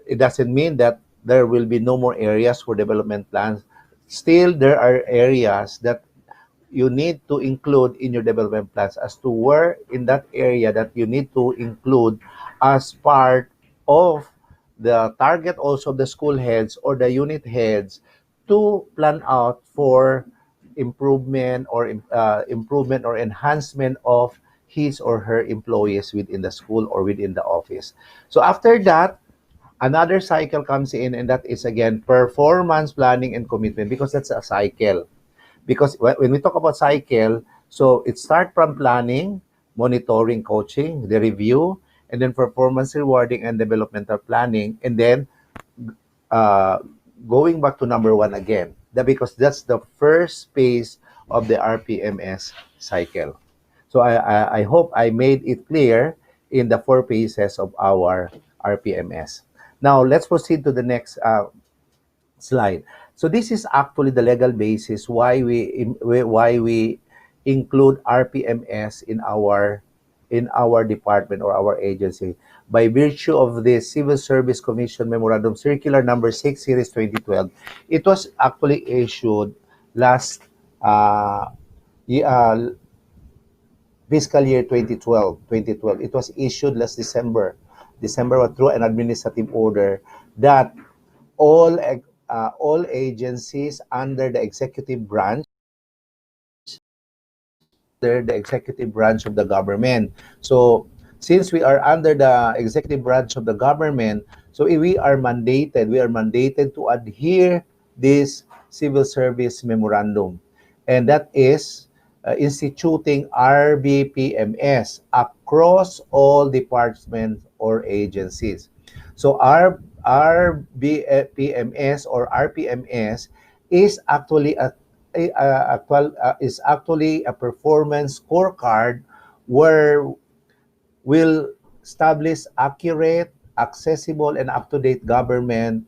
it doesn't mean that there will be no more areas for development plans. Still, there are areas that you need to include in your development plans as to where in that area that you need to include as part of the target also of the school heads or the unit heads to plan out for improvement or enhancement of his or her employees within the school or within the office. So after that, another cycle comes in, and that is again performance planning and commitment, because that's a cycle. Because when we talk about cycle, so it starts from planning, monitoring, coaching, the review, and then performance rewarding and developmental planning, and then uh, going back to number 1 again. Because that's the first phase of the RPMS cycle. So I hope I made it clear in the 4 phases of our RPMS. Now let's proceed to the next slide. So this is actually the legal basis why we include RPMS in our department or our agency. By virtue of the Civil Service Commission Memorandum Circular Number 6 Series 2012, it was actually issued last uh, fiscal year 2012. It was issued last December through an administrative order that all agencies under the executive branch of the government. So since we are under the executive branch of the government, so we are mandated to adhere this civil service memorandum, and that is instituting RBPMS across all departments or agencies. So our BPMS or RPMS is actually a performance scorecard where will establish accurate, accessible, and up-to-date government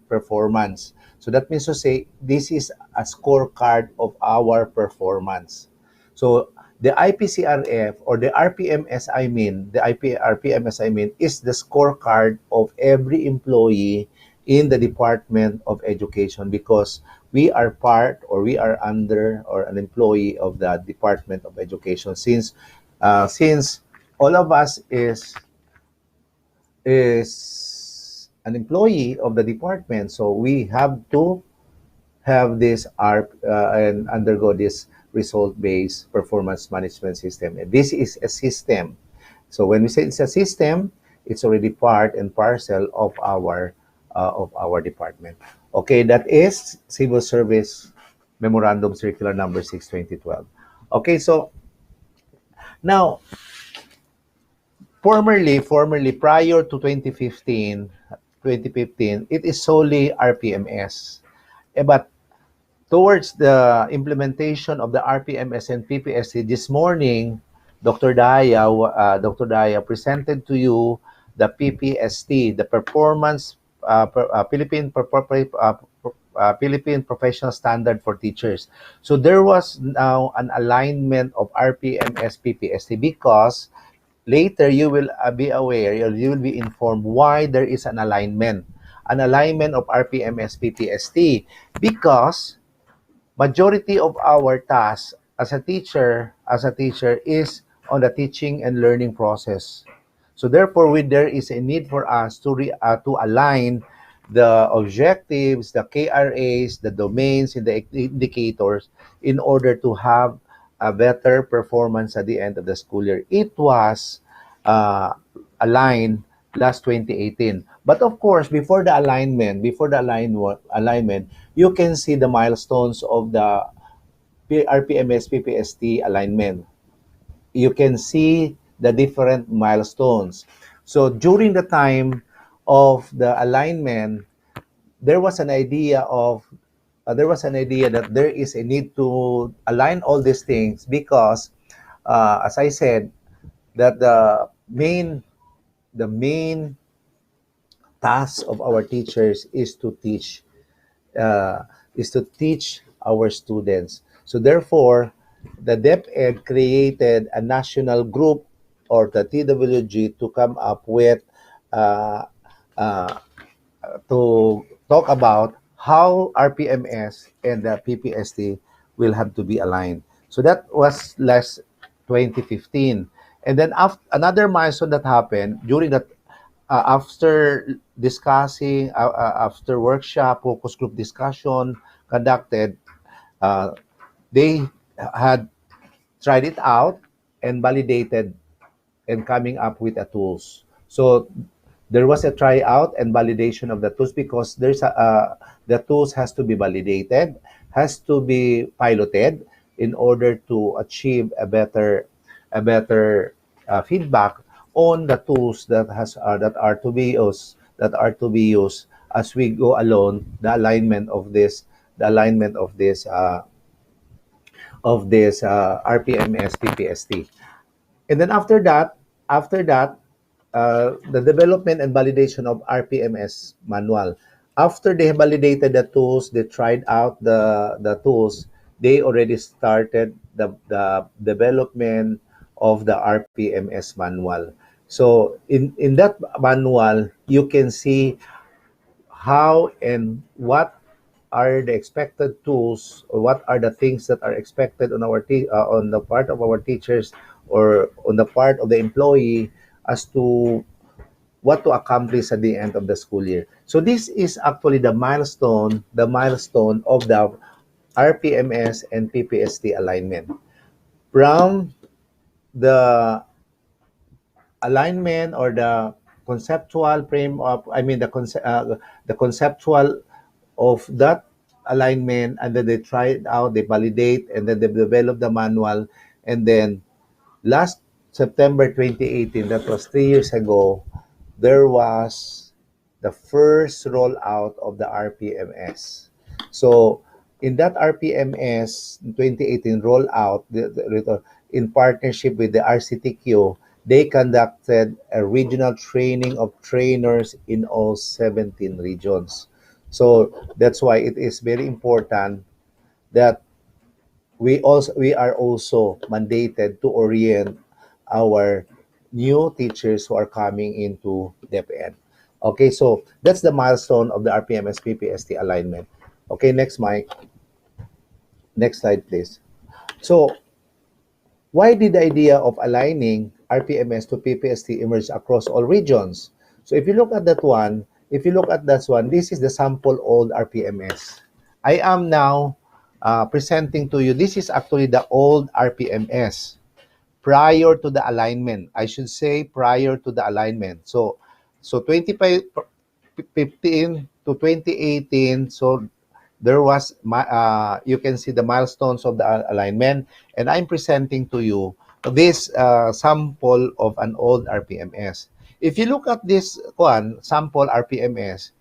performance. So that means to say this is a scorecard of our performance. So the IPCRF or the RPMS, is the scorecard of every employee in the Department of Education, because we are part or we are under or an employee of the Department of Education, since all of us is an employee of the department, so we have to have this and undergo this result-based performance management system. And this is a system. So when we say it's a system, it's already part and parcel of our department. Okay, that is Civil Service Memorandum Circular Number 6, 2012. Okay, so now formerly prior to 2015, it is solely RPMS. But towards the implementation of the RPMS and PPSC, this morning, Dr. Daya presented to you the PPST, the Philippine Professional Standard for Teachers. So there was now an alignment of RPMS PPST, because later you will be aware, or you will be informed why there is an alignment of RPMS PPST, because majority of our tasks as a teacher is on the teaching and learning process. So therefore, there is a need for us to align the objectives, the KRAs, the domains, and the indicators in order to have a better performance at the end of the school year. It was uh, aligned last 2018. But of course, before the alignment, you can see the milestones of the RPMS PPST alignment. You can see the different milestones. So during the time of the alignment, there was an idea that there is a need to align all these things because, as I said, that the main task of our teachers uh, is to teach our students. So therefore, the DepEd created a national group or the TWG to come up with uh, uh, to talk about how RPMS and the PPST will have to be aligned. So that was last 2015. And then another milestone that happened during that, after discussing, after workshop, focus group discussion conducted, uh, they had tried it out and validated and coming up with a tools. So there was a tryout and validation of the tools because the tools has to be validated, has to be piloted in order to achieve a better feedback on the tools that are to be used as we go along the alignment of this RPMS PPST. And then after that, the development and validation of RPMS manual. After they have validated the tools, they tried out the tools, they already started the development of the RPMS manual. So in that manual, you can see how and what are the expected tools or what are the things that are expected on the part of our teachers or on the part of the employee as to what to accomplish at the end of the school year. So this is actually the milestone of the RPMS and PPST alignment. From the alignment or the conceptual frame of, I mean, the conceptual of that alignment, and then they try it out, they validate, and then they develop the manual. And then last September 2018, that was 3 years ago, there was the first rollout of the RPMS. So in that RPMS 2018 rollout, in partnership with the RCTQ, they conducted a regional training of trainers in all 17 regions. So that's why it is very important that we are also mandated to orient our new teachers who are coming into DepEd. Okay, so that's the milestone of the RPMS PPST alignment. Okay, next, Mike. Next slide, please. So why did the idea of aligning RPMS to PPST emerge across all regions? So if you look at that one, this is the sample old RPMS. I am now presenting to you, this is actually the old RPMS prior to the alignment. I should say prior to the alignment. So 2015 to 2018, so there was you can see the milestones of the alignment, and I'm presenting to you this sample of an old RPMS. If you look at this one sample RPMS,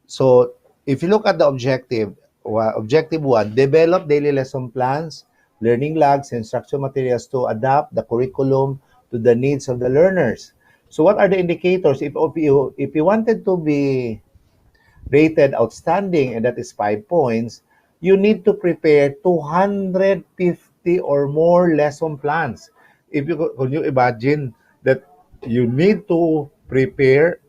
so if you look at the objective one, develop daily lesson plans, learning logs, and instruction materials to adapt the curriculum to the needs of the learners. So what are the indicators? If you wanted to be rated outstanding, and that is 5 points, you need to prepare 250 or more lesson plans. Can you imagine that you need to prepare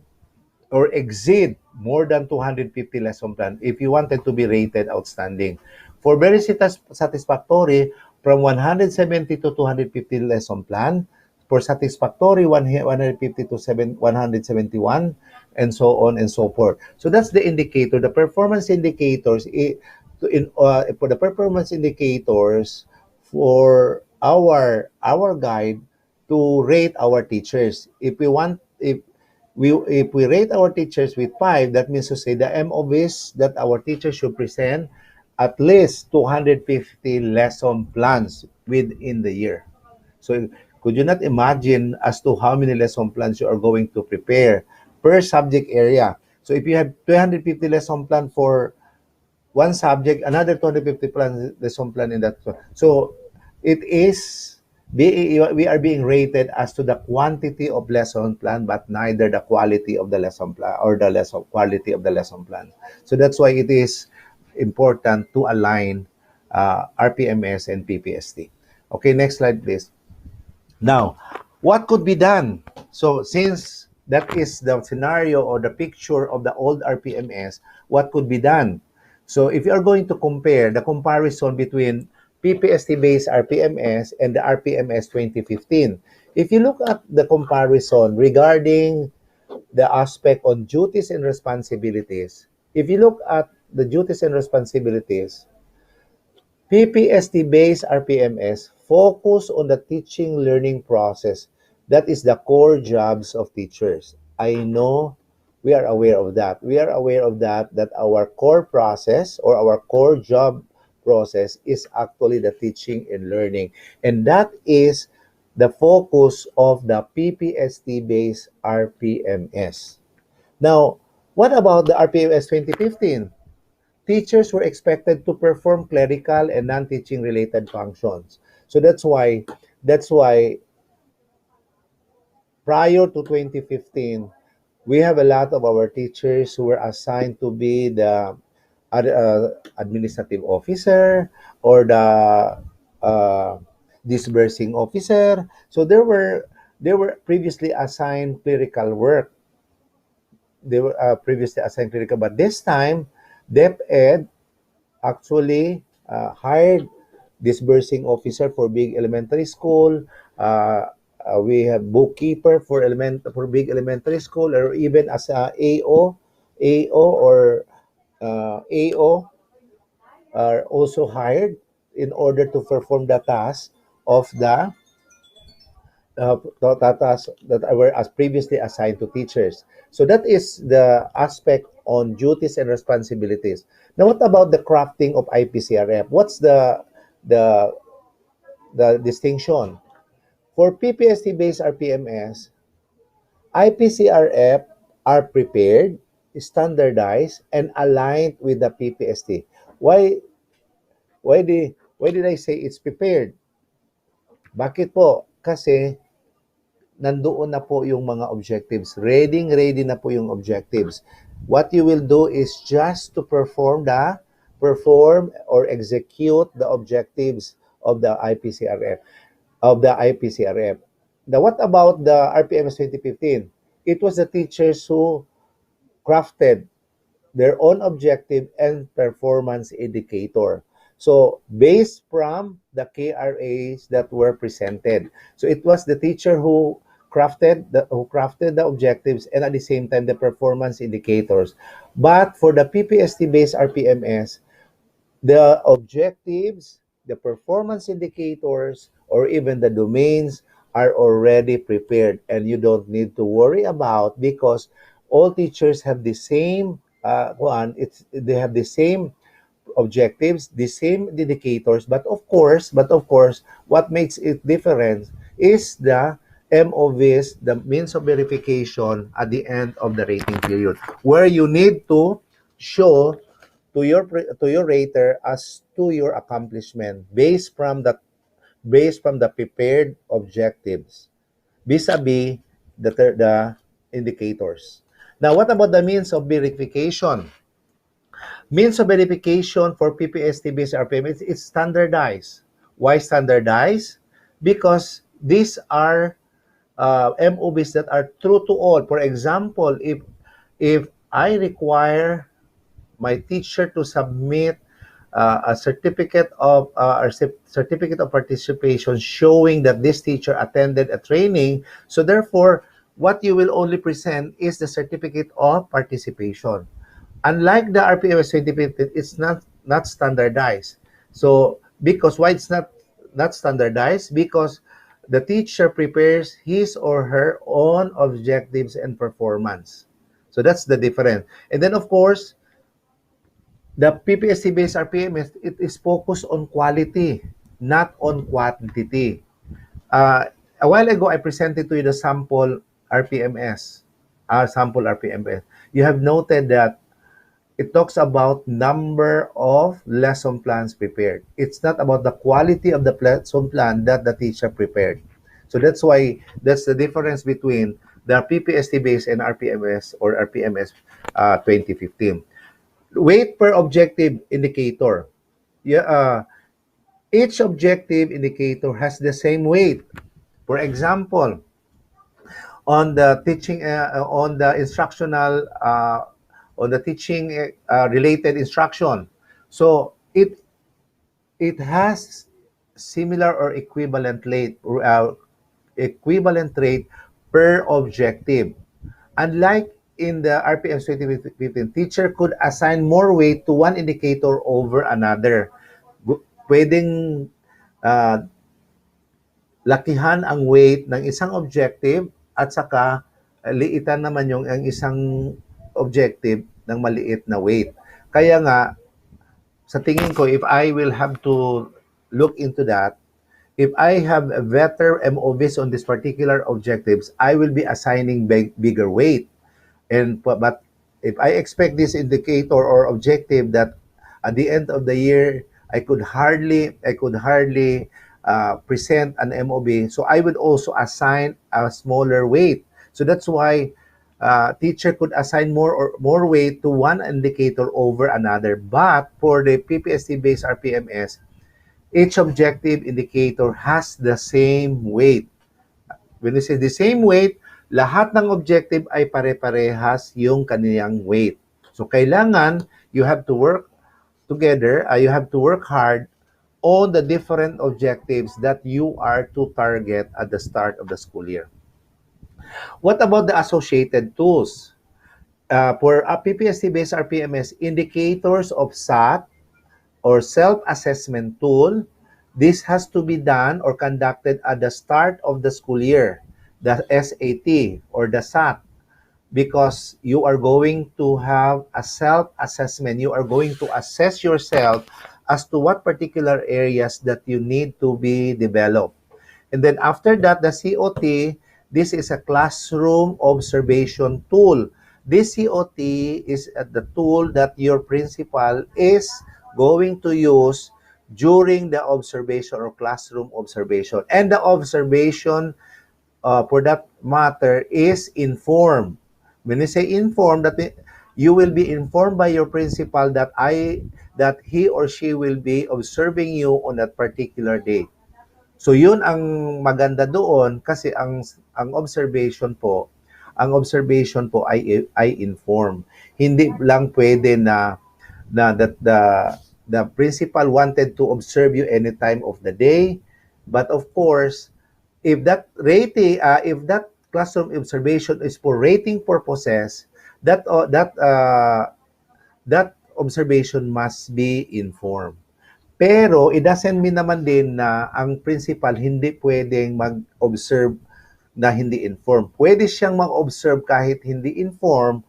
or exceed more than 250 lesson plan if you wanted to be rated outstanding. For very satisfactory, from 170 to 250 lesson plan. For satisfactory, 150 to 171, and so on and so forth. So that's the indicator. The performance indicators, for the performance indicators for our guide to rate our teachers. If we rate our teachers with 5, that means to say the MOVs that our teachers should present at least 250 lesson plans within the year. So could you not imagine as to how many lesson plans you are going to prepare per subject area? So if you have 250 lesson plan for one subject, another 250 lesson plan in that. So it is we are being rated as to the quantity of lesson plan, but neither the quality of the lesson plan or the lesson quality of the lesson plan. So that's why it is important to align RPMS and PPST. Okay, next slide, please. Now, what could be done? So since that is the scenario or the picture of the old RPMS, what could be done? So if you are going to compare the comparison between PPST-based RPMS and the RPMS 2015, if you look at the comparison regarding the aspect on duties and responsibilities, if you look at the duties and responsibilities, PPST-based RPMS focus on the teaching learning process. That is the core jobs of teachers. I know we are aware of that. We are aware of that our core process or our core job process is actually the teaching and learning. And that is the focus of the PPST-based RPMS. Now, what about the RPMS 2015? Teachers were expected to perform clerical and non-teaching related functions. So that's why prior to 2015, we have a lot of our teachers who were assigned to be the administrative officer or the uh, disbursing officer. So they were previously assigned clerical work. They were previously assigned clerical, but this time, DepEd actually hired disbursing officer for big elementary school. We have bookkeeper for big elementary school, or even as a AO or AO are also hired in order to perform the task of the tasks that were as previously assigned to teachers. So that is the aspect on duties and responsibilities. Now, what about the crafting of IPCRF? What's the the distinction? For PPST-based RPMS, IPCRF are prepared, standardized, and aligned with the PPST. Why did I say it's prepared? Bakit po? Kasi nandoon na po yung mga objectives. Ready na po yung objectives. What you will do is just to perform or execute the objectives of the IPCRF. Now, what about the RPMS 2015? It was the teachers who crafted their own objective and performance indicator. So based from the KRAs that were presented. So it was the teacher who crafted the objectives and at the same time the performance indicators. But for the PPST based RPMS, the objectives, the performance indicators, or even the domains are already prepared and you don't need to worry about, because all teachers have the same they have the same objectives, the same indicators, but of course, what makes it different is the MOVs, the means of verification at the end of the rating period, where you need to show to your rater as to your accomplishment based from the prepared objectives vis-a-vis the indicators. Now, what about the means of verification? Means of verification for PPST-based RPM, it's standardized. Why standardized? Because these are MOVs that are true to all. For example, if I require my teacher to submit a certificate of participation showing that this teacher attended a training. So therefore, what you will only present is the certificate of participation. Unlike the RPMS certificate, it's not standardized. So because why it's not standardized? Because the teacher prepares his or her own objectives and performance. So that's the difference. And then of course, the PPSC-based RPMS, it is focused on quality, not on quantity. A while ago, I presented to you the RPMS, sample RPMS. You have noted that it talks about number of lesson plans prepared. It's not about the quality of the lesson plan that the teacher prepared. So that's the difference between the PPST-based and RPMS or RPMS 2015. Weight per objective indicator. Yeah, each objective indicator has the same weight. For example, on the teaching, on the instructional, on the teaching related instruction. So it has similar or equivalent rate per objective. Unlike in the RPM 2015, teacher could assign more weight to one indicator over another. Pwedeng uh, lakihan ang weight ng isang objective at saka liitan naman yung ang isang objective ng maliit na weight. Kaya nga, sa tingin ko, if I will have to look into that, if I have a better MOVs on these particular objectives, I will be assigning bigger weight. But if I expect this indicator or objective that at the end of the year I could hardly present an MOB, so I would also assign a smaller weight. So that's why teacher could assign more weight to one indicator over another. But for the PPST based RPMS, each objective indicator has the same weight. When we say the same weight, lahat ng objective ay pare-parehas yung kaniyang weight. So kailangan you have to work together, you have to work hard on the different objectives that you are to target at the start of the school year. What about the associated tools? For a PPST-based RPMS, indicators of SAT or self-assessment tool, this has to be done or conducted at the start of the school year, the SAT or the SAT, because you are going to have a self-assessment. You are going to assess yourself as to what particular areas that you need to be developed. And then after that, the COT, this is a classroom observation tool. This COT is the tool that your principal is going to use during the observation or classroom observation. And the observation, for that matter, is informed. When you say informed, you will be informed by your principal that he or she will be observing you on that particular day. So yun ang maganda doon kasi ang observation po ay inform. Hindi lang pwede na that the principal wanted to observe you any time of the day, but of course if that classroom observation is for rating purposes, that observation must be informed. Pero it doesn't mean naman din na ang principal hindi pwedeng mag-observe na hindi informed. Pwede siyang mag-observe kahit hindi informed,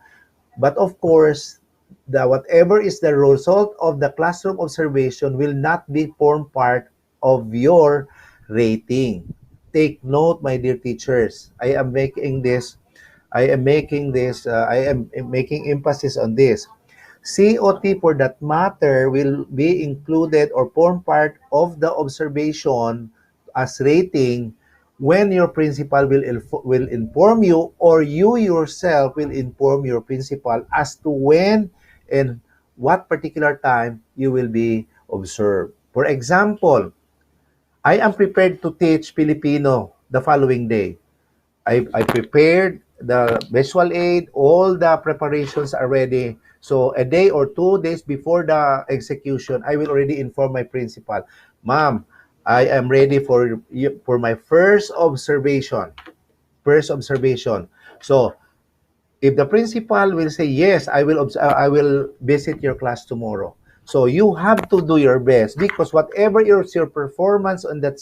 but of course, whatever is the result of the classroom observation will not be form part of your rating. Take note, my dear teachers. I am making emphasis on this. COT for that matter will be included or form part of the observation as rating when your principal will inform you, or you yourself will inform your principal as to when and what particular time you will be observed. For example, I am prepared to teach Filipino the following day. I prepared the visual aid, all the preparations are ready. So a day or 2 days before the execution, I will already inform my principal, Ma'am, I am ready for my first observation. First observation. So if the principal will say yes, I will visit your class tomorrow. So you have to do your best, because whatever is your performance on that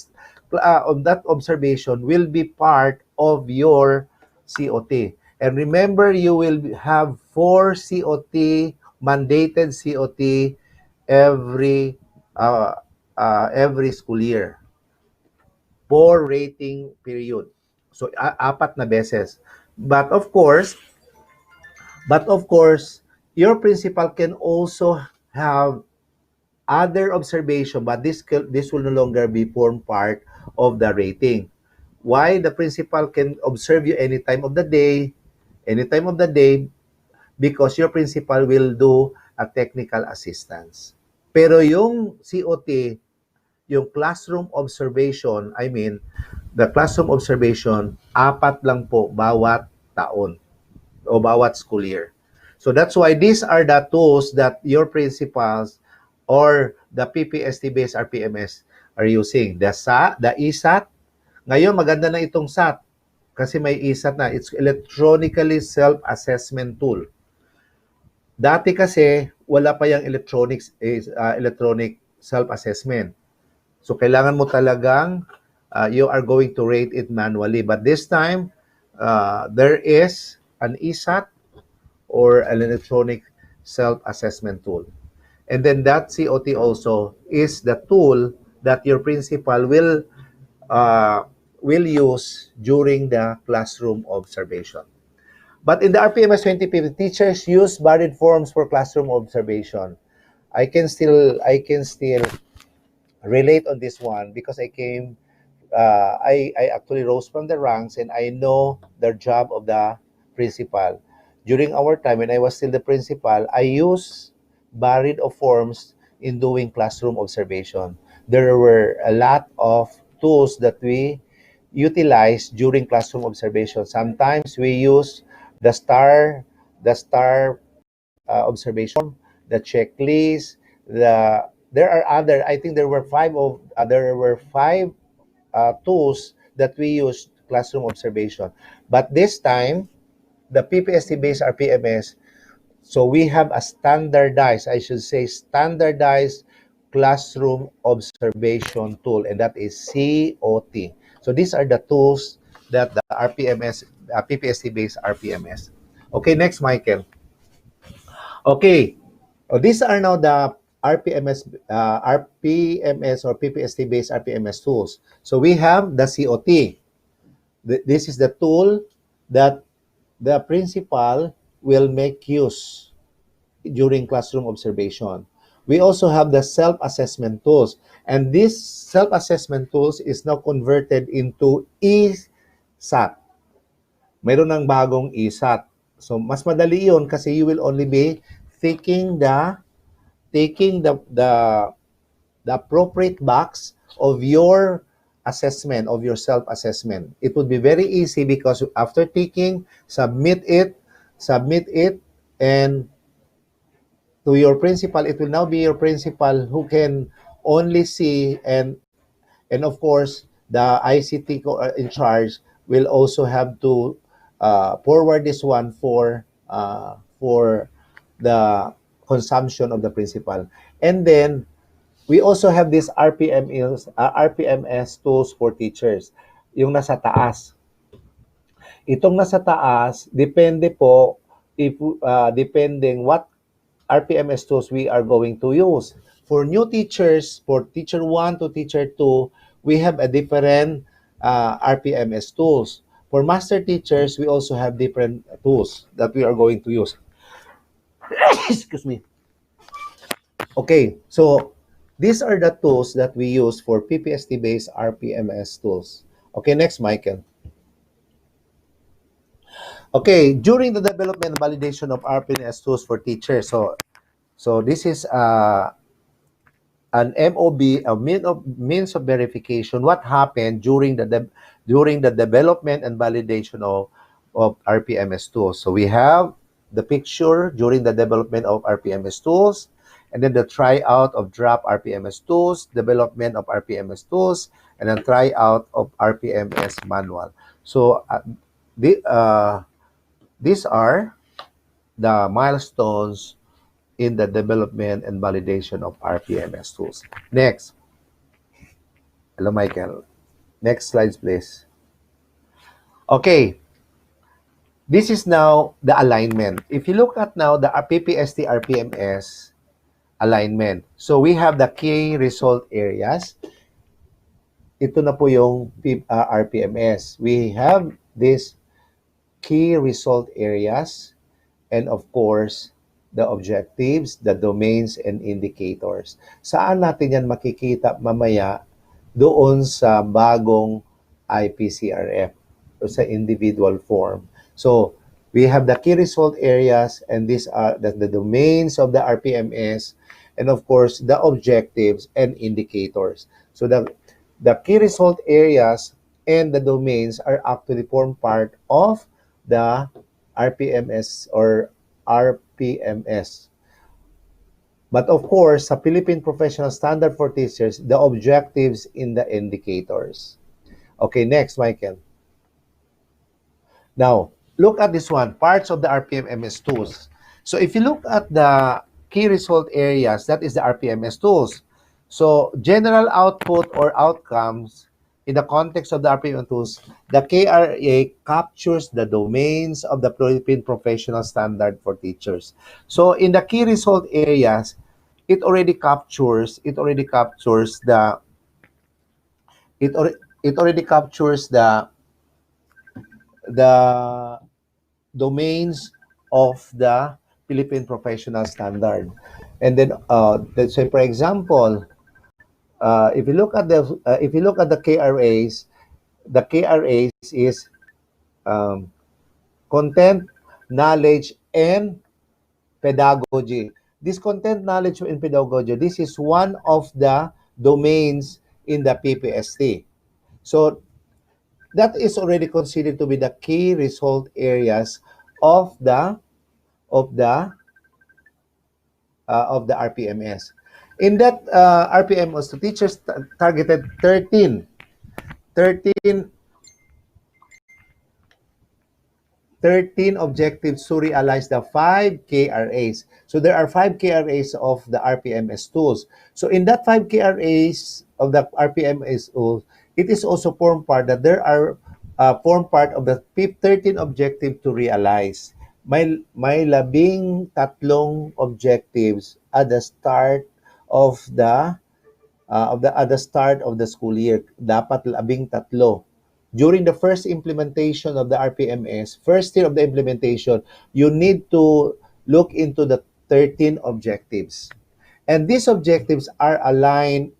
observation will be part of your COT. And remember, you will have 4 COT, mandated COT every school year. 4 rating period. So 4 na beses. But of course, your principal can also have other observation, but this will no longer be form part of the rating. Why? The principal can observe you any time of the day, because your principal will do a technical assistance. Pero yung COT, yung classroom observation, the classroom observation, 4 lang po bawat taon o bawat school year. So that's why these are the tools that your principals or the PPST-based RPMS are using. The ESAT. Ngayon, maganda na itong SAT kasi may ESAT na. It's electronically self-assessment tool. Dati kasi, wala pa yung electronic self-assessment. So, kailangan mo talagang you are going to rate it manually. But this time, there is an ESAT or an electronic self-assessment tool. And then that COT also is the tool that your principal will use during the classroom observation. But in the RPMS 2050, teachers use varied forms for classroom observation. I can still relate on this one because I actually rose from the ranks, and I know the job of the principal. During our time, when I was still the principal, I used varied of forms in doing classroom observation. There were a lot of tools that we utilized during classroom observation. Sometimes we use the star observation, the checklist, there are other. I think there were five tools that we use classroom observation. But this time, the PPST-based RPMS, so we have a standardized classroom observation tool, and that is COT. So these are the tools that the PPST-based RPMS. Okay, next, Michael. Okay, these are now the RPMS or PPST-based RPMS tools. So we have the COT. This is the tool that the principal will make use during classroom observation. We also have the self-assessment tools. And this self-assessment tools is now converted into ESAT. Mayroon ng bagong ESAT. So mas madali yun kasi you will only be taking the appropriate box of your assessment, of your self-assessment. It would be very easy because after taking, submit it, and to your principal. It will now be your principal who can only see, and of course, the ICT in charge will also have to forward this one for the consumption of the principal. And then we also have this RPMS tools for teachers. Yung nasa taas. Itong nasa taas, depende po depending what RPMS tools we are going to use. For new teachers, for teacher 1 to teacher 2, we have a different RPMS tools. For master teachers, we also have different tools that we are going to use. Excuse me. Okay, so these are the tools that we use for PPST-based RPMS tools. Okay, next, Michael. Okay, during the development and validation of RPMS tools for teachers, so this is an MOB, a means of verification. What happened during the development and validation of RPMS tools? So we have the picture during the development of RPMS tools, and then the tryout of drop RPMS tools, development of RPMS tools, and then tryout of RPMS manual. So these are the milestones in the development and validation of RPMS tools. Next. Hello, Michael. Next slides, please. Okay. This is now the alignment. If you look at now the PPST RPMS alignment. So we have the key result areas. Ito na po yung RPMS. We have these key result areas and of course, the objectives, the domains, and indicators. Saan natin yan makikita mamaya doon sa bagong IPCRF o sa individual form. So, we have the key result areas and these are the domains of the RPMS and of course, the objectives and indicators. So, the key result areas and the domains are actually form part of the RPMS or RPMS. But of course, sa Philippine Professional Standard for Teachers, the objectives in the indicators. Okay, next, Michael. Now, look at this one, parts of the RPMS tools. So if you look at the key result areas, that is the RPMS tools. So general output or outcomes in the context of the RPMS tools, the KRA captures the domains of the Philippine Professional Standard for Teachers. So in the key result areas, it already captures the domains of the Philippine Professional Standard. And then, let's say, for example, if you look at the KRAs, the KRAs is content, knowledge, and pedagogy. This content, knowledge, and pedagogy, this is one of the domains in the PPST. So that is already considered to be the key result areas of the RPMS. In that RPMS, the teachers targeted 13 objectives to realize the 5 KRAs. So there are 5 KRAs of the RPMS tools. So in that 5 KRAs of the RPMS tools, it is also form part that there are form part of the 13 objective to realize. May labing tatlong objectives at the start of the at the start of the school year. Dapat labing tatlo. During the first implementation of the RPMS, first year of the implementation, you need to look into the 13 objectives. And these objectives are aligned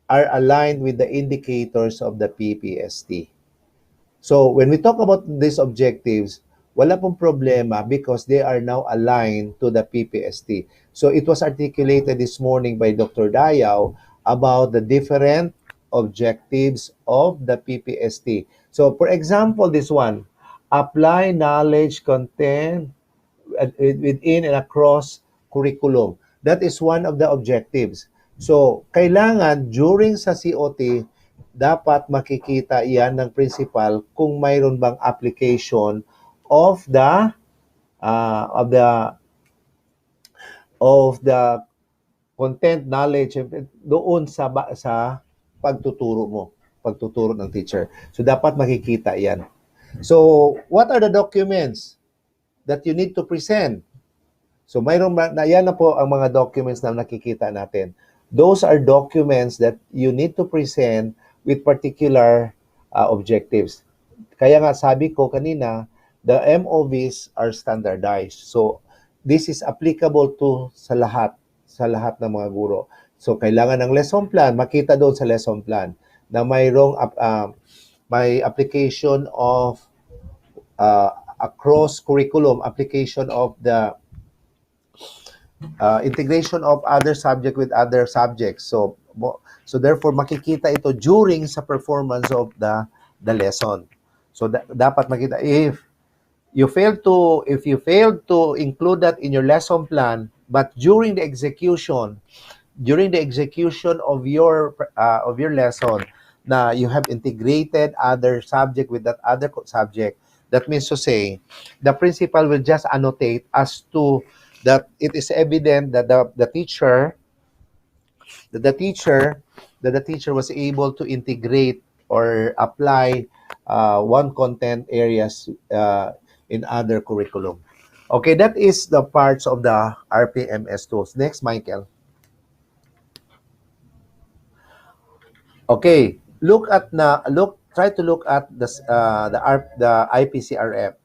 with the indicators of the PPST. So when we talk about these objectives, wala pong problema because they are now aligned to the PPST. So it was articulated this morning by Dr. Dayaw about the different objectives of the PPST. So for example, this one, apply knowledge content within and across curriculum. That is one of the objectives. So kailangan during sa COT, dapat makikita yan ng principal kung mayroon bang application of the content knowledge doon sa pagtuturo ng teacher. So dapat makikita yan. So what are the documents that you need to present? So mayroon na yan na po ang mga documents na nakikita natin. Those are documents that you need to present with particular objectives. Kaya nga sabi ko kanina, the MOVs are standardized. So this is applicable to sa lahat ng mga guro. So kailangan ng lesson plan, makita doon sa lesson plan na mayroong may application of across curriculum, application of the integration of other subject with other subjects. So therefore makikita ito during sa performance of the lesson. So dapat makita if if you failed to include that in your lesson plan, but during the execution of your lesson, na you have integrated other subject with that other subject, that means to say the principal will just annotate as to that it is evident that the teacher that the teacher that the teacher was able to integrate or apply one content areas in other curriculum. Okay, that is the parts of the RPMS tools. Next, Michael. Okay, try to look at the IPCRF.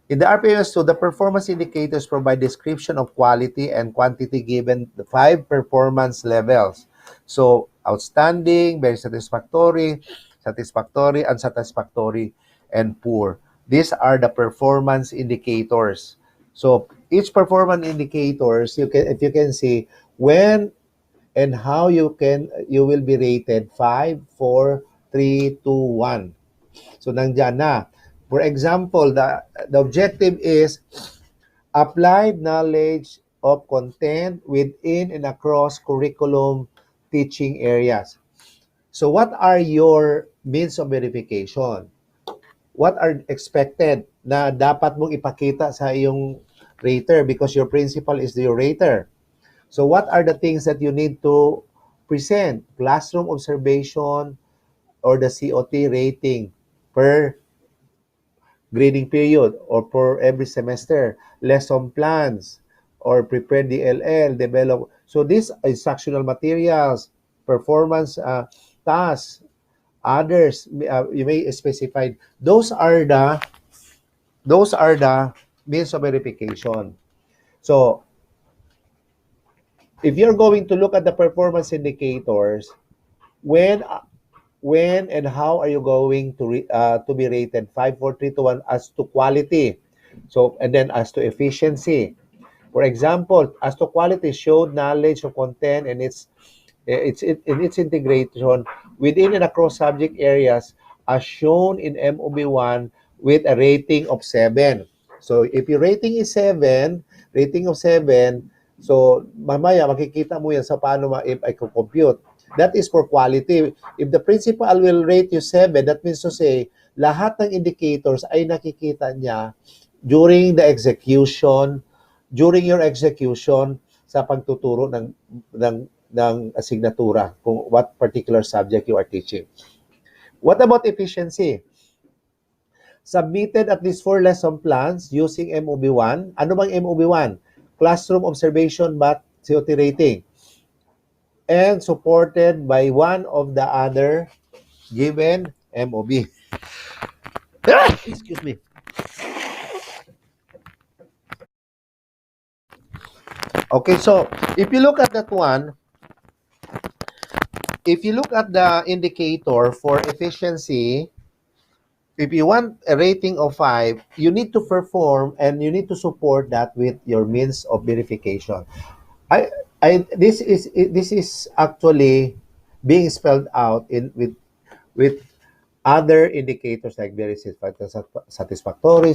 In the RPMS tool, the performance indicators provide description of quality and quantity given the 5 performance levels. So, outstanding, very satisfactory, satisfactory, unsatisfactory, and poor. These are the performance indicators. So, each performance indicators, if you can see when and how you will be rated 5, 4, 3, 2, 1. So nandiyan na. For example, the objective is applied knowledge of content within and across curriculum teaching areas. So what are your means of verification? What are expected na dapat mong ipakita sa iyong rater because your principal is your rater? So what are the things that you need to present? Classroom observation or the COT rating per grading period or for every semester, lesson plans or prepare DLL, develop. So these instructional materials, performance tasks, others you may specify. Those are the means of verification. So if you're going to look at the performance indicators, when and how are you going to be rated 5, 4, 3, 2, 1 as to quality? So and then as to efficiency. For example, as to quality, showed knowledge of content and in its integration within and across subject areas as shown in MOB1 with a rating of 7. So if your rating is 7, rating of 7, so mamaya makikita mo yan sa paano if I compute. That is for quality. If the principal will rate you 7, that means to say, lahat ng indicators ay nakikita niya during your execution sa pagtuturo ng asignatura kung what particular subject you are teaching. What about efficiency? Submitted at least 4 lesson plans using MOB1. Ano bang MOB1? Classroom observation but COT rating. And supported by one of the other given MOB. Excuse me. Okay, so if you look at that one, if you look at the indicator for efficiency, if you want a rating of 5, you need to perform and you need to support that with your means of verification. This is actually being spelled out with other indicators like very satisfactory,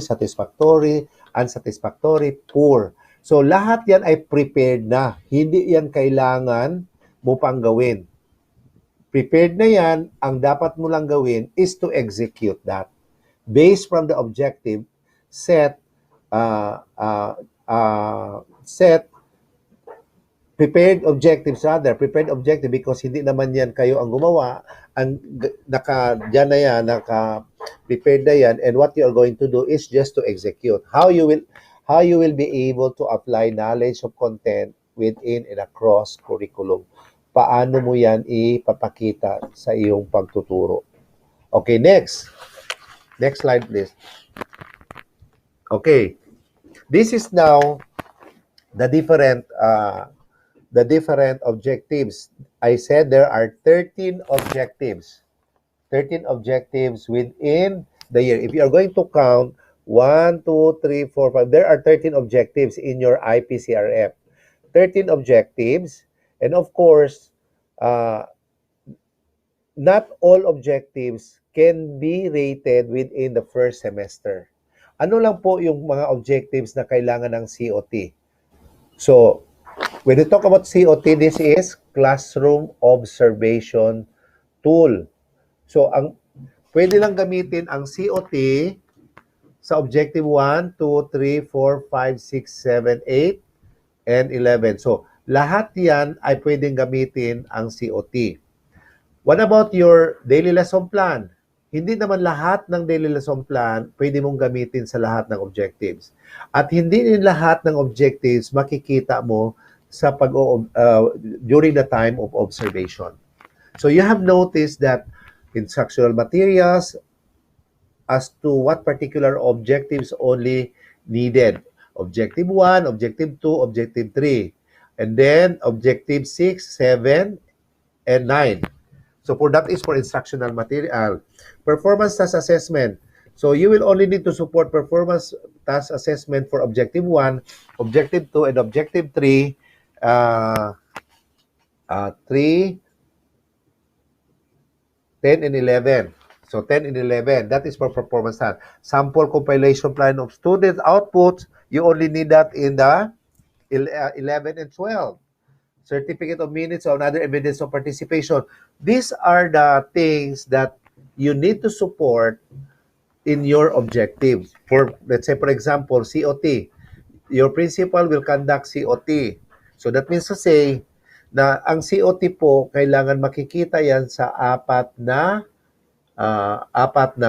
unsatisfactory, poor. So lahat yan ay prepared na. Hindi yan kailangan mo pang gawin. Prepared na yan, ang dapat mo lang gawin is to execute that. Based from the objective, set prepared objective because hindi naman yan kayo ang gumawa, diyan na yan, prepared na yan, and what you are going to do is just to execute. How you will be able to apply knowledge of content within and across curriculum. Paano mo yan ipapakita sa iyong pagtuturo. Okay, next slide please. Okay, this is now the different objectives. I said there are 13 objectives. 13 objectives within the year. If you are going to count 1, 2, 3, 4, 5, there are 13 objectives in your IPCRF. 13 objectives. And of course, not all objectives can be rated within the first semester. Ano lang po yung mga objectives na kailangan ng COT? So, when we talk about COT, this is Classroom Observation Tool. So, pwede lang gamitin ang COT sa Objective 1, 2, 3, 4, 5, 6, 7, 8, and 11. So, lahat yan ay pwedeng gamitin ang COT. What about your daily lesson plan? Hindi naman lahat ng daily lesson plan pwede mong gamitin sa lahat ng objectives. At hindi din lahat ng objectives makikita mo sa during the time of observation. So you have noticed that instructional materials as to what particular objectives only needed. Objective 1, Objective 2, Objective 3. And then Objective 6, 7, and 9. So for that is for instructional material. Performance task assessment. So you will only need to support performance task assessment for Objective 1, Objective 2, and Objective 3. 3, 10, and 11. So 10 and 11, that is for performance task. Sample compilation plan of student outputs, you only need that in the 11 and 12. Certificate of minutes or another evidence of participation. These are the things that you need to support in your objective. For, let's say, for example, COT. Your principal will conduct COT. So that means to say na ang COT po, kailangan makikita yan sa apat na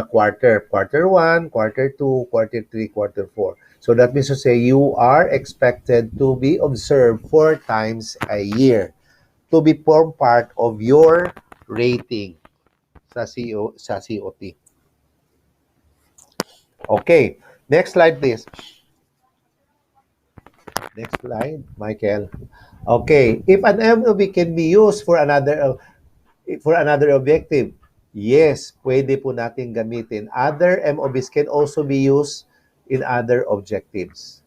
quarter. Quarter 1, Quarter 2, Quarter 3, Quarter 4. So that means to say you are expected to be observed 4 times a year to be form part of your rating sa COT. Okay, next slide please. Next slide, Michael. Okay, if an MOB can be used for another objective, yes, pwede po natin gamitin. Other MOBs can also be used in other objectives.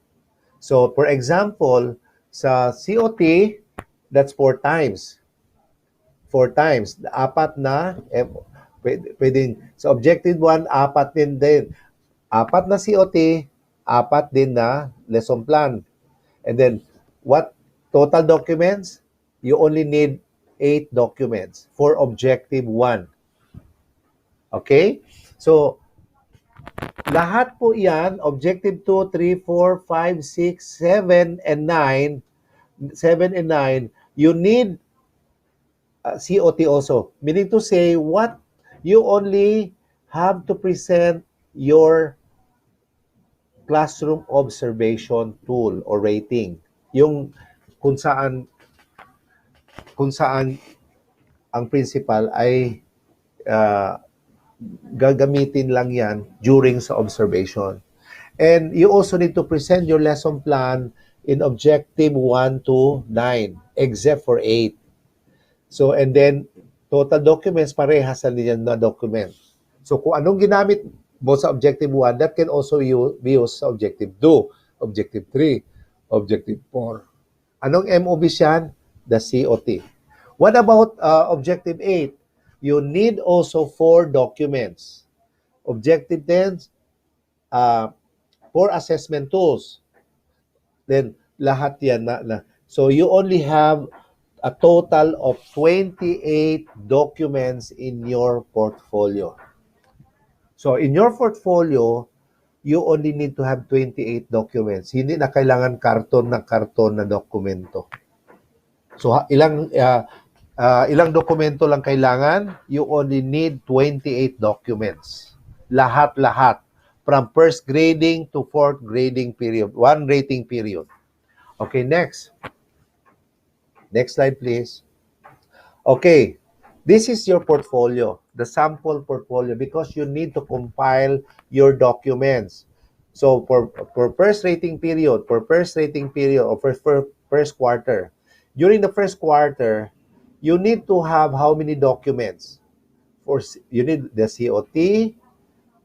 So, for example, sa COT, that's 4 times. 4 times. Apat na, pwedeng, sa objective 1, apat din. Apat na COT, apat din na lesson plan. And then, what total documents? You only need 8 documents for objective 1. Okay? So, lahat po yan, objective 2, 3, 4, 5, 6, 7, and 9, 7 and 9, you need COT also. Meaning to say, what you only have to present your classroom observation tool or rating. Yung kung saan ang principal ay gagamitin lang yan during sa observation. And you also need to present your lesson plan in objective 1 to 9, except for 8. So, and then, total documents, parehas na niyan na document. So, kung anong ginamit mo sa objective 1, that can also be used sa objective 2, objective 3, objective 4. Anong MOBs yan? The COT. What about objective 8? You need also 4 documents. Objective 10, 4 assessment tools. Then, lahat yan na. So, you only have a total of 28 documents in your portfolio. So, in your portfolio, you only need to have 28 documents. Hindi na kailangan karton na dokumento. So, ilang dokumento lang kailangan? You only need 28 documents. Lahat-lahat. From first grading to fourth grading period. 1 rating period. Okay, next. Next slide, please. Okay. This is your portfolio, the sample portfolio, because you need to compile your documents. So, for first rating period, or for first quarter, during the first quarter, you need to have how many documents? You need the COT,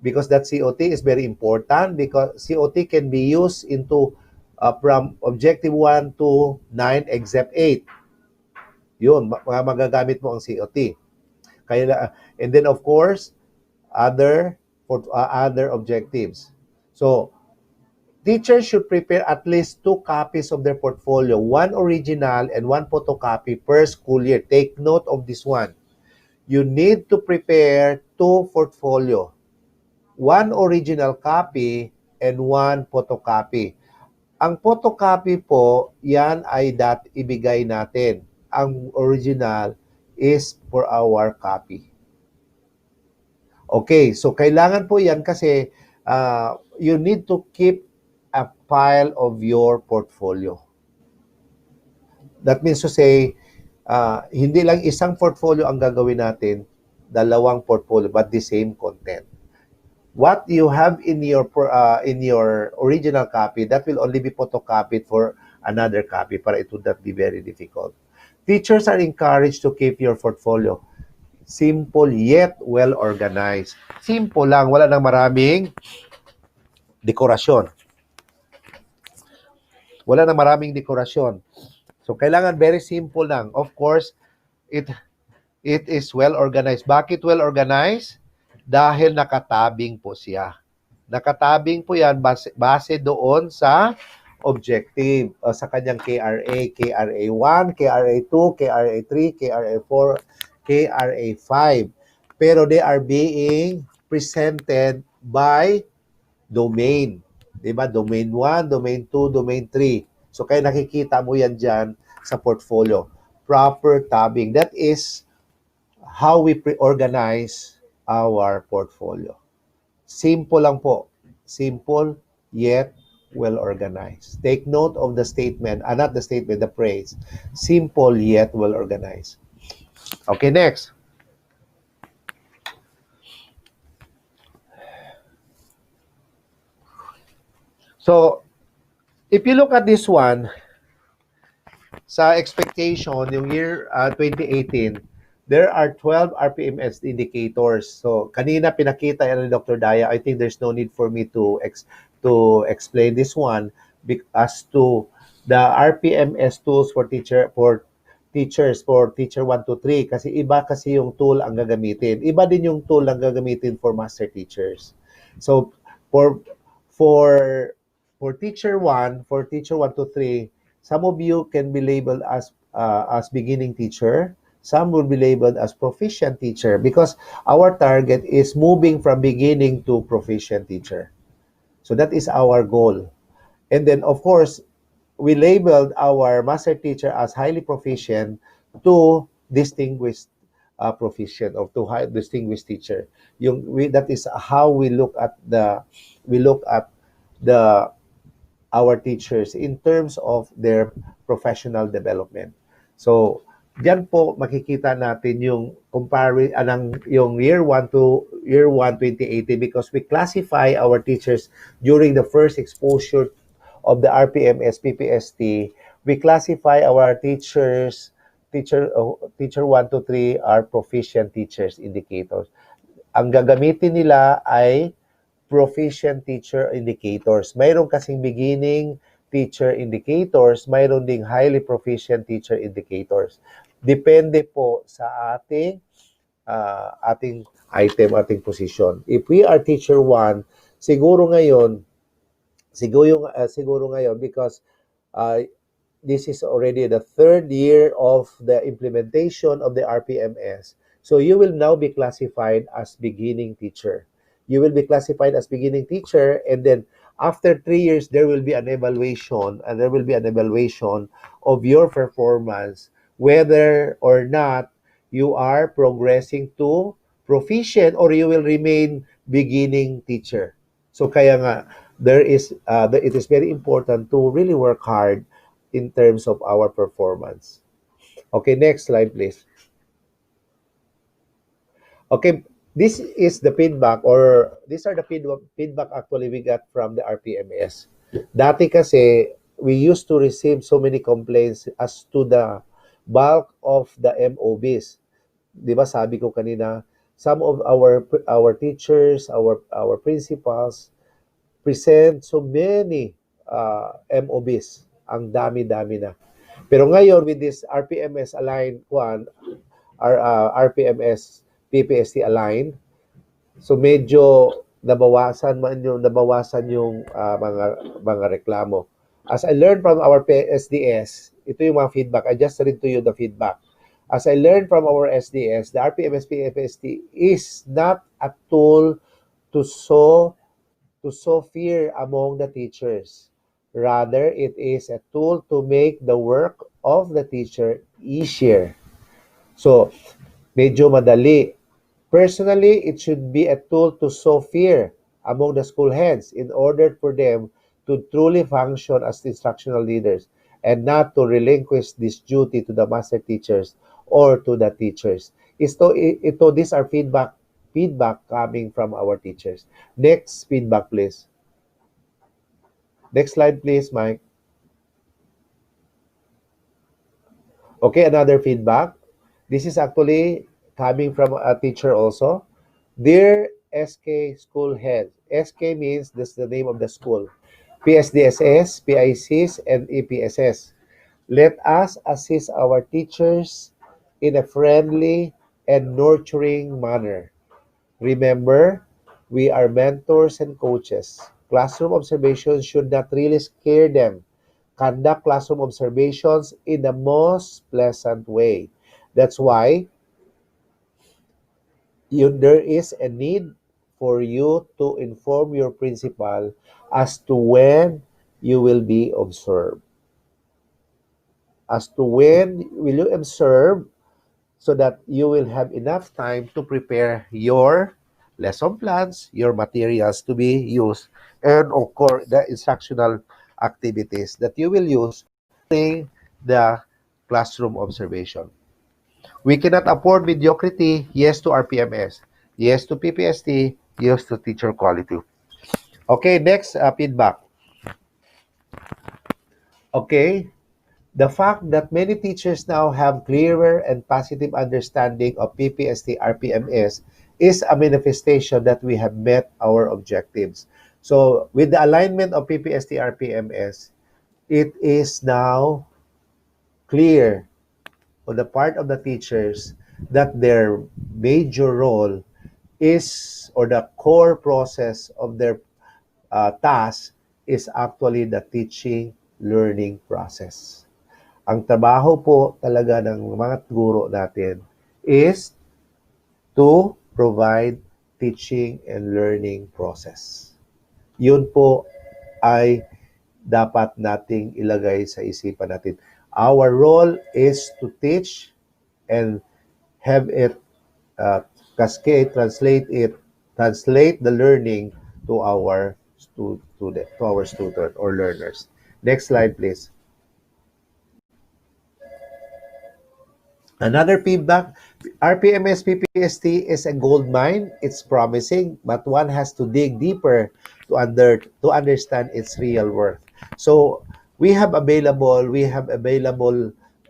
because that COT is very important, because COT can be used into from objective 1 to 9 except 8. Yun, magagamit mo ang COT. And then, of course, other objectives. So, teachers should prepare at least 2 copies of their portfolio, 1 original and 1 photocopy per school year. Take note of this one. You need to prepare 2 portfolio, 1 original copy and 1 photocopy. Ang photocopy po, yan ay ibigay natin. Ang original is for our copy. Okay, so kailangan po yan kasi you need to keep a file of your portfolio. That means to say, hindi lang isang portfolio ang gagawin natin, dalawang portfolio, but the same content. What you have in your original copy, that will only be photocopied for another copy para it would not be very difficult. Teachers are encouraged to keep your portfolio simple yet well organized. Simple lang, wala nang maraming dekorasyon. Wala nang maraming dekorasyon. So kailangan very simple lang. Of course, it is well organized. Bakit well organized? Dahil nakatabing po siya. Nakatabing po yan base doon sa objective, sa kanyang KRA, KRA 1, KRA 2, KRA 3, KRA 4, KRA 5. Pero they are being presented by domain. Diba? Domain 1, domain 2, domain 3. So kaya nakikita mo yan dyan sa portfolio. Proper tabbing. That is how we pre-organize our portfolio. Simple lang po. Simple yet well organized. Take note of the statement, not the statement, the phrase. Simple yet well organized. Okay, next. So, if you look at this one, sa expectation, yung year 2018, there are 12 RPMS indicators. So, kanina pinakita yan ni Dr. Daya. I think there's no need for me to explain this one as to the RPMS tools for teacher 1 to 3 kasi iba kasi yung tool ang gagamitin. Iba din yung tool ang gagamitin for master teachers. So, for teacher 1 to 3, some of you can be labeled as beginning teacher. Some will be labeled as proficient teacher because our target is moving from beginning to proficient teacher. So that is our goal. And then, of course, we labeled our master teacher as highly proficient to distinguished proficient or to high distinguished teacher. That is how we look at our teachers in terms of their professional development. So, diyan po makikita natin yung yung year 1 to year 1 2018 because we classify our teachers during the first exposure of the RPMS PPST. We classify our teacher 1 to 3 are proficient teachers indicators. Ang gagamitin nila ay proficient teacher indicators. Mayroon kasing beginning teacher indicators, mayroon ding highly proficient teacher indicators. Depende po sa ating item, ating position. If we are teacher 1, siguro ngayon because this is already the 3rd year of the implementation of the RPMS. So you will now be classified as beginning teacher. You will be classified as beginning teacher, and then after 3 years, there will be an evaluation, of your performance, whether or not you are progressing to proficient or you will remain beginning teacher. So kaya nga, it is very important to really work hard in terms of our performance. Okay, next slide, please. Okay, this is the feedback or these are the feedback actually we got from the RPMS. Dati kasi, we used to receive so many complaints as to the bulk of the MOBs. Di ba sabi ko kanina, some of our teachers, our principals, present so many MOBs. Ang dami-dami na. Pero ngayon, with this RPMS aligned RPMS PPST aligned, so medyo nabawasan yung mga reklamo. As I learned from our SDS, ito yung mga feedback. I just read to you the feedback. As I learned from our SDS, the RPMS PFST is not a tool to sow fear among the teachers. Rather, it is a tool to make the work of the teacher easier. So, medyo madali. Personally, it should be a tool to sow fear among the school heads in order for them to truly function as instructional leaders and not to relinquish this duty to the master teachers or to the teachers. These are feedback coming from our teachers. Next feedback, please. Next slide, please, Mike. Okay, another feedback. This is actually coming from a teacher also. Dear SK School Head, SK means this is the name of the school. PSDSS, PICs, and EPSS. Let us assist our teachers in a friendly and nurturing manner. Remember, we are mentors and coaches. Classroom observations should not really scare them. Conduct classroom observations in the most pleasant way. That's why there is a need for you to inform your principal as to when you will be observed. As to when will you observe so that you will have enough time to prepare your lesson plans, your materials to be used, and of course the instructional activities that you will use during the classroom observation. We cannot afford mediocrity. Yes to RPMS. Yes to PPST. Yes to teacher quality. Okay, next feedback. Okay, the fact that many teachers now have clearer and positive understanding of PPST RPMS is a manifestation that we have met our objectives. So, with the alignment of PPST RPMS, it is now clear on the part of the teachers that their major role is, or the core process of their task is actually the teaching learning process. Ang trabaho po talaga ng mga guro natin is to provide teaching and learning process. Yun po ay dapat nating ilagay sa isipan natin. Our role is to teach and have it cascade, translate the learning to our student or learners. Next slide, please. Another feedback, RPMS PPST is a gold mine. It's promising, but one has to dig deeper to understand its real worth. So we have available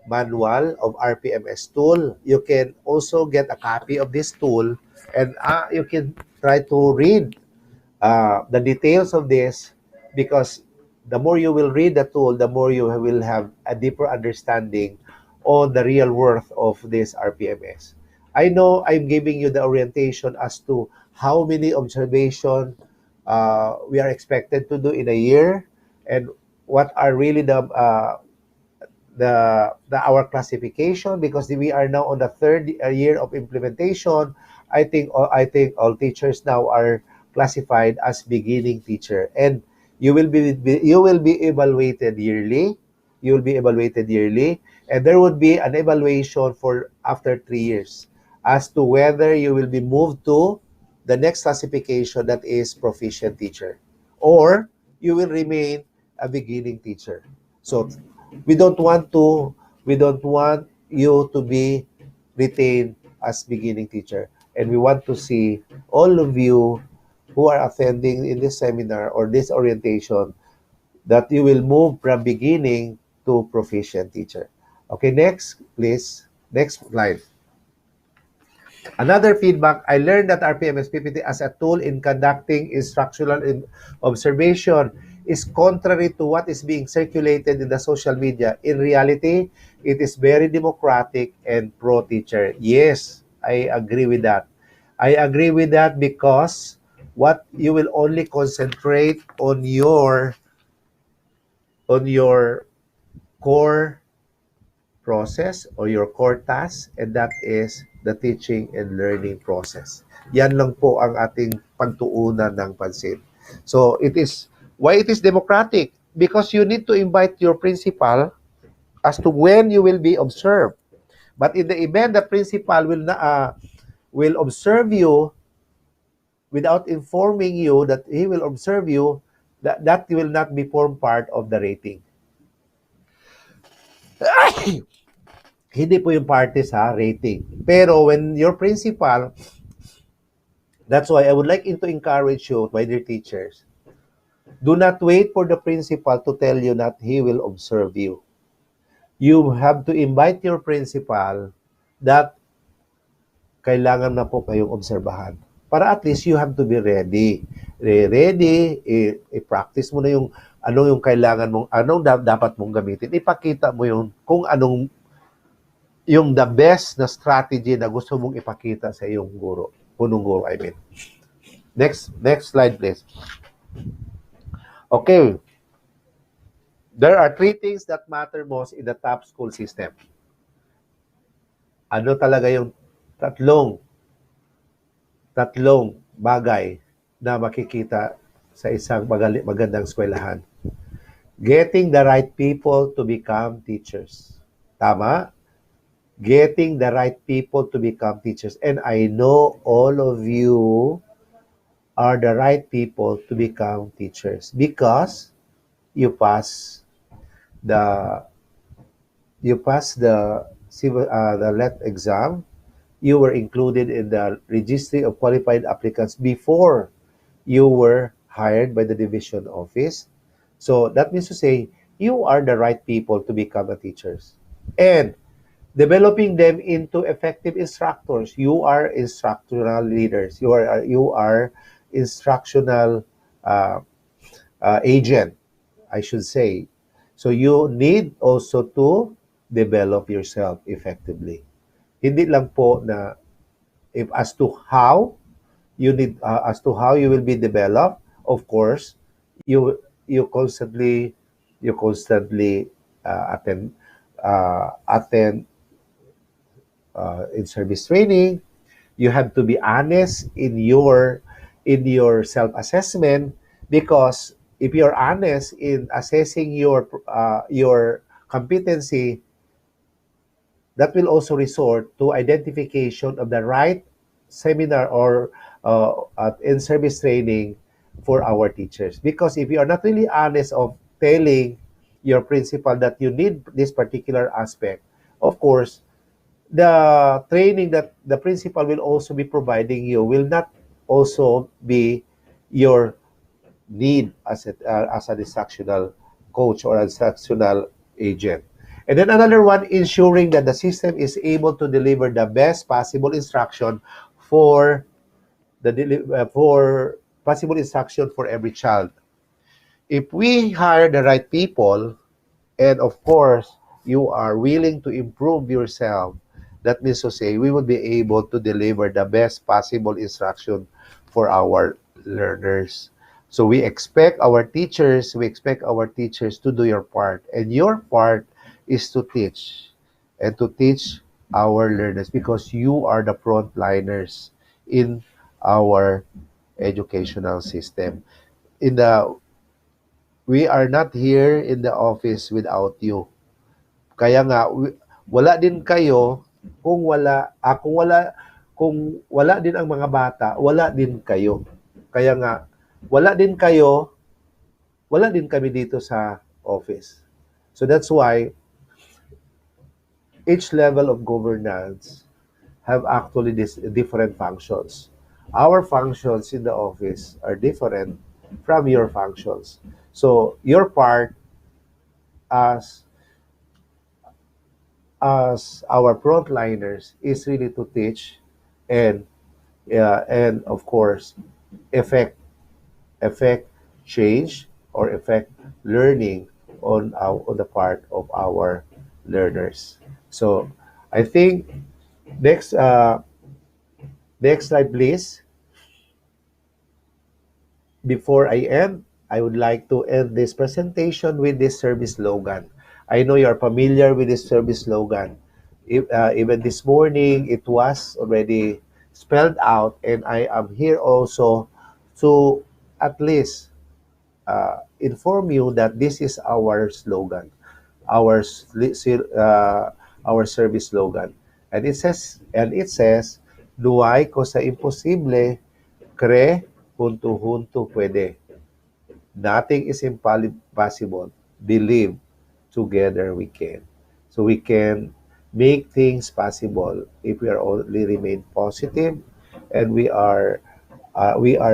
manual of RPMS tool. You can also get a copy of this tool, and you can try to read the details of this, because the more you will read the tool, the more you will have a deeper understanding on the real worth of this RPMS. I know I'm giving you the orientation as to how many observation we are expected to do in a year, and what are really the our classification, because we are now on the third year of implementation. I think all teachers now are classified as beginning teacher, and you will be evaluated yearly. You will be evaluated yearly, and there would be an evaluation for after 3 years as to whether you will be moved to the next classification, that is proficient teacher, or you will remain a beginning teacher. So we don't want you to be retained as beginning teacher, and we want to see all of you who are attending in this seminar or this orientation that you will move from beginning to proficient teacher. Okay, next please. Next slide. Another feedback, I learned that RPMS PPT as a tool in conducting instructional observation is contrary to what is being circulated in the social media. In reality, it is very democratic and pro-teacher. Yes, I agree with that. I agree with that because what you will only concentrate on your core process or your core task, and that is the teaching and learning process. Yan lang po ang ating pagtuunan ng pansin. So it is why it is democratic, because you need to invite your principal as to when you will be observed. But in the event the principal will observe you without informing you that he will observe you, that will not be form part of the rating. Hindi po yung parte sa rating. Pero when your principal, that's why I would like to encourage you, my dear teachers, do not wait for the principal to tell you that he will observe you. You have to invite your principal that kailangan na po kayong obserbahan. Para at least you have to be ready. Ready, i-practice mo na yung yung kailangan mong, anong dapat mong gamitin. Ipakita mo yung kung anong yung the best na strategy na gusto mong ipakita sa iyong guro. Punong guro, I mean. Next slide, please. Okay. There are three things that matter most in the top school system. Ano talaga yung tatlong bagay na makikita sa isang magandang eskwelahan? Getting the right people to become teachers. Tama? Getting the right people to become teachers. And I know all of you are the right people to become teachers because you pass the civil the LET exam. You were included in the registry of qualified applicants before you were hired by the division office. So that means to say you are the right people to become a teachers. And developing them into effective instructors. You are instructional leaders. You are instructional agent, I should say. So you need also to develop yourself effectively. Hindi lang po na as to how you will be developed. Of course, you constantly attend in service training. You have to be honest in your self-assessment, because if you're honest in assessing your competency, that will also resort to identification of the right seminar or in service training for our teachers. Because if you are not really honest of telling your principal that you need this particular aspect, of course, the training that the principal will also be providing you will not also be your need as an instructional coach or instructional agent. And then another one, ensuring that the system is able to deliver the best possible instruction for for possible instruction for every child. If we hire the right people, and of course, you are willing to improve yourself, that means to say we will be able to deliver the best possible instruction for our learners. So we expect our teachers to do your part. And your part is to teach and to teach our learners, because you are the frontliners in our educational system. We are not here in the office without you. Kaya nga wala din kayo kung wala din ang mga bata, wala din kayo. Kaya nga wala din kayo, wala din kami dito sa office. So that's why each level of governance have actually different functions. Our functions in the office are different from your functions. So your part as our frontliners is really to teach and of course effect change or effect learning on the part of our learners. So I think next slide please. before I end, I would like to end this presentation with this service slogan. I know you're familiar with this service slogan. Even this morning, it was already spelled out, and I am here also to at least inform you that this is our slogan, our our service slogan, and it says, "Luway ko sa imposible, kre hunto hunto pwede. Nothing is impossible. Believe together we can." So we can make things possible if we are only remain positive, and we are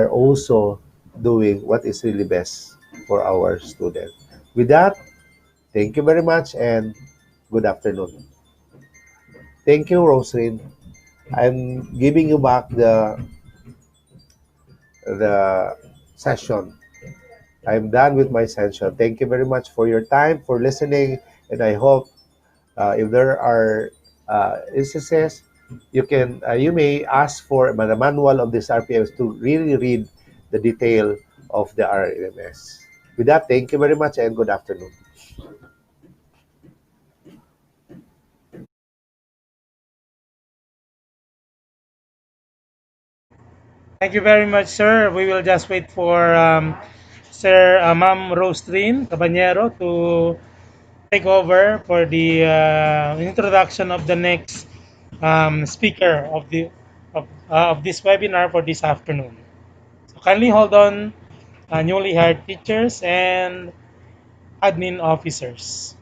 also doing what is really best for our students. With that, thank you very much and good afternoon. Thank you, Roslyn. I'm giving you back the session. I'm done with my session. Thank you very much for your time, for listening, and I hope if there are instances, you may ask for the manual of this RPMs to really read the detail of the RMS. With that, thank you very much and good afternoon. Thank you very much, sir. We will just wait for Sir Ma'am Roslyn Caballero to take over for the introduction of the next speaker of this webinar for this afternoon. So kindly hold on, newly hired teachers and admin officers.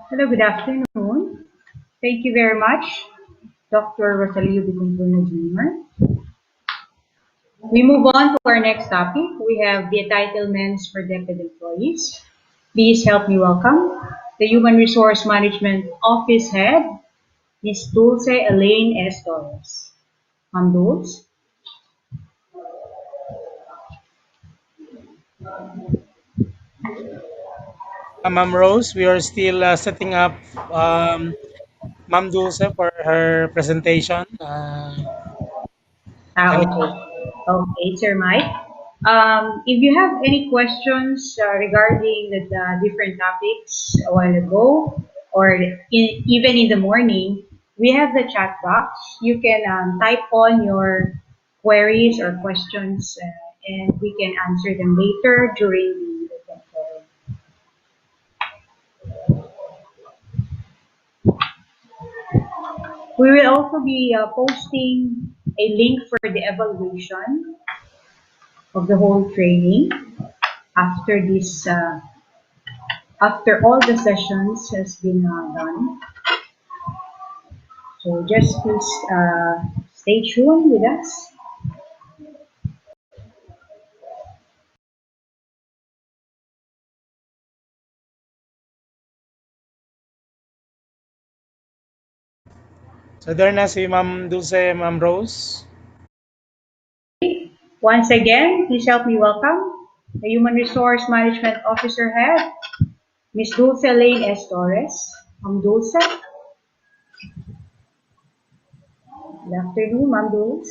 Hello, good afternoon. Thank you very much, Dr. Rosalio Bicuntuno Jr. We move on to our next topic. We have the entitlements for DepEd employees. Please help me welcome the Human Resource Management Office Head, Ms. Dulce Elaine S. Torres. Ma'am Dulce. Ma'am Rose, we are still setting up Ma'am Dulce for her presentation. Kindly Okay. Okay, Sir Mike. If you have any questions regarding the different topics a while ago, or even in the morning, we have the chat box. You can type on your queries or questions, and we can answer them later during the forum. We will also be posting a link for the evaluation of the whole training after this after all the sessions has been done. So just please stay tuned with us. So there na si Ma'am Dulce, Ma'am Rose. Once again, please help me welcome the Human Resource Management Officer Head, Ms. Dulce Lane S. Torres. Dulce. Good afternoon, Ma'am Dulce.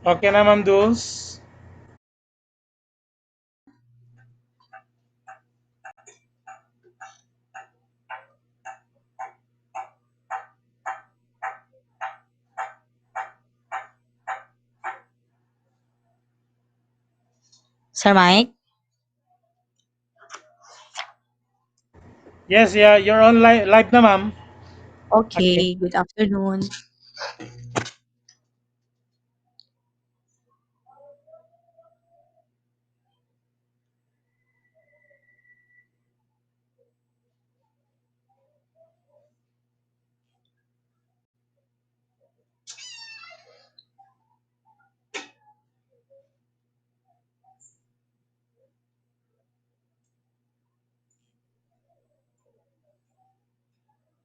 Okay na, Ma'am Dulce? Sir Mike? Yes, yeah, you're on live na, Ma'am. Okay. Okay, good afternoon.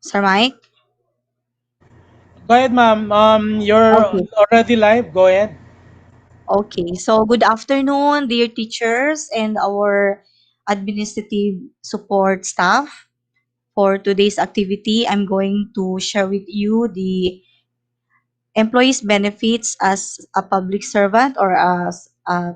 Sir Mike? Go ahead, Ma'am. You're Okay. already live. Go ahead. Okay. So, good afternoon, dear teachers and our administrative support staff. For today's activity, I'm going to share with you the employees' benefits as a public servant or as a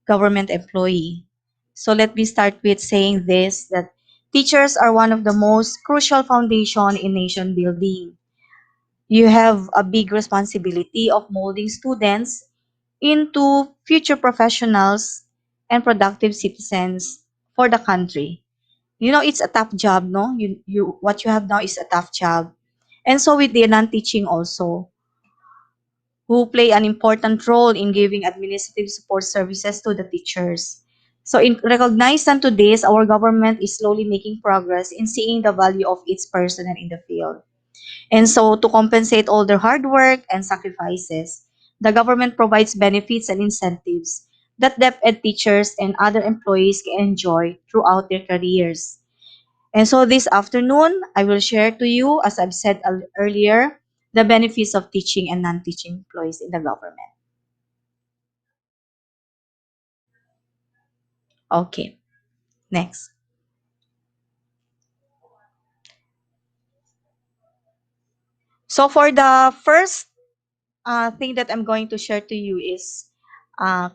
government employee. So, let me start with saying this that teachers are one of the most crucial foundation in nation building. You have a big responsibility of molding students into future professionals and productive citizens for the country. You know, it's a tough job, no? You what you have now is a tough job. And so with the non-teaching also, who play an important role in giving administrative support services to the teachers. So in recognizing to this, our government is slowly making progress in seeing the value of its personnel in the field. And so, to compensate all their hard work and sacrifices, the government provides benefits and incentives that deaf ed teachers and other employees can enjoy throughout their careers. And so, this afternoon, I will share to you, as I've said earlier, the benefits of teaching and non teaching employees in the government. Okay, next. So, for the first thing that I'm going to share to you is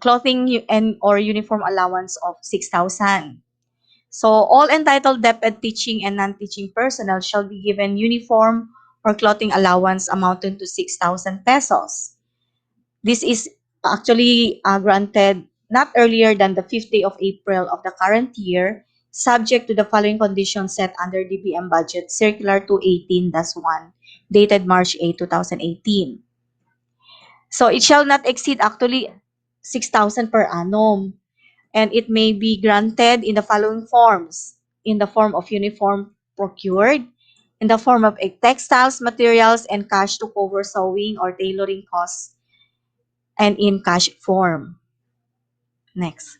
clothing and or uniform allowance of 6,000. So all entitled DepEd teaching and non-teaching personnel shall be given uniform or clothing allowance amounting to 6,000 pesos. This is actually granted not earlier than the 5th day of April of the current year, subject to the following conditions set under DBM Budget Circular 218-1, dated March 8, 2018. So it shall not exceed actually 6,000 per annum, and it may be granted in the following forms: in the form of uniform procured, in the form of textiles, materials, and cash to cover sewing or tailoring costs, and in cash form. Next.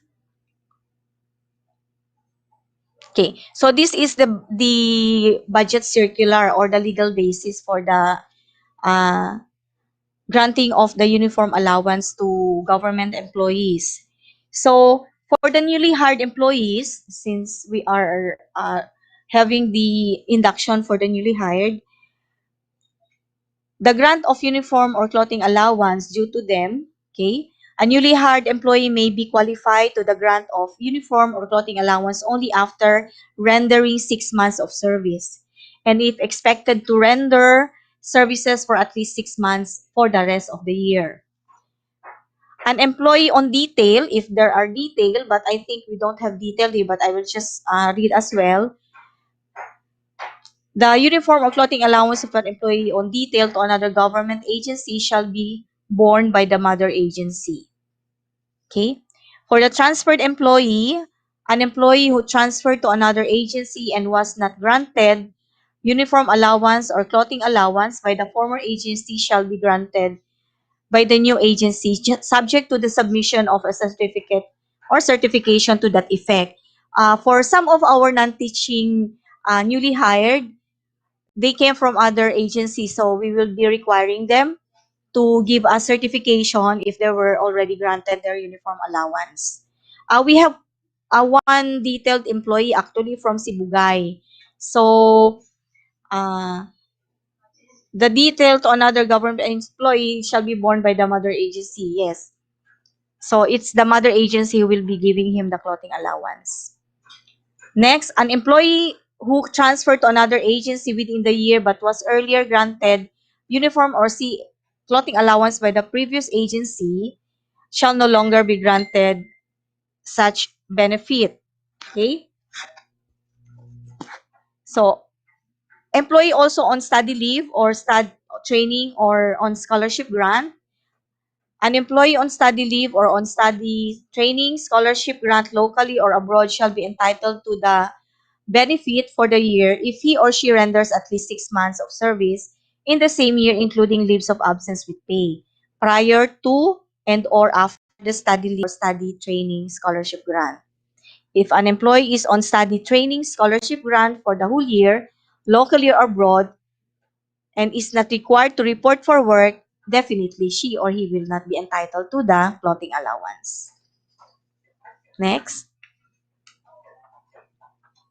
Okay, so this is the budget circular or the legal basis for the uh, granting of the uniform allowance to government employees. So for the newly hired employees, since we are having the induction for the newly hired, the grant of uniform or clothing allowance due to them, okay, a newly hired employee may be qualified to the grant of uniform or clothing allowance only after rendering 6 months of service, and if expected to render services for at least 6 months for the rest of the year. An employee on detail, if there are detail, but I think we don't have detail here, but I will just read as well. The uniform or clothing allowance of an employee on detail to another government agency shall be borne by the mother agency. Okay? For the transferred employee, an employee who transferred to another agency and was not granted uniform allowance or clothing allowance by the former agency shall be granted by the new agency, subject to the submission of a certificate or certification to that effect. For some of our non-teaching newly hired, they came from other agencies, so we will be requiring them to give us certification if they were already granted their uniform allowance. We have one detailed employee actually from Sibugay. So, uh, The detail to another government employee shall be borne by the mother agency. Yes. So it's the mother agency who will be giving him the clothing allowance. Next, an employee who transferred to another agency within the year but was earlier granted uniform or clothing allowance by the previous agency shall no longer be granted such benefit. Okay? So, employee also on study leave or training or on scholarship grant. An employee on study leave or on study training, scholarship grant locally or abroad shall be entitled to the benefit for the year if he or she renders at least 6 months of service in the same year, including leaves of absence with pay, prior to and or after the study leave or study training scholarship grant. If an employee is on study training scholarship grant for the whole year, locally or abroad, and is not required to report for work, definitely she or he will not be entitled to the clothing allowance. Next.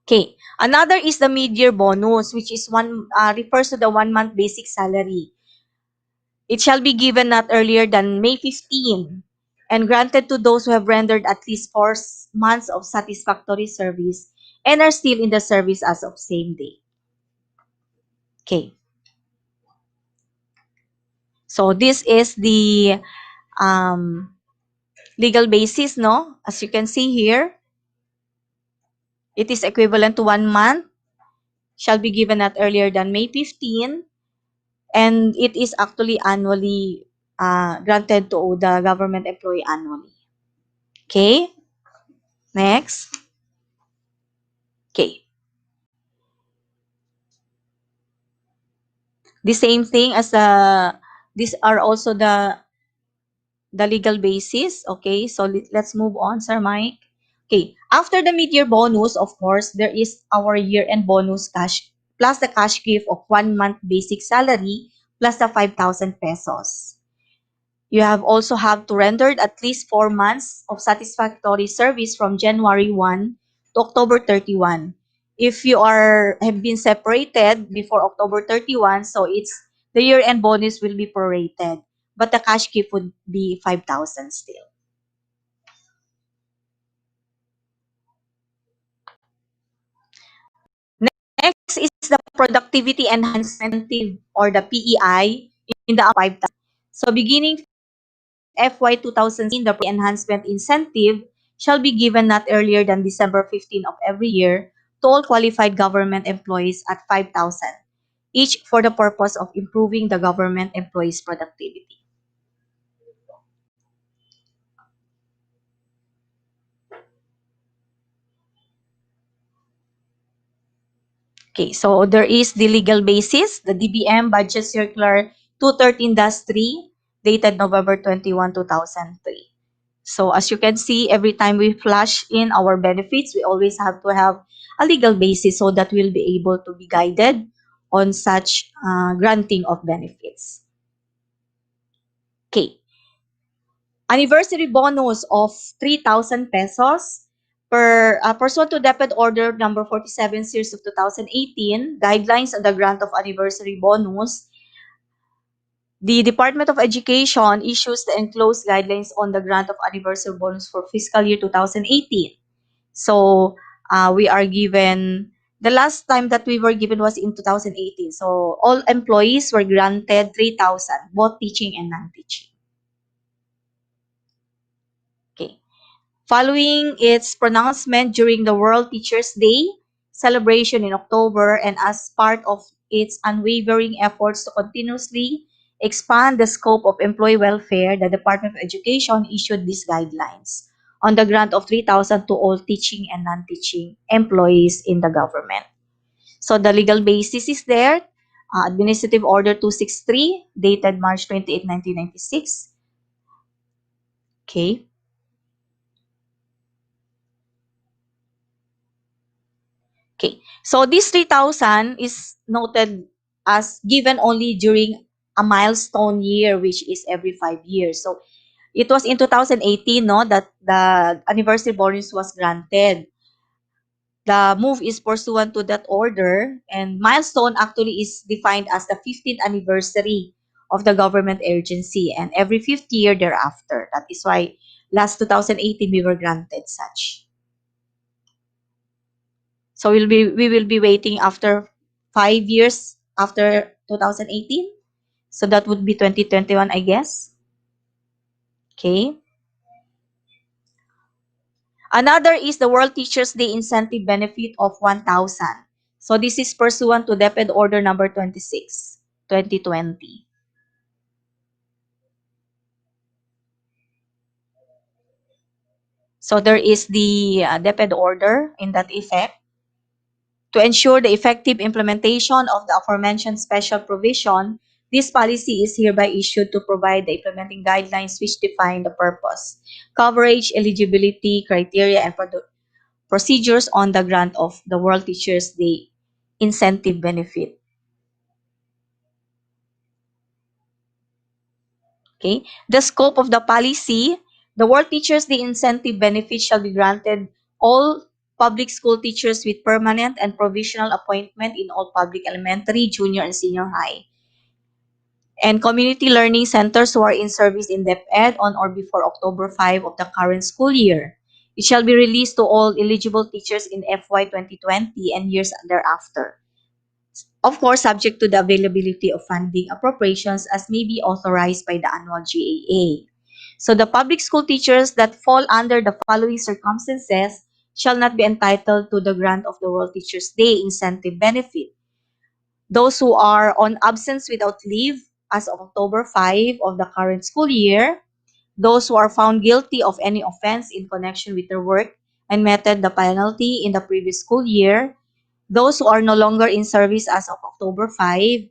Okay. Another is the mid-year bonus, which is refers to the 1 month basic salary. It shall be given not earlier than May 15 and granted to those who have rendered at least 4 months of satisfactory service and are still in the service as of same day. Okay. So this is the legal basis, no? As you can see here, it is equivalent to 1 month, shall be given not earlier than May 15, and it is actually annually granted to the government employee annually. Okay? Next. Okay. The same thing as these are also the legal basis. Okay, so let's move on, Sir Mike. Okay, after the mid-year bonus, of course, there is our year-end bonus cash plus the cash gift of 1 month basic salary plus the 5,000 pesos. You also have to render at least 4 months of satisfactory service from January 1 to October 31. If you have been separated before October 31, so the year-end bonus will be prorated, but the cash gift would be 5,000 still. Next is the productivity enhancement or the PEI in the 5,000. So beginning FY 2016, the enhancement incentive shall be given not earlier than December 15 of every year to all qualified government employees at 5,000, each for the purpose of improving the government employees' productivity. Okay, so there is the legal basis, the DBM Budget Circular 213-3, dated November 21, 2003. So as you can see, every time we flash in our benefits, we always have to have a legal basis so that we'll be able to be guided on such granting of benefits. Okay. Anniversary bonus of 3,000 pesos pursuant to DepEd Order number 47 series of 2018, guidelines on the grant of anniversary bonus. The Department of Education issues the enclosed guidelines on the grant of anniversary bonus for fiscal year 2018. So we are given, the last time that we were given was in 2018. So all employees were granted 3,000, both teaching and non-teaching. Okay. Following its pronouncement during the World Teachers' Day celebration in October and as part of its unwavering efforts to continuously expand the scope of employee welfare, the Department of Education issued these guidelines on the grant of 3,000 to all teaching and non-teaching employees in the government. So the legal basis is there, Administrative Order 263, dated March 28, 1996. Okay. Okay, so this 3,000 is noted as given only during a milestone year, which is every 5 years. So it was in 2018, no, that the anniversary bonus was granted. The move is pursuant to that order, and milestone actually is defined as the 15th anniversary of the government agency and every fifth year thereafter. That is why last 2018 we were granted such. So we will be waiting after 5 years after 2018. So that would be 2021, I guess. Okay. Another is the World Teachers Day Incentive Benefit of 1,000. So this is pursuant to DepEd Order number 26, 2020. So there is the DepEd order in that effect. To ensure the effective implementation of the aforementioned special provision, this policy is hereby issued to provide the implementing guidelines which define the purpose, coverage, eligibility, criteria, and procedures on the grant of the World Teachers Day incentive benefit. Okay. The scope of the policy, the World Teachers Day incentive benefit shall be granted all public school teachers with permanent and provisional appointment in all public elementary, junior, and senior high, and community learning centers who are in service in DepEd on or before October 5 of the current school year. It shall be released to all eligible teachers in FY 2020 and years thereafter. Of course, subject to the availability of funding appropriations as may be authorized by the annual GAA. So the public school teachers that fall under the following circumstances shall not be entitled to the grant of the World Teachers Day incentive benefit. Those who are on absence without leave as of October 5 of the current school year, those who are found guilty of any offense in connection with their work and meted the penalty in the previous school year, those who are no longer in service as of October 5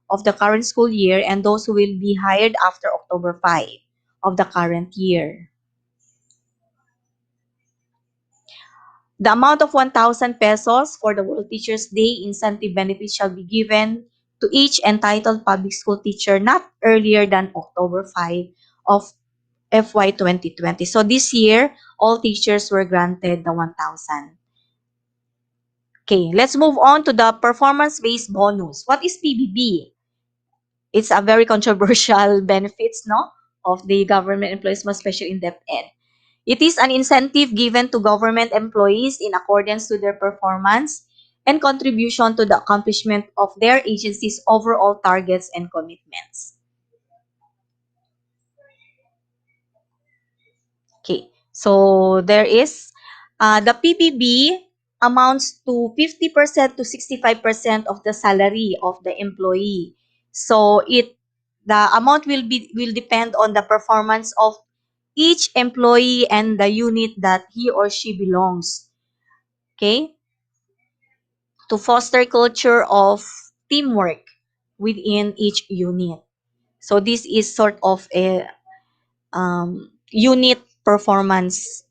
of the current school year, and those who will be hired after October 5 of the current year. The amount of 1,000 pesos for the World Teachers Day incentive benefit shall be given to each entitled public school teacher not earlier than October 5 of FY 2020. So this year, all teachers were granted the 1,000. Okay, let's move on to the performance-based bonus. What is PBB? It's a very controversial benefits, no, of the government employees, most especially in DepEd. It is an incentive given to government employees in accordance to their performance and contribution to the accomplishment of their agency's overall targets and commitments. Okay, so there is the PBB amounts to 50% to 65% of the salary of the employee. So the amount will depend on the performance of each employee and the unit that he or she belongs. Okay? To foster culture of teamwork within each unit. So this is sort of a unit performance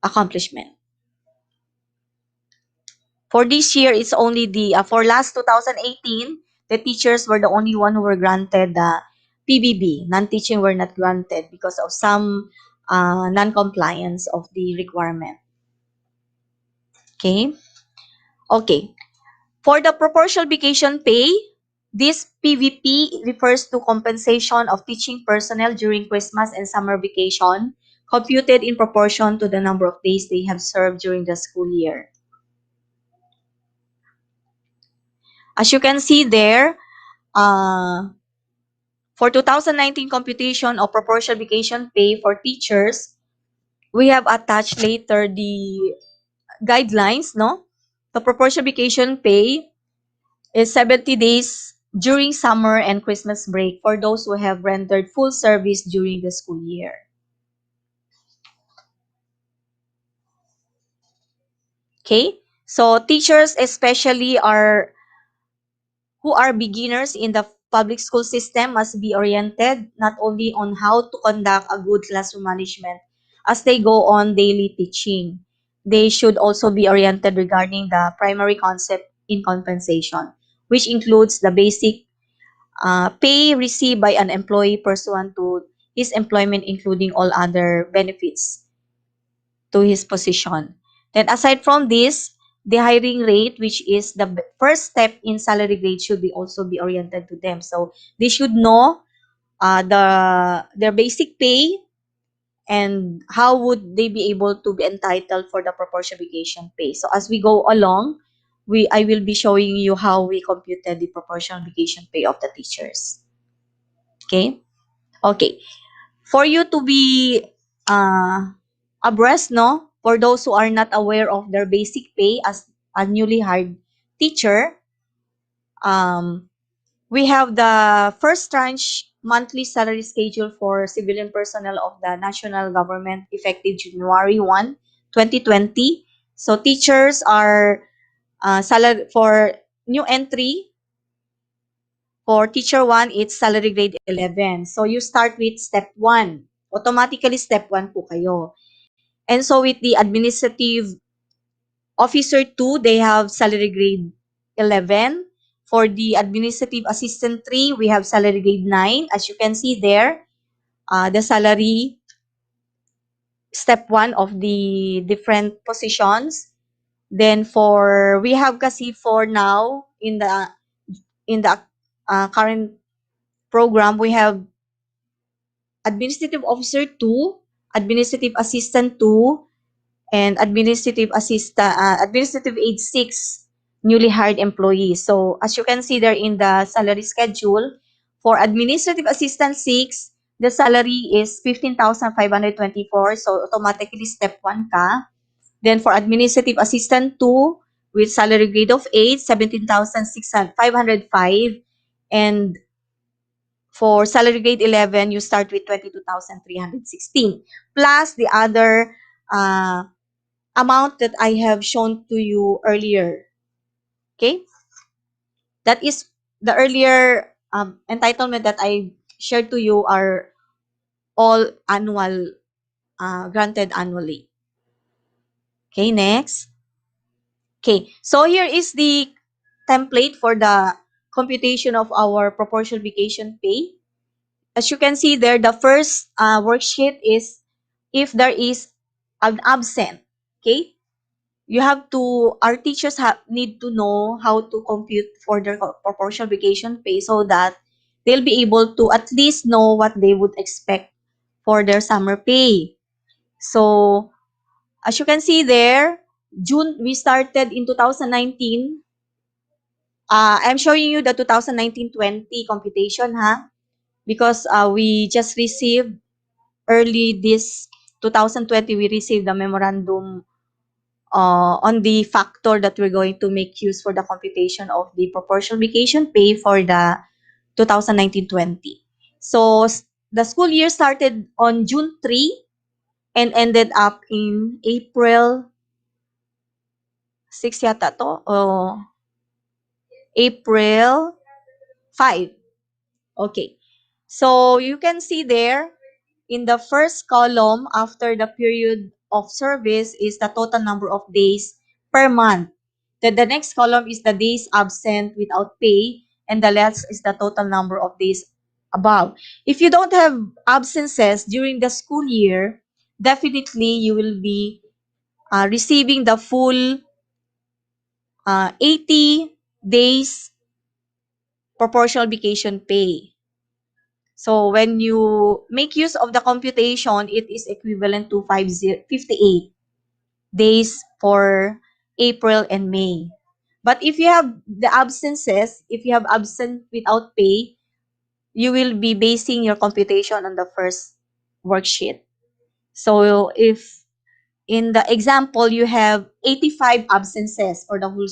accomplishment. For this year, it's only for last 2018, the teachers were the only one who were granted the PBB. Non-teaching were not granted because of some non-compliance of the requirement. Okay? Okay. For the proportional vacation pay, this PVP refers to compensation of teaching personnel during Christmas and summer vacation, computed in proportion to the number of days they have served during the school year. As you can see there, for 2019 computation of proportional vacation pay for teachers, we have attached later the guidelines, no? The proportional vacation pay is 70 days during summer and Christmas break for those who have rendered full service during the school year. Okay? So teachers especially who are beginners in the public school system must be oriented not only on how to conduct a good classroom management as they go on daily teaching. They should also be oriented regarding the primary concept in compensation, which includes the basic pay received by an employee pursuant to his employment, including all other benefits to his position. Then aside from this, the hiring rate, which is the first step in salary grade, should be also be oriented to them. So they should know their basic pay and how would they be able to be entitled for the proportionalization pay. So as we go along, I will be showing you how we computed the proportionalization pay of the teachers. Okay? Okay. For you to be abreast, no? For those who are not aware of their basic pay as a newly hired teacher, we have the first tranche monthly salary schedule for civilian personnel of the national government effective January 1, 2020. So teachers are salary for new entry. For teacher 1, it's salary grade 11. So you start with step 1. Automatically step 1 po kayo. And so with the administrative officer 2, they have salary grade 11. For the administrative assistant 3, we have salary grade 9. As you can see there, the salary step 1 of the different positions. Then we have kasi for now in the current program, we have administrative officer 2, administrative assistant 2, and administrative aide 6 newly hired employees. So as you can see there in the salary schedule, for administrative assistant 6, the salary is 15,524. So automatically step 1 ka. Then for administrative assistant 2, with salary grade of 8, 17,505. And for salary grade 11, you start with 22,316. Plus the other amount that I have shown to you earlier. Okay? That is the earlier entitlement that I shared to you are all annual, granted annually. Okay, next. Okay, so here is the template for the computation of our proportional vacation pay. As you can see there, the first worksheet is if there is an absent. Okay, our teachers need to know how to compute for their proportional vacation pay so that they'll be able to at least know what they would expect for their summer pay. So as you can see there, we started in 2019. I'm showing you the 2019-20 computation, because we just received early this 2020, we received the memorandum on the factor that we're going to make use for the computation of the proportional vacation pay for the 2019-20. So the school year started on June 3 and ended up in April 6 yata to, April 5. Okay. So you can see there in the first column after the period of service is the total number of days per month. Then the next column is the days absent without pay, and the last is the total number of days above. If you don't have absences during the school year, definitely you will be receiving the full 80 days proportional vacation pay. So when you make use of the computation, it is equivalent to 58 days for April and May. But if you have the absences, if you have absent without pay, you will be basing your computation on the first worksheet. So if in the example you have 85 absences for the whole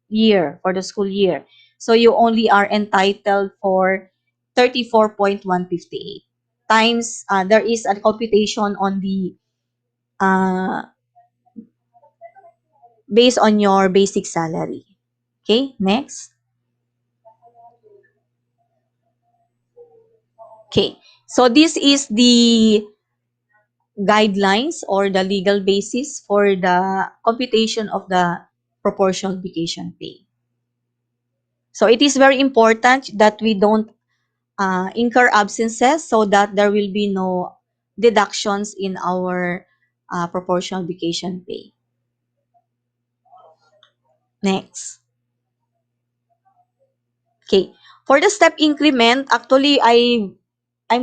year, for the school year, so you only are entitled for 34.158 times, there is a computation on the based on your basic salary. Okay, next. Okay, so this is the guidelines or the legal basis for the computation of the proportional vacation pay. So it is very important that we don't incur absences so that there will be no deductions in our proportional vacation pay. Next. Okay. For the step increment, actually, I'm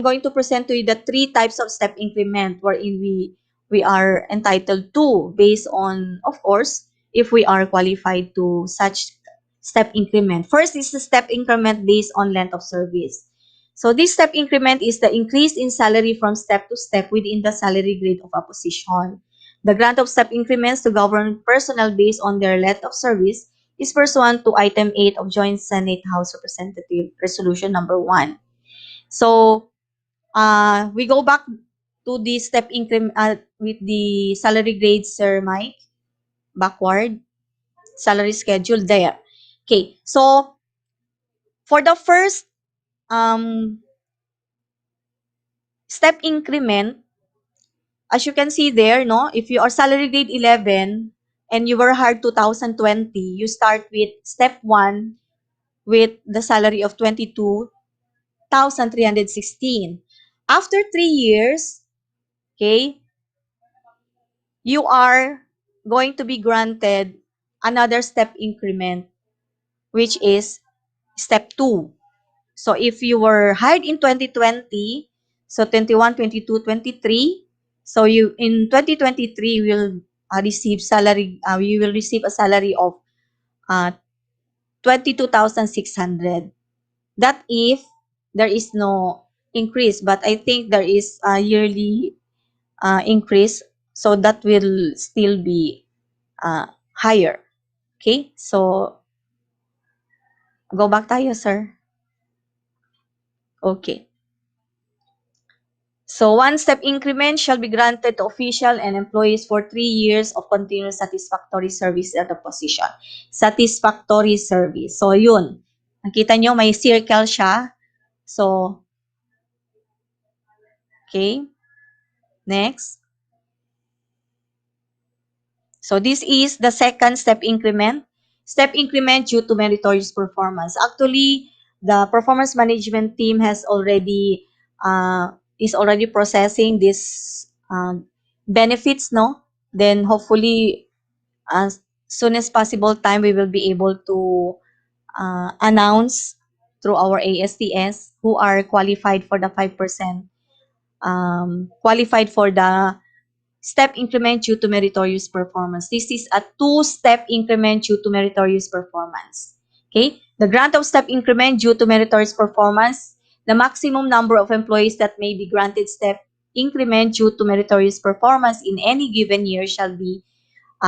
going to present to you the three types of step increment wherein we are entitled to based on, of course, if we are qualified to such step increment. First is the step increment based on length of service. So this step increment is the increase in salary from step to step within the salary grade of a position. The grant of step increments to government personnel based on their length of service is pursuant to Item 8 of Joint Senate House Representative Resolution number 1. So, we go back to the step increment with the salary grades, Sir Mike, backward, salary schedule there. Okay, so for the first step increment, as you can see there, no, if you are salary grade 11 and you were hired 2020, you start with step 1 with the salary of 22,316. After 3 years, okay, you are going to be granted another step increment, which is step 2. So if you were hired in 2020, so 21, 22, 23, so you in 2023 will receive salary, you will receive a salary of 22,600. That if there is no increase, but I think there is a yearly increase, so that will still be higher. Okay, so go back tayo, sir. Okay. So one step increment shall be granted to official and employees for 3 years of continuous satisfactory service at the position. Satisfactory service. So yun. Nakita nyo, may circle siya. So, okay. Next. So this is the second step increment. Step increment due to meritorious performance. Actually, the performance management team has already is already processing this benefits, no? Then hopefully, as soon as possible time, we will be able to announce through our ASTS who are qualified for the 5%, qualified for the step increment due to meritorious performance. This is a two-step increment due to meritorious performance. Okay? The grant of step increment due to meritorious performance, the maximum number of employees that may be granted step increment due to meritorious performance in any given year shall be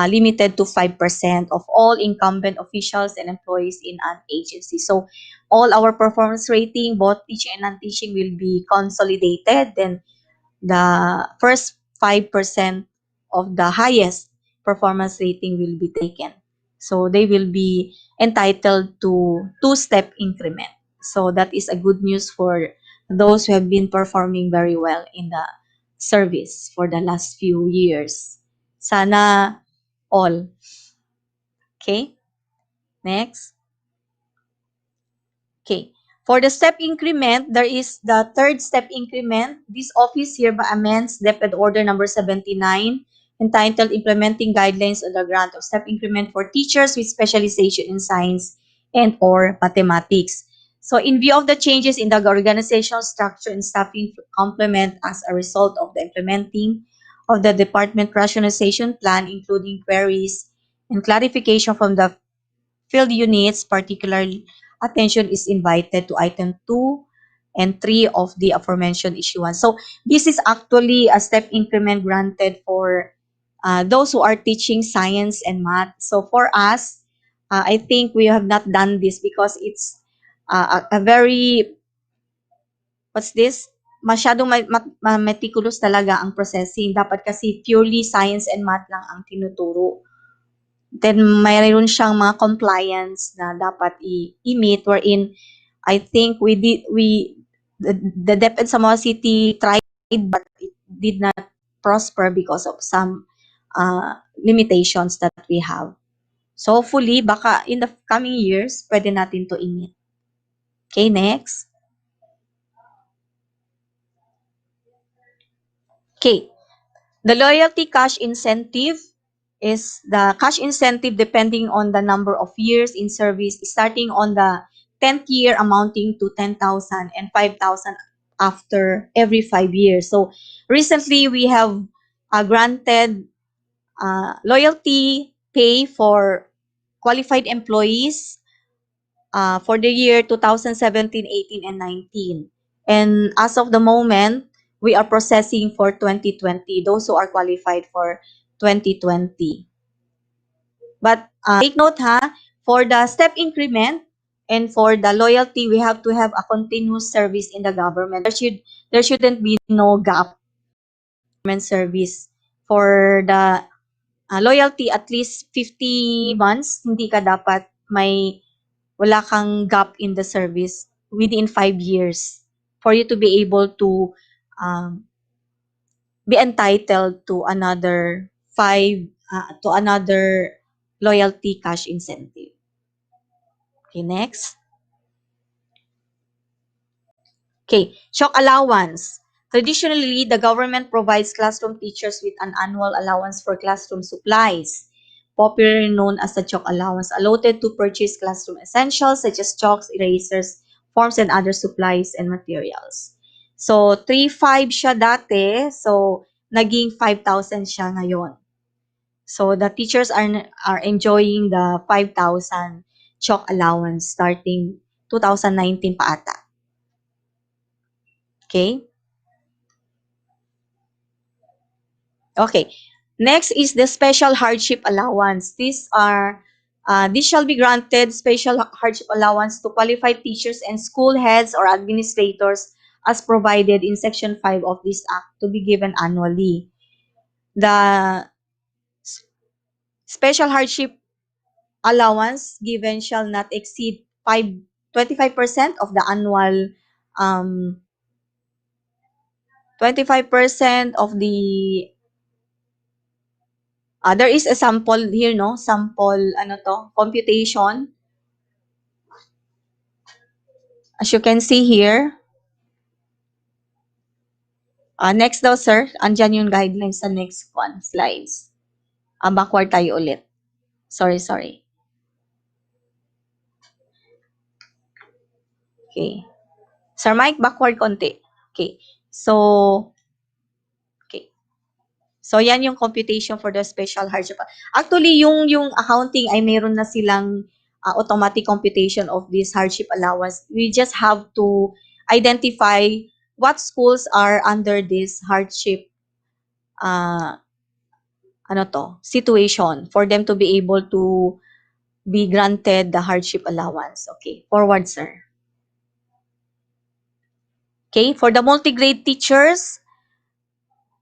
limited to 5% of all incumbent officials and employees in an agency. So all our performance rating, both teaching and non-teaching, will be consolidated. Then the first 5% of the highest performance rating will be taken. So they will be entitled to two-step increment. So that is a good news for those who have been performing very well in the service for the last few years. Sana all. Okay? Next. Okay. For the step increment, there is the third step increment. This office hereby amends DepEd Order number 79, entitled Implementing Guidelines on the Grant of Step Increment for Teachers with Specialization in Science and or Mathematics. So in view of the changes in the organizational structure and staffing complement as a result of the implementing of the department rationalization plan, including queries and clarification from the field units, particularly attention is invited to item 2 and 3 of the aforementioned issuance. So this is actually a step increment granted for those who are teaching science and math. So for us, I think we have not done this because it's a very, what's this? Masyadong meticulous talaga ang processing. Dapat kasi purely science and math lang ang tinuturo. Then mayroon siyang mga compliance na dapat i-meet, wherein I think the DepEd Samoa City tried but it did not prosper because of some limitations that we have. So hopefully, baka in the coming years, pwede natin to i-meet. Okay, next. Okay. The loyalty cash incentive is the cash incentive depending on the number of years in service, starting on the 10th year amounting to 10,000 and 5,000 after every 5 years. So recently we have granted loyalty pay for qualified employees for the year 2017, 18, and 19. And as of the moment, we are processing for 2020, those who are qualified for 2020. But take note for the step increment and for the loyalty, we have to have a continuous service in the government. There shouldn't be no gap in service. For the loyalty, at least 50 months, hindi ka dapat wala kang gap in the service within 5 years for you to be able to be entitled to another loyalty cash incentive. Okay, next. Okay, chalk allowance. Traditionally, the government provides classroom teachers with an annual allowance for classroom supplies, popularly known as the chalk allowance, allotted to purchase classroom essentials such as chalks, erasers, forms, and other supplies and materials. So, 3,500 siya dati. So, naging 5,000 siya ngayon. So, the teachers are enjoying the 5,000 chalk allowance starting 2019 pa ata. Okay? Okay. Next is the special hardship allowance. These shall be granted special hardship allowance to qualified teachers and school heads or administrators as provided in Section 5 of this Act to be given annually. The special hardship allowance given shall not exceed 25% of the annual 25% of the there is a sample here, no? Sample, computation. As you can see here. Next daw, sir. Andyan yung guidelines sa next slides. Backward tayo ulit. Sorry. Okay. Sir Mike, backward konti. Okay. So, yan yung computation for the special hardship. Actually, yung accounting ay meron na silang automatic computation of this hardship allowance. We just have to identify what schools are under this hardship situation for them to be able to be granted the hardship allowance. Okay, forward, sir. Okay, for the multi-grade teachers,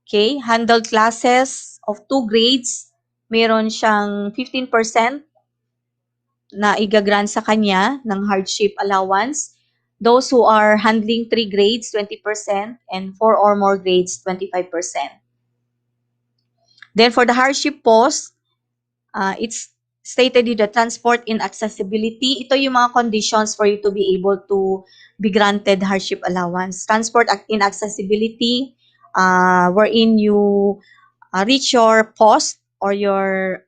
okay, handled classes of 2 grades, meron siyang 15% na igagrant sa kanya ng hardship allowance. Those who are handling 3 grades, 20%, and 4 or more grades, 25%. Then for the hardship post, it's stated in the transport inaccessibility. Ito yung mga conditions for you to be able to be granted hardship allowance. Transport inaccessibility, wherein you reach your post or your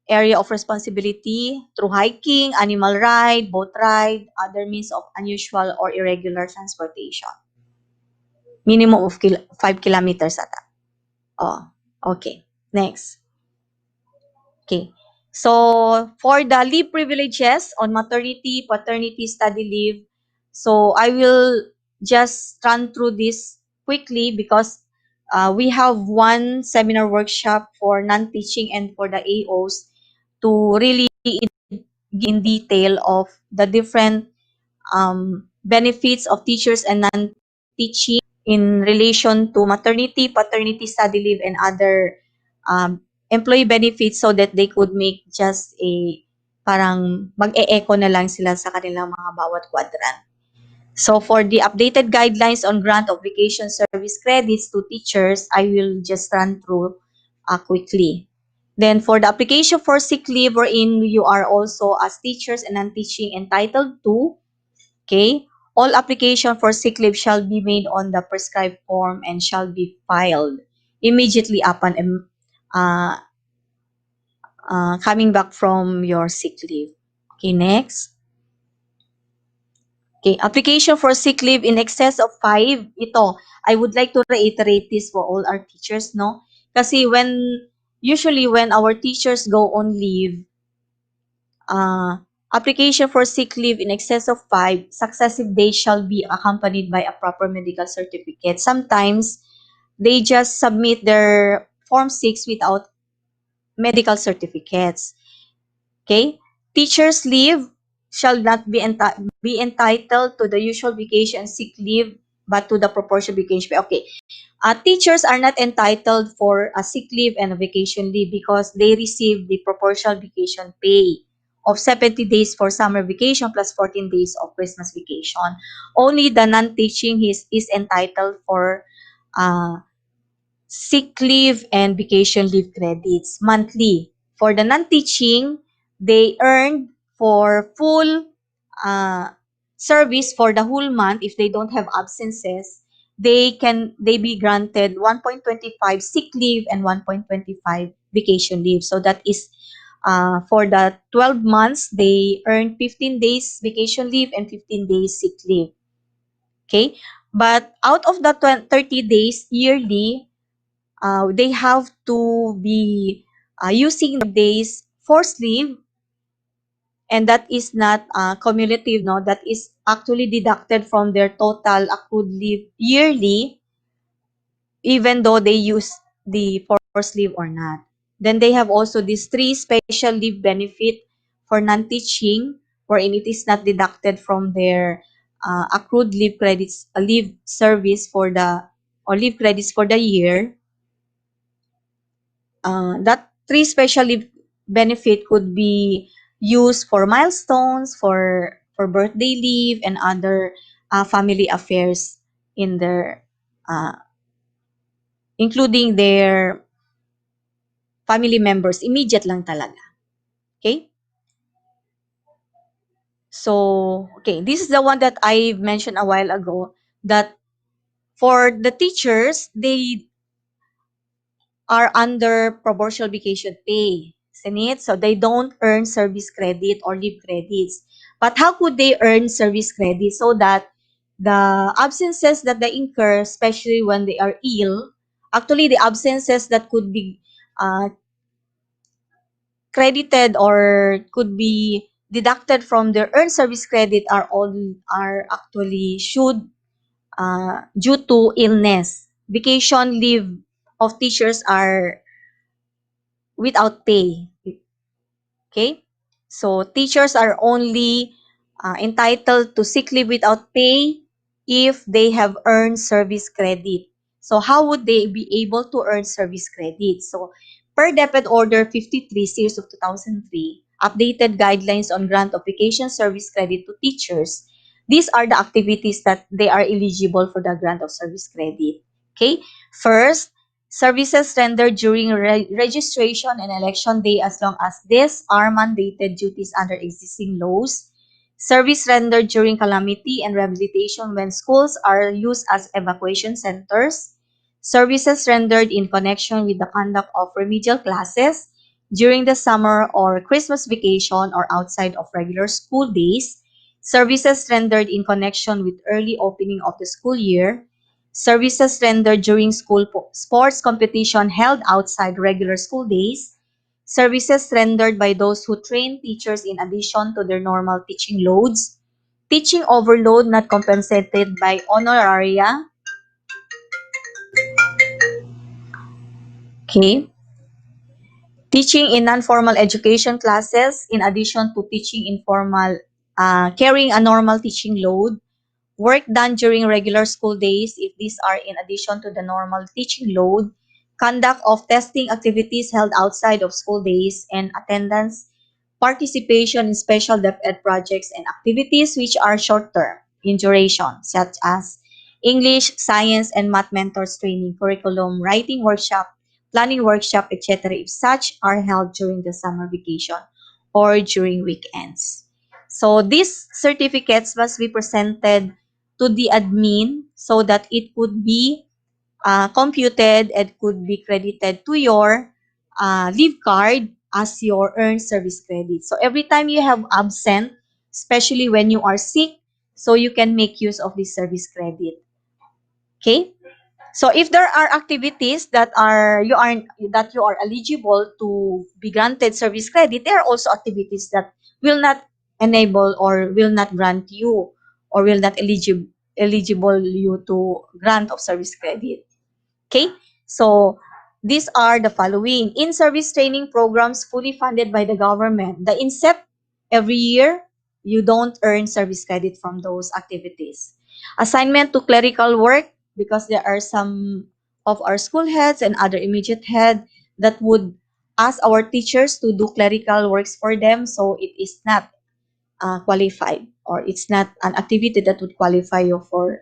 area of responsibility through hiking, animal ride, boat ride, other means of unusual or irregular transportation. Minimum of 5 kilometers ata. Okay. Next. Okay. So, for the leave privileges on maternity, paternity, study leave, so I will just run through this quickly because we have one seminar workshop for non-teaching and for the AOs to really in detail of the different benefits of teachers and non-teaching in relation to maternity, paternity, study leave, and other employee benefits so that they could make just parang mag-e-echo na lang sila sa kanilang mga bawat quadrant. So for the updated guidelines on grant of vacation service credits to teachers, I will just run through quickly. Then for the application for sick leave wherein you are also as teachers and non-teaching entitled to, okay, all application for sick leave shall be made on the prescribed form and shall be filed immediately upon coming back from your sick leave. Okay, next. Okay, application for sick leave in excess of 5. Ito, I would like to reiterate this for all our teachers, no? Kasi usually when our teachers go on leave, application for sick leave in excess of 5 successive days shall be accompanied by a proper medical certificate. Sometimes, they just submit their Form 6 without medical certificates. Okay? Teachers' leave shall not be entitled to the usual vacation and sick leave, but to the proportion vacation pay. Okay. Teachers are not entitled for a sick leave and a vacation leave because they receive the proportional vacation pay of 70 days for summer vacation plus 14 days of Christmas vacation. Only the non-teaching is entitled for uh, sick leave and vacation leave credits monthly. For the non-teaching, they earn for full uh, service for the whole month. If they don't have absences, they be granted 1.25 sick leave and 1.25 vacation leave. So that is for the 12 months, they earn 15 days vacation leave and 15 days sick leave. Okay? But out of the 30 days yearly, they have to be using the days for leave, and that is not cumulative, no, that is actually deducted from their total accrued leave yearly, even though they use the forced leave or not. Then they have also these 3 special leave benefit for non-teaching, wherein it is not deducted from their accrued leave credits, leave service for the or leave credits for the year. That 3 special leave benefit could be used for milestones, for birthday leave, and other family affairs in their, including their family members, immediate lang talaga. Okay? So, okay, this is the one that I mentioned a while ago, that for the teachers, they are under proportional vacation pay. Senate, so they don't earn service credit or leave credits. But how could they earn service credit? So that the absences that they incur, especially when they are ill, actually the absences that could be credited or could be deducted from their earned service credit are actually should due to illness. Vacation leave of teachers are without pay. Okay? So, teachers are only entitled to sick leave without pay if they have earned service credit. So, how would they be able to earn service credit? So, per DepEd Order 53, Series of 2003, updated guidelines on grant of vacation service credit to teachers. These are the activities that they are eligible for the grant of service credit. Okay? First, services rendered during registration and election day as long as these are mandated duties under existing laws. Service rendered during calamity and rehabilitation when schools are used as evacuation centers. Services rendered in connection with the conduct of remedial classes during the summer or Christmas vacation or outside of regular school days. Services rendered in connection with early opening of the school year. Services rendered during school sports competition held outside regular school days. Services rendered by those who train teachers in addition to their normal teaching loads. Teaching overload not compensated by honoraria. Okay. Teaching in non-formal education classes in addition to teaching informal, carrying a normal teaching load. Work done during regular school days if these are in addition to the normal teaching load, conduct of testing activities held outside of school days, and attendance, participation in special DepEd projects and activities which are short-term in duration, such as English, science, and math mentors training, curriculum, writing workshop, planning workshop, etc. if such are held during the summer vacation or during weekends. So these certificates must be presented to the admin so that it could be computed and could be credited to your leave card as your earned service credit. So every time you have absent, especially when you are sick, so you can make use of this service credit. Okay? So if there are activities that you are eligible to be granted service credit, there are also activities that will not enable or will not grant you or will not eligible you to grant of service credit. Okay? So these are the following. In-service training programs fully funded by the government. The INSEP every year, you don't earn service credit from those activities. Assignment to clerical work, because there are some of our school heads and other immediate head that would ask our teachers to do clerical works for them, so it is not qualified, or it's not an activity that would qualify you for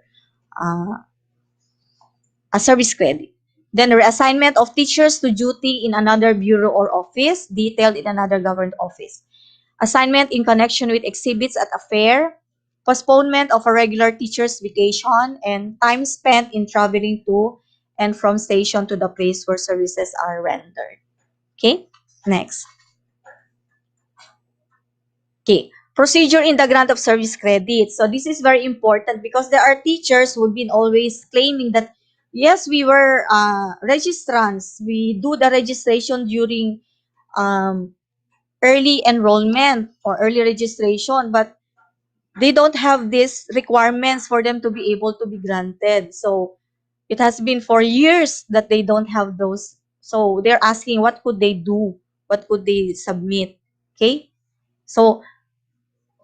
a service credit. Then reassignment of teachers to duty in another bureau or office, detailed in another government office. Assignment in connection with exhibits at a fair, postponement of a regular teacher's vacation, and time spent in traveling to and from station to the place where services are rendered. Okay, next. Okay, procedure in the grant of service credit. So this is very important because there are teachers who've been always claiming that, yes, we were registrants. We do the registration during early enrollment or early registration, but they don't have these requirements for them to be able to be granted. So it has been for years that they don't have those. So they're asking, what could they do? What could they submit? Okay, so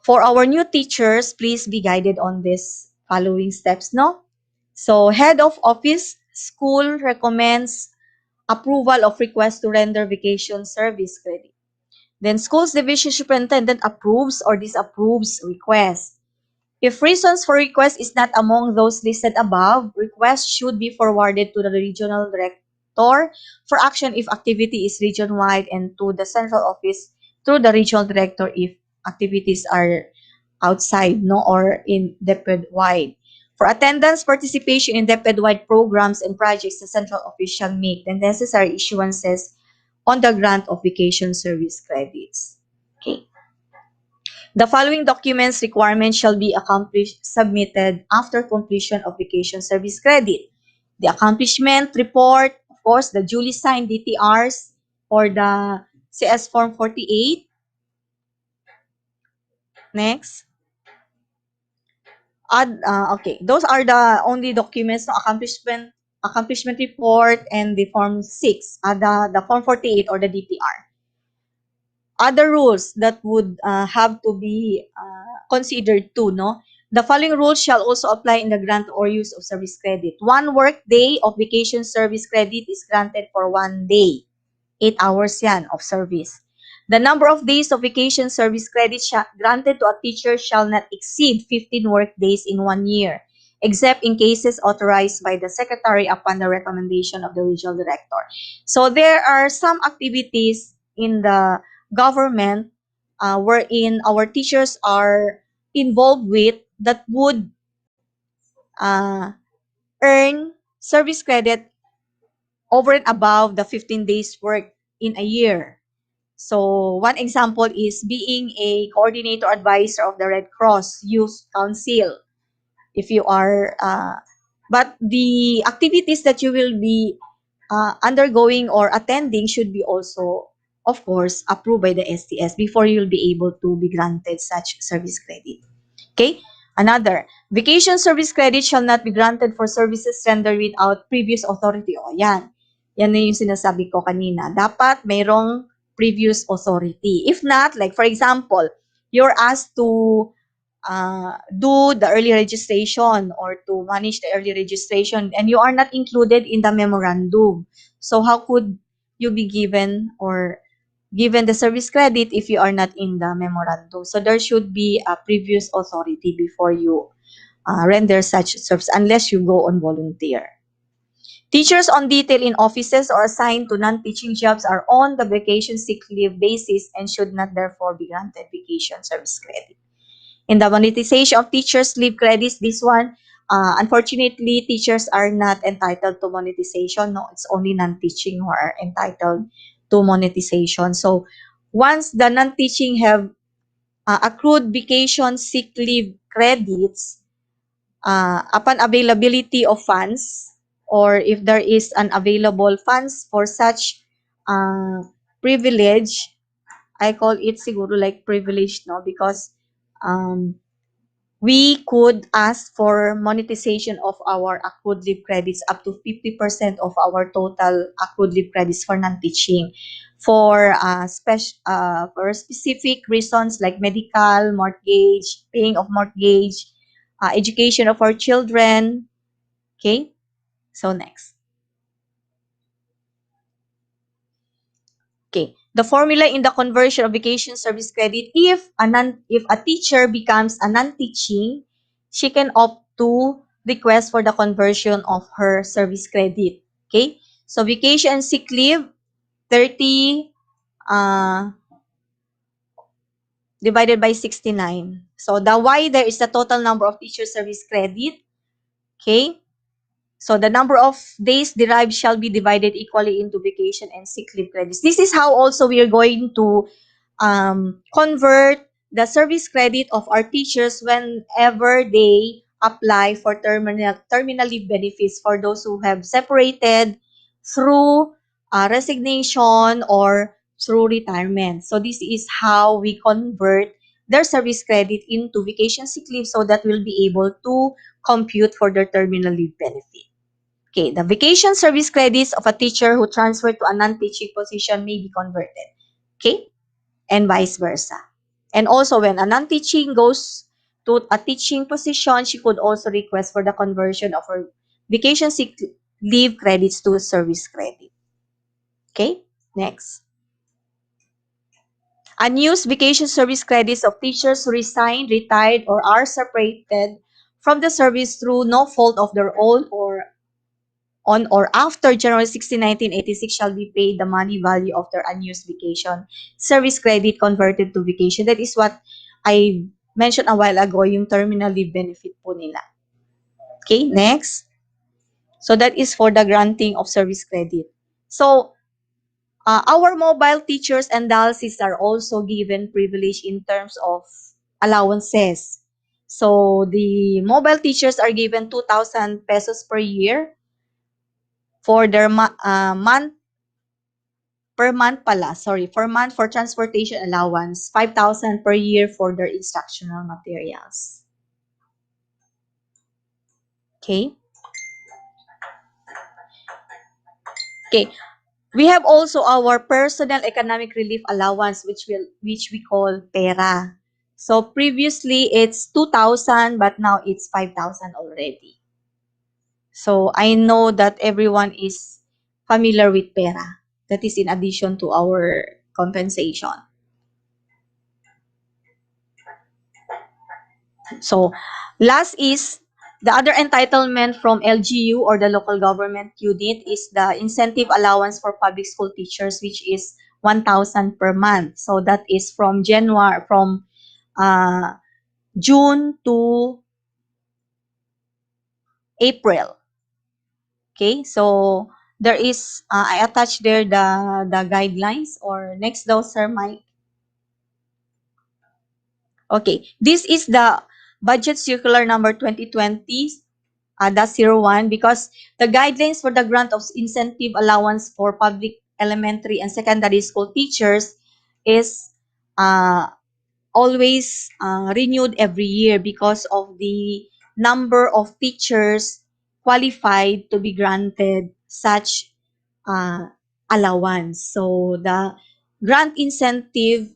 for our new teachers, please be guided on this following steps, no? So, head of office, school recommends approval of request to render vacation service credit. Then, school's division superintendent approves or disapproves request. If reasons for request is not among those listed above, request should be forwarded to the regional director for action if activity is region-wide, and to the central office through the regional director if activities are outside, no, or in DepEd-wide. For attendance, participation in DepEd-wide programs and projects, the central office shall make the necessary issuances on the grant of vacation service credits. Okay. The following documents requirements shall be submitted after completion of vacation service credit. The accomplishment report, of course, the duly signed DTRs or the CS Form 48. Next. Okay, those are the only documents, no, accomplishment report and the Form 6, the Form 48 or the DTR. Other rules that would have to be considered too, no? The following rules shall also apply in the grant or use of service credit. 1 work day of vacation service credit is granted for 1 day. 8 hours yan of service. The number of days of vacation service credit granted to a teacher shall not exceed 15 work days in 1 year, except in cases authorized by the secretary upon the recommendation of the regional director. So there are some activities in the government wherein our teachers are involved with that would earn service credit over and above the 15 days work in a year. So one example is being a coordinator advisor of the Red Cross Youth Council. If you are, but the activities that you will be undergoing or attending should be also, of course, approved by the STS before you'll be able to be granted such service credit. Okay? Another, vacation service credit shall not be granted for services rendered without previous authority. O, yan. Yan na yung sinasabi ko kanina. Dapat mayroong previous authority. If not, like for example, you're asked to do the early registration or to manage the early registration and you are not included in the memorandum. So how could you be given or given the service credit if you are not in the memorandum? So there should be a previous authority before you render such service unless you go on volunteer. Teachers on detail in offices or assigned to non-teaching jobs are on the vacation sick leave basis and should not therefore be granted vacation service credit. In the monetization of teachers' leave credits, this one, unfortunately, teachers are not entitled to monetization. No, it's only non-teaching who are entitled to monetization. So once the non-teaching have accrued vacation sick leave credits, upon availability of funds, or if there is an available funds for such privilege, I call it siguro like privilege, no? Because we could ask for monetization of our accrued leave credits up to 50% of our total accrued leave credits for non-teaching for specific reasons like medical, mortgage, paying of mortgage, education of our children. Okay, so next. Okay, the formula in the conversion of vacation service credit, if a teacher becomes a non-teaching, she can opt to request for the conversion of her service credit. Okay, so vacation and sick leave, 30 divided by 69. So the Y there is the total number of teacher service credit. Okay, so the number of days derived shall be divided equally into vacation and sick leave credits. This is how also we are going to convert the service credit of our teachers whenever they apply for terminal leave benefits for those who have separated through resignation or through retirement. So this is how we convert their service credit into vacation sick leave so that we'll be able to compute for their terminal leave benefit. Okay, the vacation service credits of a teacher who transferred to a non-teaching position may be converted. Okay, and vice versa. And also, when a non-teaching goes to a teaching position, she could also request for the conversion of her vacation sick leave credits to service credit. Okay, next. Unused vacation service credits of teachers who resigned, retired, or are separated from the service through no fault of their own or on or after January 16, 1986 shall be paid the money value of their unused vacation service credit converted to vacation. That is what I mentioned a while ago, yung terminal leave benefit po nila. Okay, next. So that is for the granting of service credit. So our mobile teachers and dialysis are also given privilege in terms of allowances. So the mobile teachers are given 2,000 pesos per year for their month per month pala, sorry, per month for transportation allowance, 5,000 per year for their instructional materials. Okay. Okay. We have also our personal economic relief allowance, which we call PERA. So previously it's 2,000, but now it's 5,000 already. So I know that everyone is familiar with PERA. That is in addition to our compensation. So last is the other entitlement from LGU or the local government unit is the incentive allowance for public school teachers, which is 1,000 per month. So that is from June to April. Okay, so there is I attached there the guidelines, or next though, Sir Mike. Okay, this is the budget circular number 2020 -01, because the guidelines for the grant of incentive allowance for public elementary and secondary school teachers is always renewed every year because of the number of teachers qualified to be granted such allowance. So the grant incentive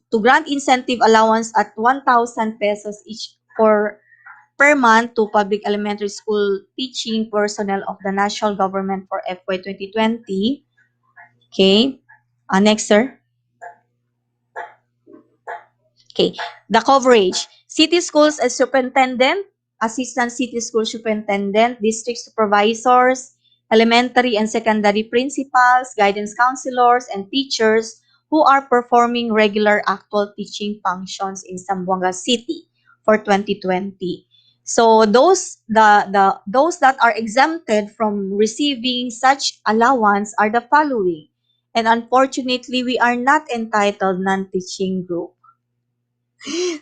allowance at 1,000 pesos each per month to public elementary school teaching personnel of the national government for FY 2020. Okay. Next, sir. Okay. The coverage. City schools as superintendent, assistant city school superintendent, district supervisors, elementary and secondary principals, guidance counselors, and teachers who are performing regular actual teaching functions in Zamboanga City for 2020. So those that are exempted from receiving such allowance are the following: And unfortunately, we are not entitled non-teaching group.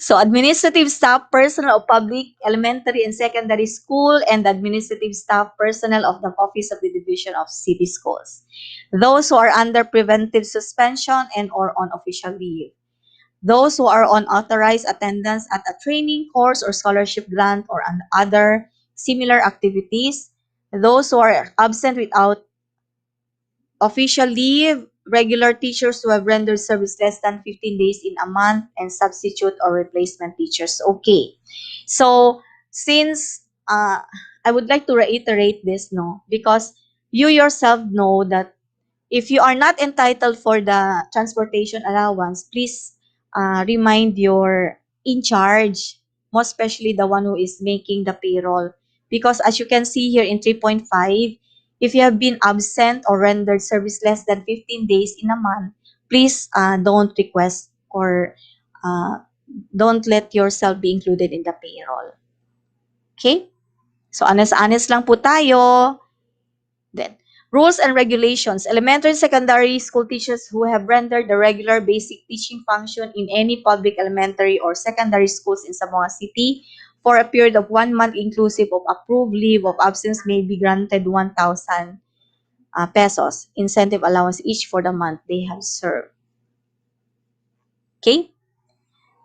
So administrative staff personnel of public, elementary, and secondary school, and administrative staff personnel of the Office of the Division of City Schools. Those who are under preventive suspension and or on official leave. Those who are on authorized attendance at a training course or scholarship grant or on other similar activities. Those who are absent without official leave, regular teachers who have rendered service less than 15 days in a month, and substitute or replacement teachers. Okay. So, since I would like to reiterate this, no, because you yourself know that if you are not entitled for the transportation allowance, please remind your in charge, most especially the one who is making the payroll. Because as you can see here in 3.5, if you have been absent or rendered service less than 15 days in a month, please don't request or uh, don't let yourself be included in the payroll. Okay? So, honest-honest lang po tayo. Then, rules and regulations. Elementary and secondary school teachers who have rendered the regular basic teaching function in any public elementary or secondary schools in Zamboanga City for a period of 1 month inclusive of approved leave of absence may be granted 1,000 pesos incentive allowance each for the month they have served. Okay?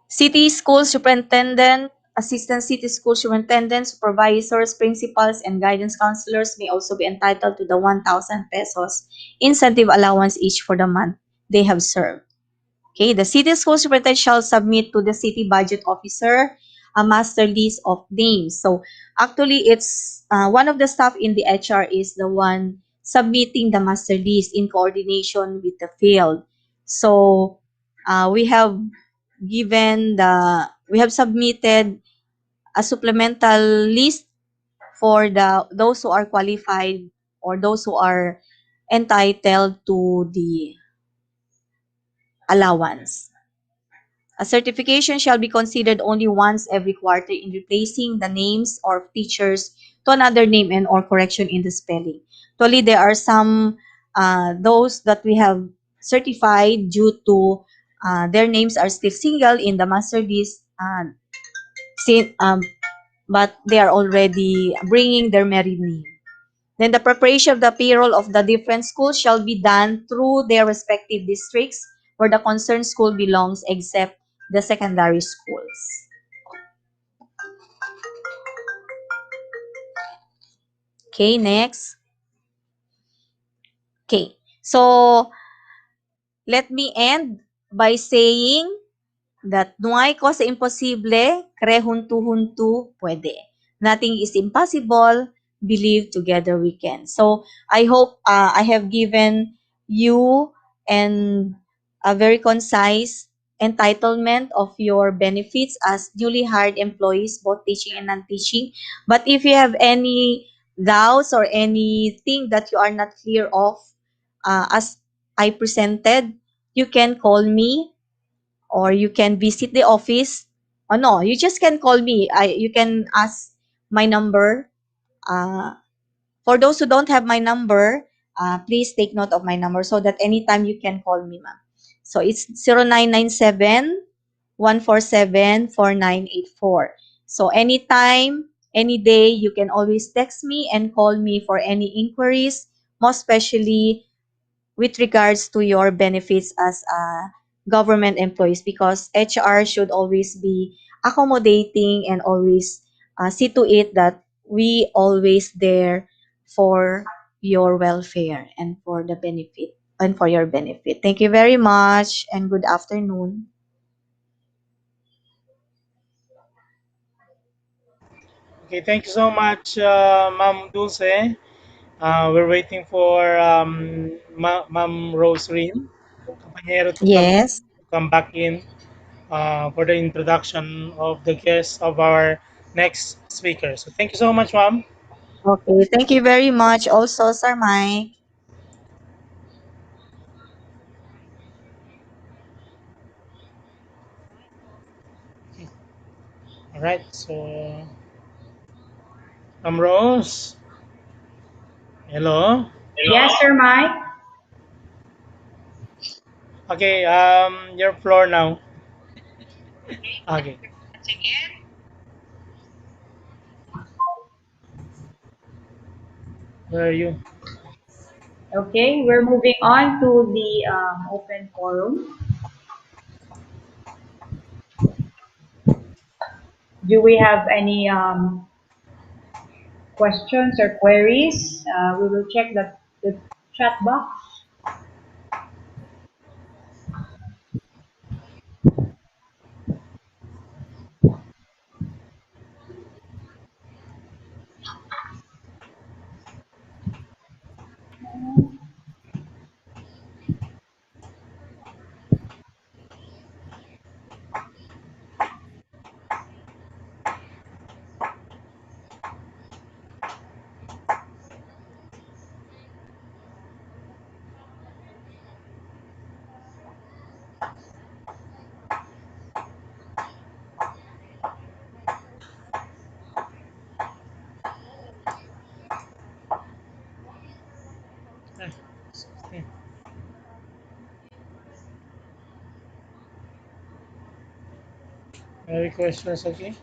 City school superintendent, assistant city school superintendent, supervisors, principals, and guidance counselors may also be entitled to the 1,000 pesos incentive allowance each for the month they have served. Okay, the city school superintendent shall submit to the city budget officer a master list of names. So actually, it's one of the staff in the HR is the one submitting the master list in coordination with the field. So we have submitted a supplemental list for those who are qualified or those who are entitled to the allowance. A certification shall be considered only once every quarter in replacing the names of teachers to another name and or correction in the spelling. Actually, there are some those that we have certified due to their names are still single in the master list, but they are already bringing their married name. Then the preparation of the payroll of the different schools shall be done through their respective districts where the concerned school belongs except the secondary schools. Okay, next. Okay, so let me end by saying that no hay cosa imposible, cree junto-junto, puede. Nothing is impossible, believe together we can. So I hope I have given you and a very concise entitlement of your benefits as newly hired employees, both teaching and non-teaching. But if you have any doubts or anything that you are not clear of as I presented, you can call me or you can visit the office. Oh no, you just can call me. You can ask my number. For those who don't have my number, please take note of my number so that anytime you can call me, ma'am. So it's 0997-147-4984. So anytime, any day, you can always text me and call me for any inquiries, most especially with regards to your benefits as a government employees because HR should always be accommodating and always see to it that we always there for your welfare and for the benefit and for your benefit. Thank you very much and good afternoon. Okay, thank you so much, Ma'am Dulce. We're waiting for Ma'am Rosarine Campañero Yes. to come back in for the introduction of the guest of our next speaker. So thank you so much, Ma'am. Okay. Thank you very much also, Sir Mike. All right, so Ma'am Rose, hello. Yes, Sir Mike. Okay, your floor now. Okay. Where are you? Okay, we're moving on to the open forum. Do we have any questions or queries? We will check the chat box. Any questions? Okay.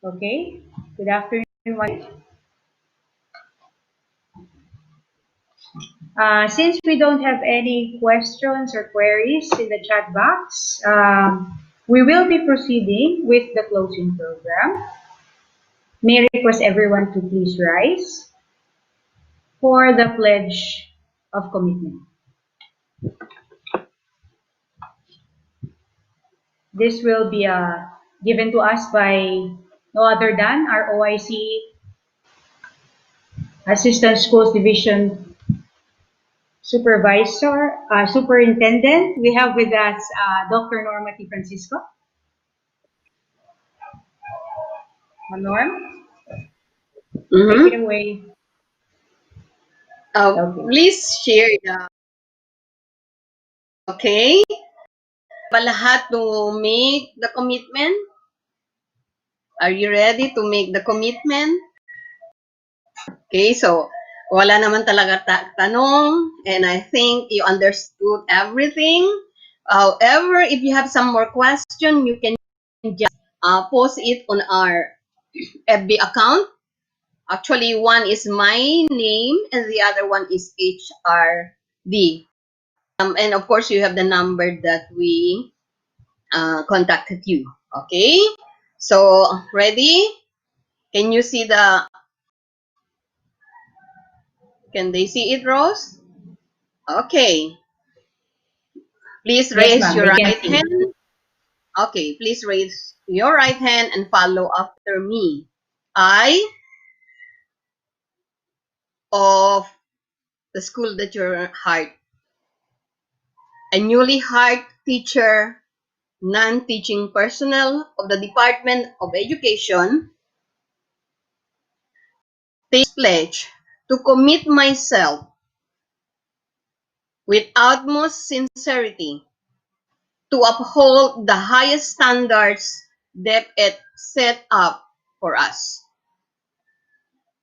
Okay. Good afternoon. Since we don't have any questions or queries in the chat box, we will be proceeding with the closing program. May I request everyone to please rise for the pledge of commitment. This will be given to us by no other than our OIC Assistant Schools Division Superintendent. We have with us Dr. Norma T. Francisco. Norm, take it away. Please share the, okay? Ba lahat to make the commitment? Are you ready to make the commitment? Okay, so wala naman talaga tanong, and I think you understood everything. However, if you have some more question, you can just post it on our FB account. Actually, one is my name and the other one is HRD. And of course, you have the number that we contacted you. Okay? So, ready? Can you see can they see it, Rose? Okay. Please Yes, raise ma'am. your They can right see. hand. Okay, please raise your right hand and follow after me. I, of the school that you're hired, a newly hired teacher, non-teaching personnel of the Department of Education, take pledge to commit myself with utmost sincerity to uphold the highest standards that it set up for us.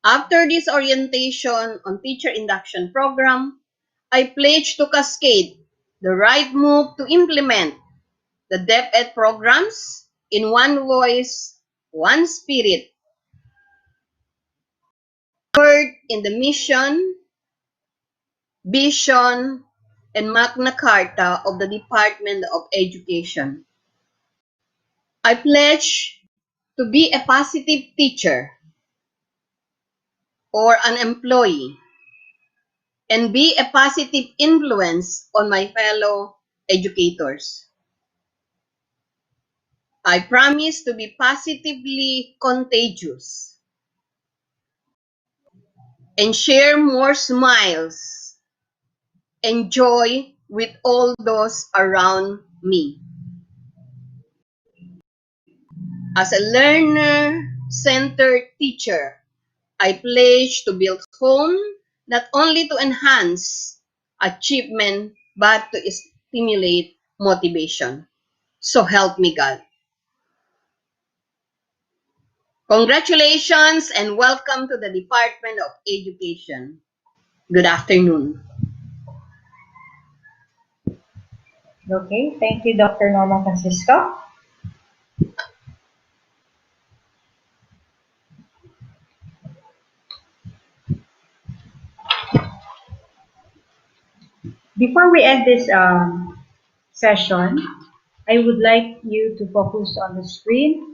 After this orientation on teacher induction program, I pledge to cascade the right move to implement the DepEd programs in one voice, one spirit, covered in the mission, vision, and Magna Carta of the Department of Education. I pledge to be a positive teacher or an employee and be a positive influence on my fellow educators. I promise to be positively contagious and share more smiles and joy with all those around me. As a learner-centered teacher, I pledge to build home not only to enhance achievement but to stimulate motivation. So help me God. Congratulations and welcome to the Department of Education. Good afternoon. Okay, thank you, Dr. Norma Francisco. Before we end this session, I would like you to focus on the screen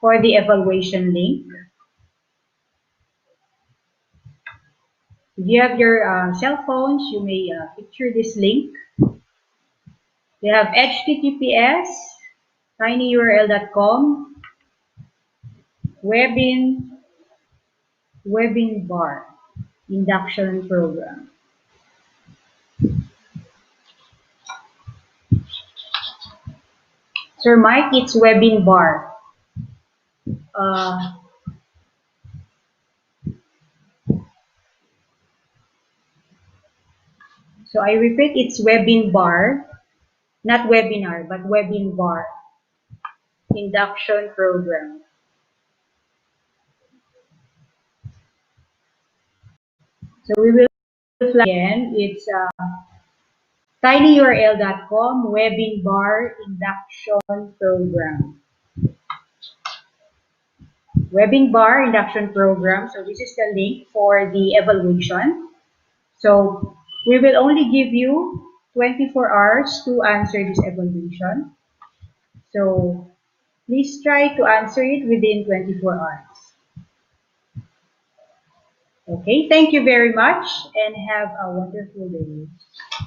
for the evaluation link. If you have your cell phones, you may picture this link. You have https tinyurl.com webin bar induction program. Sir Mike, it's webin bar. So I repeat, it's webin bar, not webinar, but webin bar induction program. So we will flag again. It's tinyurl.com webin bar induction program. Webbing Bar Induction Program. So this is the link for the evaluation. So we will only give you 24 hours to answer this evaluation. So please try to answer it within 24 hours. Okay, thank you very much and have a wonderful day.